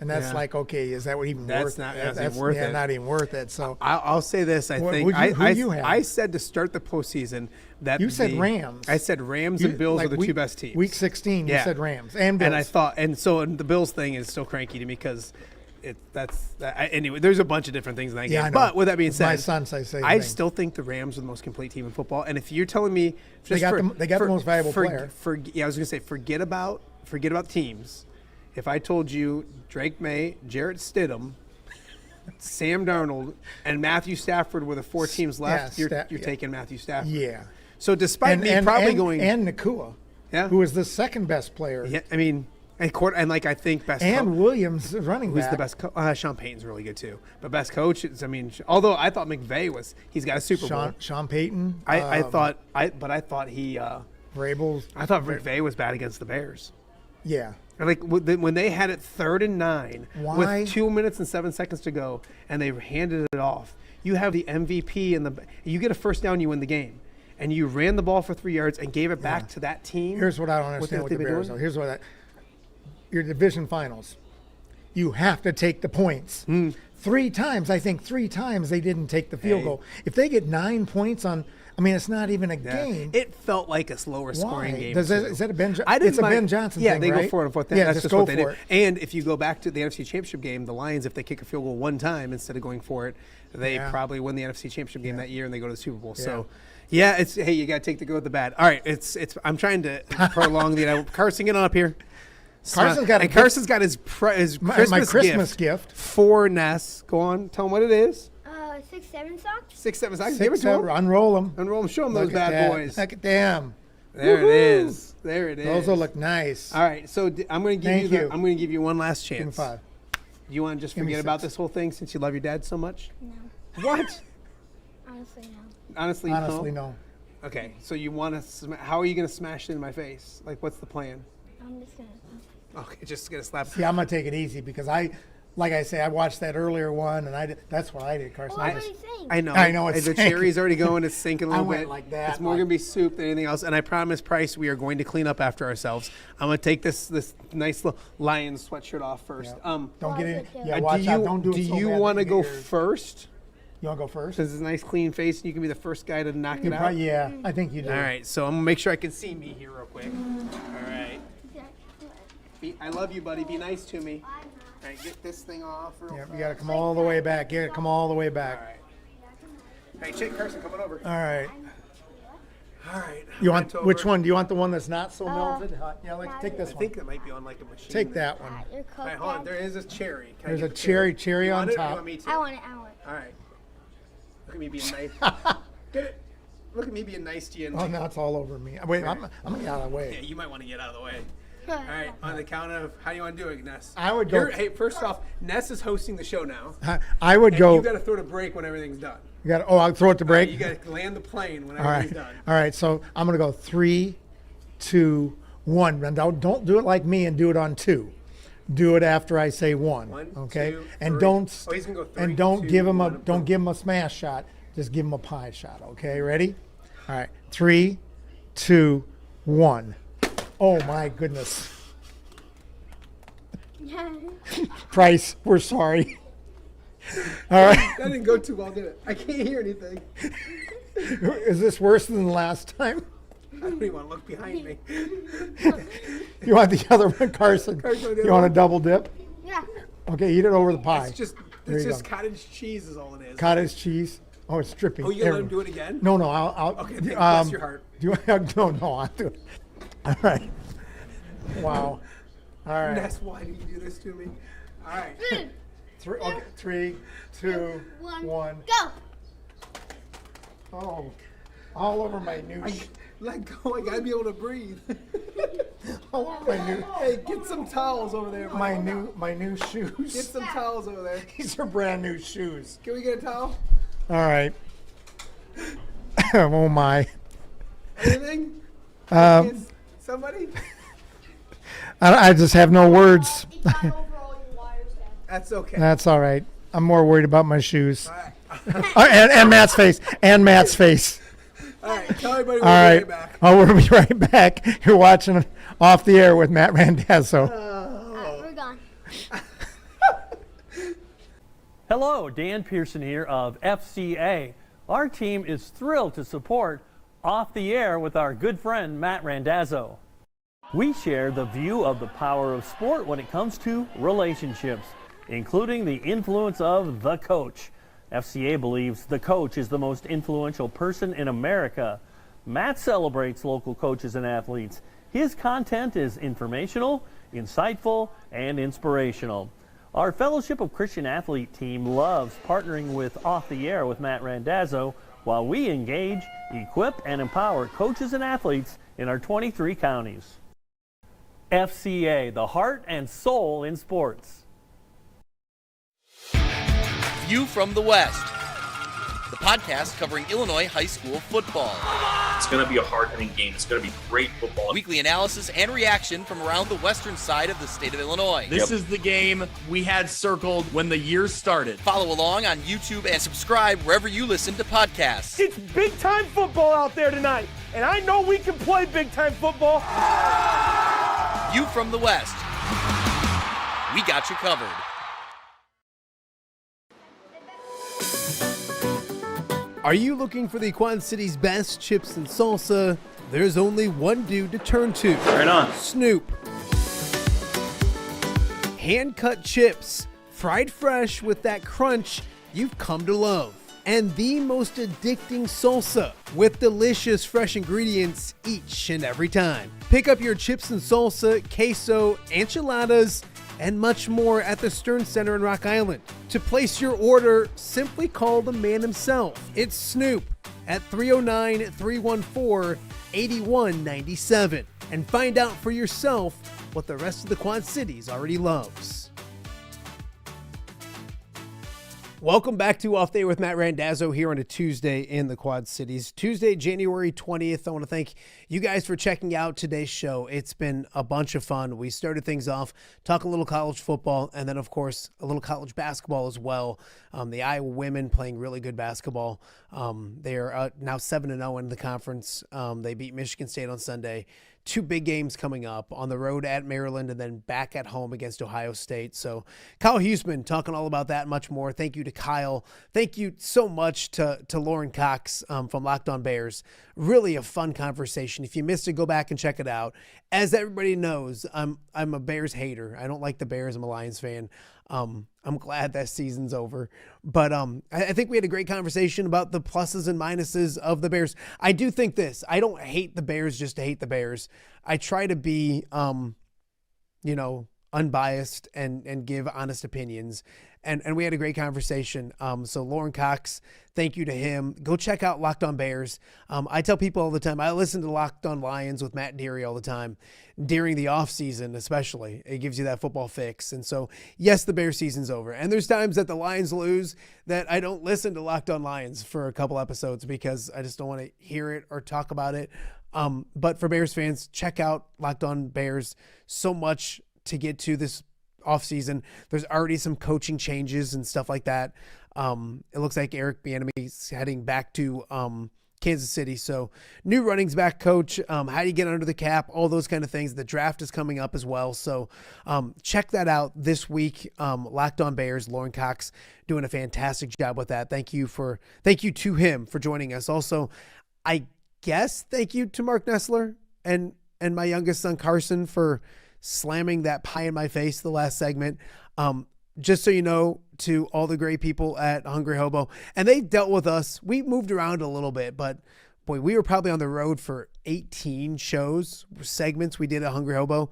And that's Yeah. like, okay, is that even worth it? That's worth it. Not even worth it. So I'll say this. I think who you have? I said to start the postseason that You said Rams. I said Rams and Bills are the two best teams. Week 16, you said Rams and Bills. And I thought, so the Bills thing is still cranky to me because anyway. There's a bunch of different things in that game. I know. But with that being said, my son says the same I thing. still think the Rams are the most complete team in football. And if you're telling me They got the most valuable player. I was gonna say forget about teams. If I told you Drake May, Jarrett Stidham, Sam Darnold, and Matthew Stafford were the four teams left, you're taking Matthew Stafford. Yeah. So despite me probably going and Nakua, who was the second best player. Yeah, I mean, I think best and Williams running who's back. the best Sean Payton's really good too. But best coach, although I thought McVay he's got a Super Bowl. Sean Payton. I thought he Vrabel. I thought McVay was bad against the Bears. Yeah. Like when they had it 3rd and 9 Why? with 2 minutes and 7 seconds to go, and they handed it off. You have the MVP and you get a first down, you win the game, and you ran the ball for 3 yards and gave it back to that team. Here's what I don't understand with the Bears. Though. Here's what your division finals. You have to take the points. 3 times. I think 3 times they didn't take the field goal. If they get 9 points on I mean, it's not even a game. It felt like a slower scoring game. Is that a Ben? It's a Ben Johnson thing, they right? go for it and forth. Yeah, That's just what go they for did. it. And if you go back to the NFC Championship game, the Lions, if they kick a field goal one time instead of going for it, they probably win the NFC Championship game that year and they go to the Super Bowl. So, yeah, it's hey, you got to take the good with the bad. All right, it's. I'm trying to prolong the. Carson, get on up here. Carson's got his my Christmas gift for Ness. Go on, tell him what it is. 6-7 socks. 6-7 socks. Give it to him. Unroll them. Unroll them. Show them those bad boys. Look at them. There it is. There it is. Those will look nice. All right, so I'm going to give you. I'm going to give you one last chance. Give me 5. Do you want to just forget about this whole thing since you love your dad so much? No. What? Honestly, no. Honestly, no. Okay, so you want to? How are you going to smash it in my face? Like, what's the plan? I'm just gonna. Okay, just gonna slap. See, I'm gonna take it easy because like I say, I watched that earlier one, and that's what I did, Carson. I know. I know. It's the cherry's already going. It's sinking a little bit. I went like that. It's more gonna be soup than anything else. And I promise, Price, we are going to clean up after ourselves. I'm gonna take this nice little Lions sweatshirt off first. Yeah. Don't get in. Yeah, watch out. Don't do it. Do you want to go first? You want to go first? Because it's a nice clean face, and you can be the first guy to knock it out. Yeah, I think you do. All right, so I'm gonna make sure I can see me here real quick. All right. I love you, buddy. Be nice to me. All right, get this thing off. Yeah, you got to come all the way back. You got to come all the way back. All right. Hey, Chick, Carson, coming over. All right. All right. You want which one? Do you want the one that's not so melted? Yeah, take this one. I think that might be on like a machine. Take that one. All right, hold on. There is a cherry. There's a cherry on top. I want it. All right. Look at me being nice. Get it. Look at me being nice to you. Oh, now it's all over me. Wait, I'm gonna get out of the way. Yeah, you might want to get out of the way. All right, on the count of, how do you want to do it, Ness? I would go. Hey, first off, Ness is hosting the show now. I would go. You got to throw it a break when everything's done. You got. I'll throw it to break. You got to land the plane when everything's done. All right. So I'm gonna go 3, 2, 1. And don't do it like me and do it on 2. Do it after I say 1. Okay. 2, and 3. don't. Oh, he's gonna go 3, and don't 2, give him 1. don't give him a smash shot. Just give him a pie shot. Okay. Ready? All right. 3, 2, 1. Oh my goodness. Price, we're sorry. All right. That didn't go too well, did it? I can't hear anything. Is this worse than the last time? I don't even want to look behind me. You want the other one, Carson? You want a double dip? Yeah. Okay, eat it over the pie. It's just cottage cheese is all it is. Cottage cheese. Oh, it's dripping. Oh, you gonna let him do it again? No, I'll. Okay, bless your heart. No, I'll do it. All right. Wow. All right. Ness, why do you do this to me? All right. 3, 2, 1. Go. Oh, all over my new. Let go. I gotta be able to breathe. All over my new. Hey, get some towels over there. My new shoes. Get some towels over there. These are brand new shoes. Can we get a towel? All right. Oh my. Anything? Somebody? I just have no words. That's okay. That's all right. I'm more worried about my shoes. And Matt's face. And Matt's face. All right. Tell everybody All we'll right. be right back. Oh, we'll be right back. You're watching Off the Air with Matt Randazzo. We're gone. Hello, Dan Pearson here of FCA. Our team is thrilled to support Off the Air with our good friend Matt Randazzo. We share the view of the power of sport when it comes to relationships, including the influence of the coach. FCA believes the coach is the most influential person in America. Matt celebrates local coaches and athletes. His content is informational, insightful, and inspirational. Our Fellowship of Christian Athlete team loves partnering with Off the Air with Matt Randazzo while we engage, equip, and empower coaches and athletes in our 23 counties. FCA, the heart and soul in sports. View from the West, the podcast covering Illinois high school football. It's going to be a hard-hitting game. It's going to be great football. Weekly analysis and reaction from around the western side of the state of Illinois. This is the game we had circled when the year started. Follow along on YouTube and subscribe wherever you listen to podcasts. It's big-time football out there tonight, and I know we can play big-time football. View from the West. We got you covered. Are you looking for the Quad City's best chips and salsa? There's only one dude to turn to. Right on. Snoop. Hand-cut chips, fried fresh with that crunch you've come to love. And the most addicting salsa with delicious fresh ingredients each and every time. Pick up your chips and salsa, queso, enchiladas, and much more at the Stern Center in Rock Island. To place your order, simply call the man himself. It's Snoop at 309-314-8197 and find out for yourself what the rest of the Quad Cities already loves. Welcome back to Off Day with Matt Randazzo here on a Tuesday in the Quad Cities. Tuesday, January 20th. I want to thank you guys for checking out today's show. It's been a bunch of fun. We started things off, talk a little college football, and then, of course, a little college basketball as well. The Iowa women playing really good basketball. They are now 7-0 in the conference. They beat Michigan State on Sunday. Two big games coming up on the road at Maryland and then back at home against Ohio State. So Kyle Huesmann talking all about that and much more. Thank you to Kyle. Thank you so much to Lorin Cox from Locked On Bears. Really a fun conversation. If you missed it, go back and check it out. As everybody knows, I'm a Bears hater. I don't like the Bears. I'm a Lions fan. I'm glad that season's over. But I think we had a great conversation about the pluses and minuses of the Bears. I do think this. I don't hate the Bears just to hate the Bears. I try to be, unbiased and give honest opinions. And we had a great conversation. So Lorin Cox, thank you to him. Go check out Locked On Bears. I tell people all the time, I listen to Locked On Lions with Matt Deary all the time during the off season, especially. It gives you that football fix. And so, yes, the Bears season's over. And there's times that the Lions lose that I don't listen to Locked On Lions for a couple episodes because I just don't want to hear it or talk about it. But for Bears fans, check out Locked On Bears. So much to get to this offseason. There's already some coaching changes and stuff like that. It looks like Eric Bieniemy is heading back to Kansas City. So new running back coach, how do you get under the cap, all those kind of things. The draft is coming up as well. So check that out this week. Locked On Bears, Lorin Cox doing a fantastic job with that. Thank you to him for joining us. Also, I guess thank you to Marc Nesseler and my youngest son Carson for slamming that pie in my face the last segment. Just so you know, to all the great people at Hungry Hobo, and they dealt with us. We moved around a little bit, but boy, we were probably on the road for 18 segments we did at Hungry Hobo.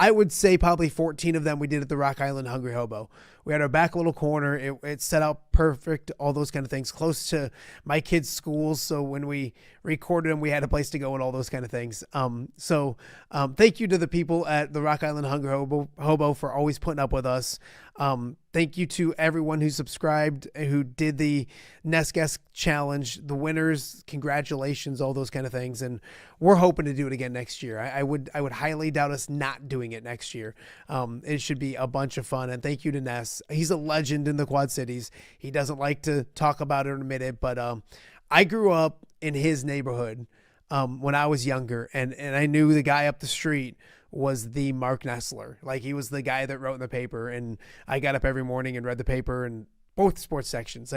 I would say probably 14 of them we did at the Rock Island Hungry Hobo. We had our back little corner. It set out perfect, all those kind of things, close to my kids' schools. So when we recorded them, we had a place to go and all those kind of things. Thank you to the people at the Rock Island Hungry Hobo for always putting up with us. Thank you to everyone who subscribed, who did the Ness Guess challenge, the winners, congratulations, all those kind of things. And we're hoping to do it again next year. I would highly doubt us not doing it next year. It should be a bunch of fun. And thank you to Ness. He's a legend in the Quad Cities. He doesn't like to talk about it or admit it, but I grew up in his neighborhood when I was younger, and I knew the guy up the street was the Marc Nesseler. Like, he was the guy that wrote in the paper, and I got up every morning and read the paper and both sports sections.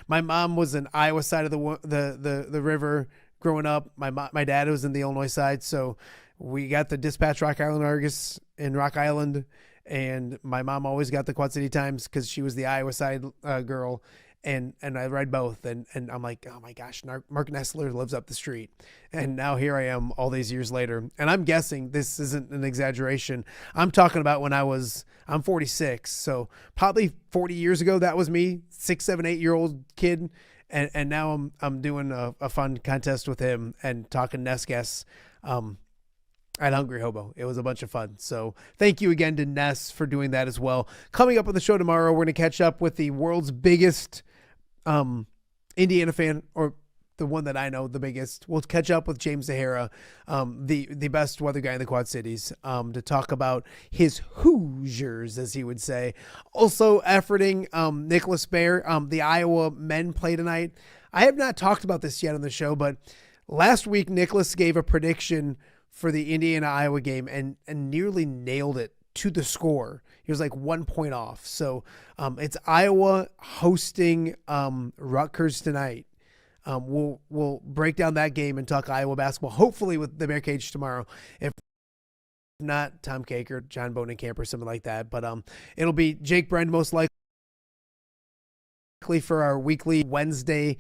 My mom was in Iowa side of the river growing up. My dad was in the Illinois side, so we got the Dispatch Rock Island Argus in Rock Island, and my mom always got the Quad City Times because she was the Iowa side girl. And I read both, and I'm like, oh my gosh, Marc Nesseler lives up the street. And now here I am all these years later. And I'm guessing this isn't an exaggeration. I'm talking about when I'm 46. So probably 40 years ago, that was me, 6, 7, 8-year-old kid. And now I'm doing a fun contest with him and talking Ness Guess at Hungry Hobo. It was a bunch of fun. So thank you again to Ness for doing that as well. Coming up on the show tomorrow, we're going to catch up with the world's biggest Indiana fan, or the one that I know, the biggest. We'll catch up with James Zahara, the best weather guy in the Quad Cities, to talk about his Hoosiers, as he would say. Also efforting Nicholas Bear. The Iowa men play tonight. I have not talked about this yet on the show, but last week Nicholas gave a prediction for the Indiana-Iowa game and nearly nailed it to the score. He was like 1 point off. So it's Iowa hosting Rutgers tonight. We'll break down that game and talk Iowa basketball, hopefully with the Bear Cage tomorrow. If not, Tom Caker, John Bonenkamp, or something like that. But it'll be Jake Brend most likely for our weekly Wednesday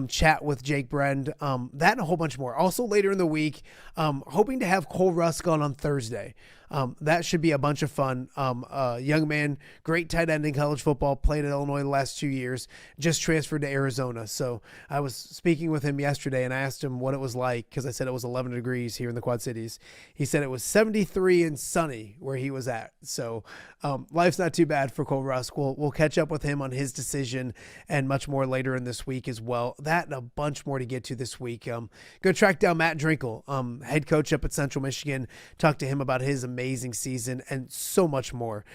chat with Jake Brend. That and a whole bunch more. Also later in the week, hoping to have Cole Rusk on Thursday. That should be a bunch of fun. Young man, great tight end in college football, played at Illinois the last 2 years, just transferred to Arizona. So I was speaking with him yesterday and I asked him what it was like, because I said it was 11 degrees here in the Quad Cities. He said it was 73 and sunny where he was at. So life's not too bad for Cole Rusk. We'll catch up with him on his decision and much more later in this week as well. That and a bunch more to get to this week. Going to track down Matt Drinkle, head coach up at Central Michigan, talk to him about his amazing season and so much more.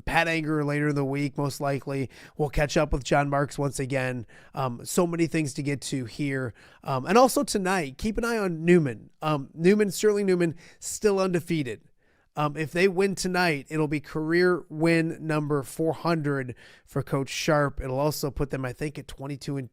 Pat Anger later in the week, most likely. We'll catch up with John Marks once again. So many things to get to here. And also tonight, keep an eye on Newman. Sterling Newman, still undefeated. If they win tonight, it'll be career win number 400 for Coach Sharp. It'll also put them, I think, at 22-0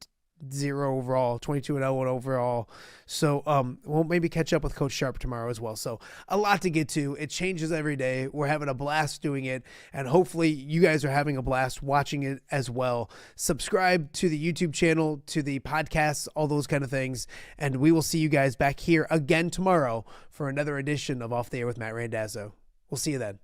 overall, 22-0 overall. So we'll maybe catch up with Coach Sharp tomorrow as well. So a lot to get to. It changes every day. We're having a blast doing it, and hopefully you guys are having a blast watching it as well. Subscribe to the YouTube channel, to the podcasts, all those kind of things, and we will see you guys back here again tomorrow for another edition of Off the Air with Matt Randazzo. We'll see you then.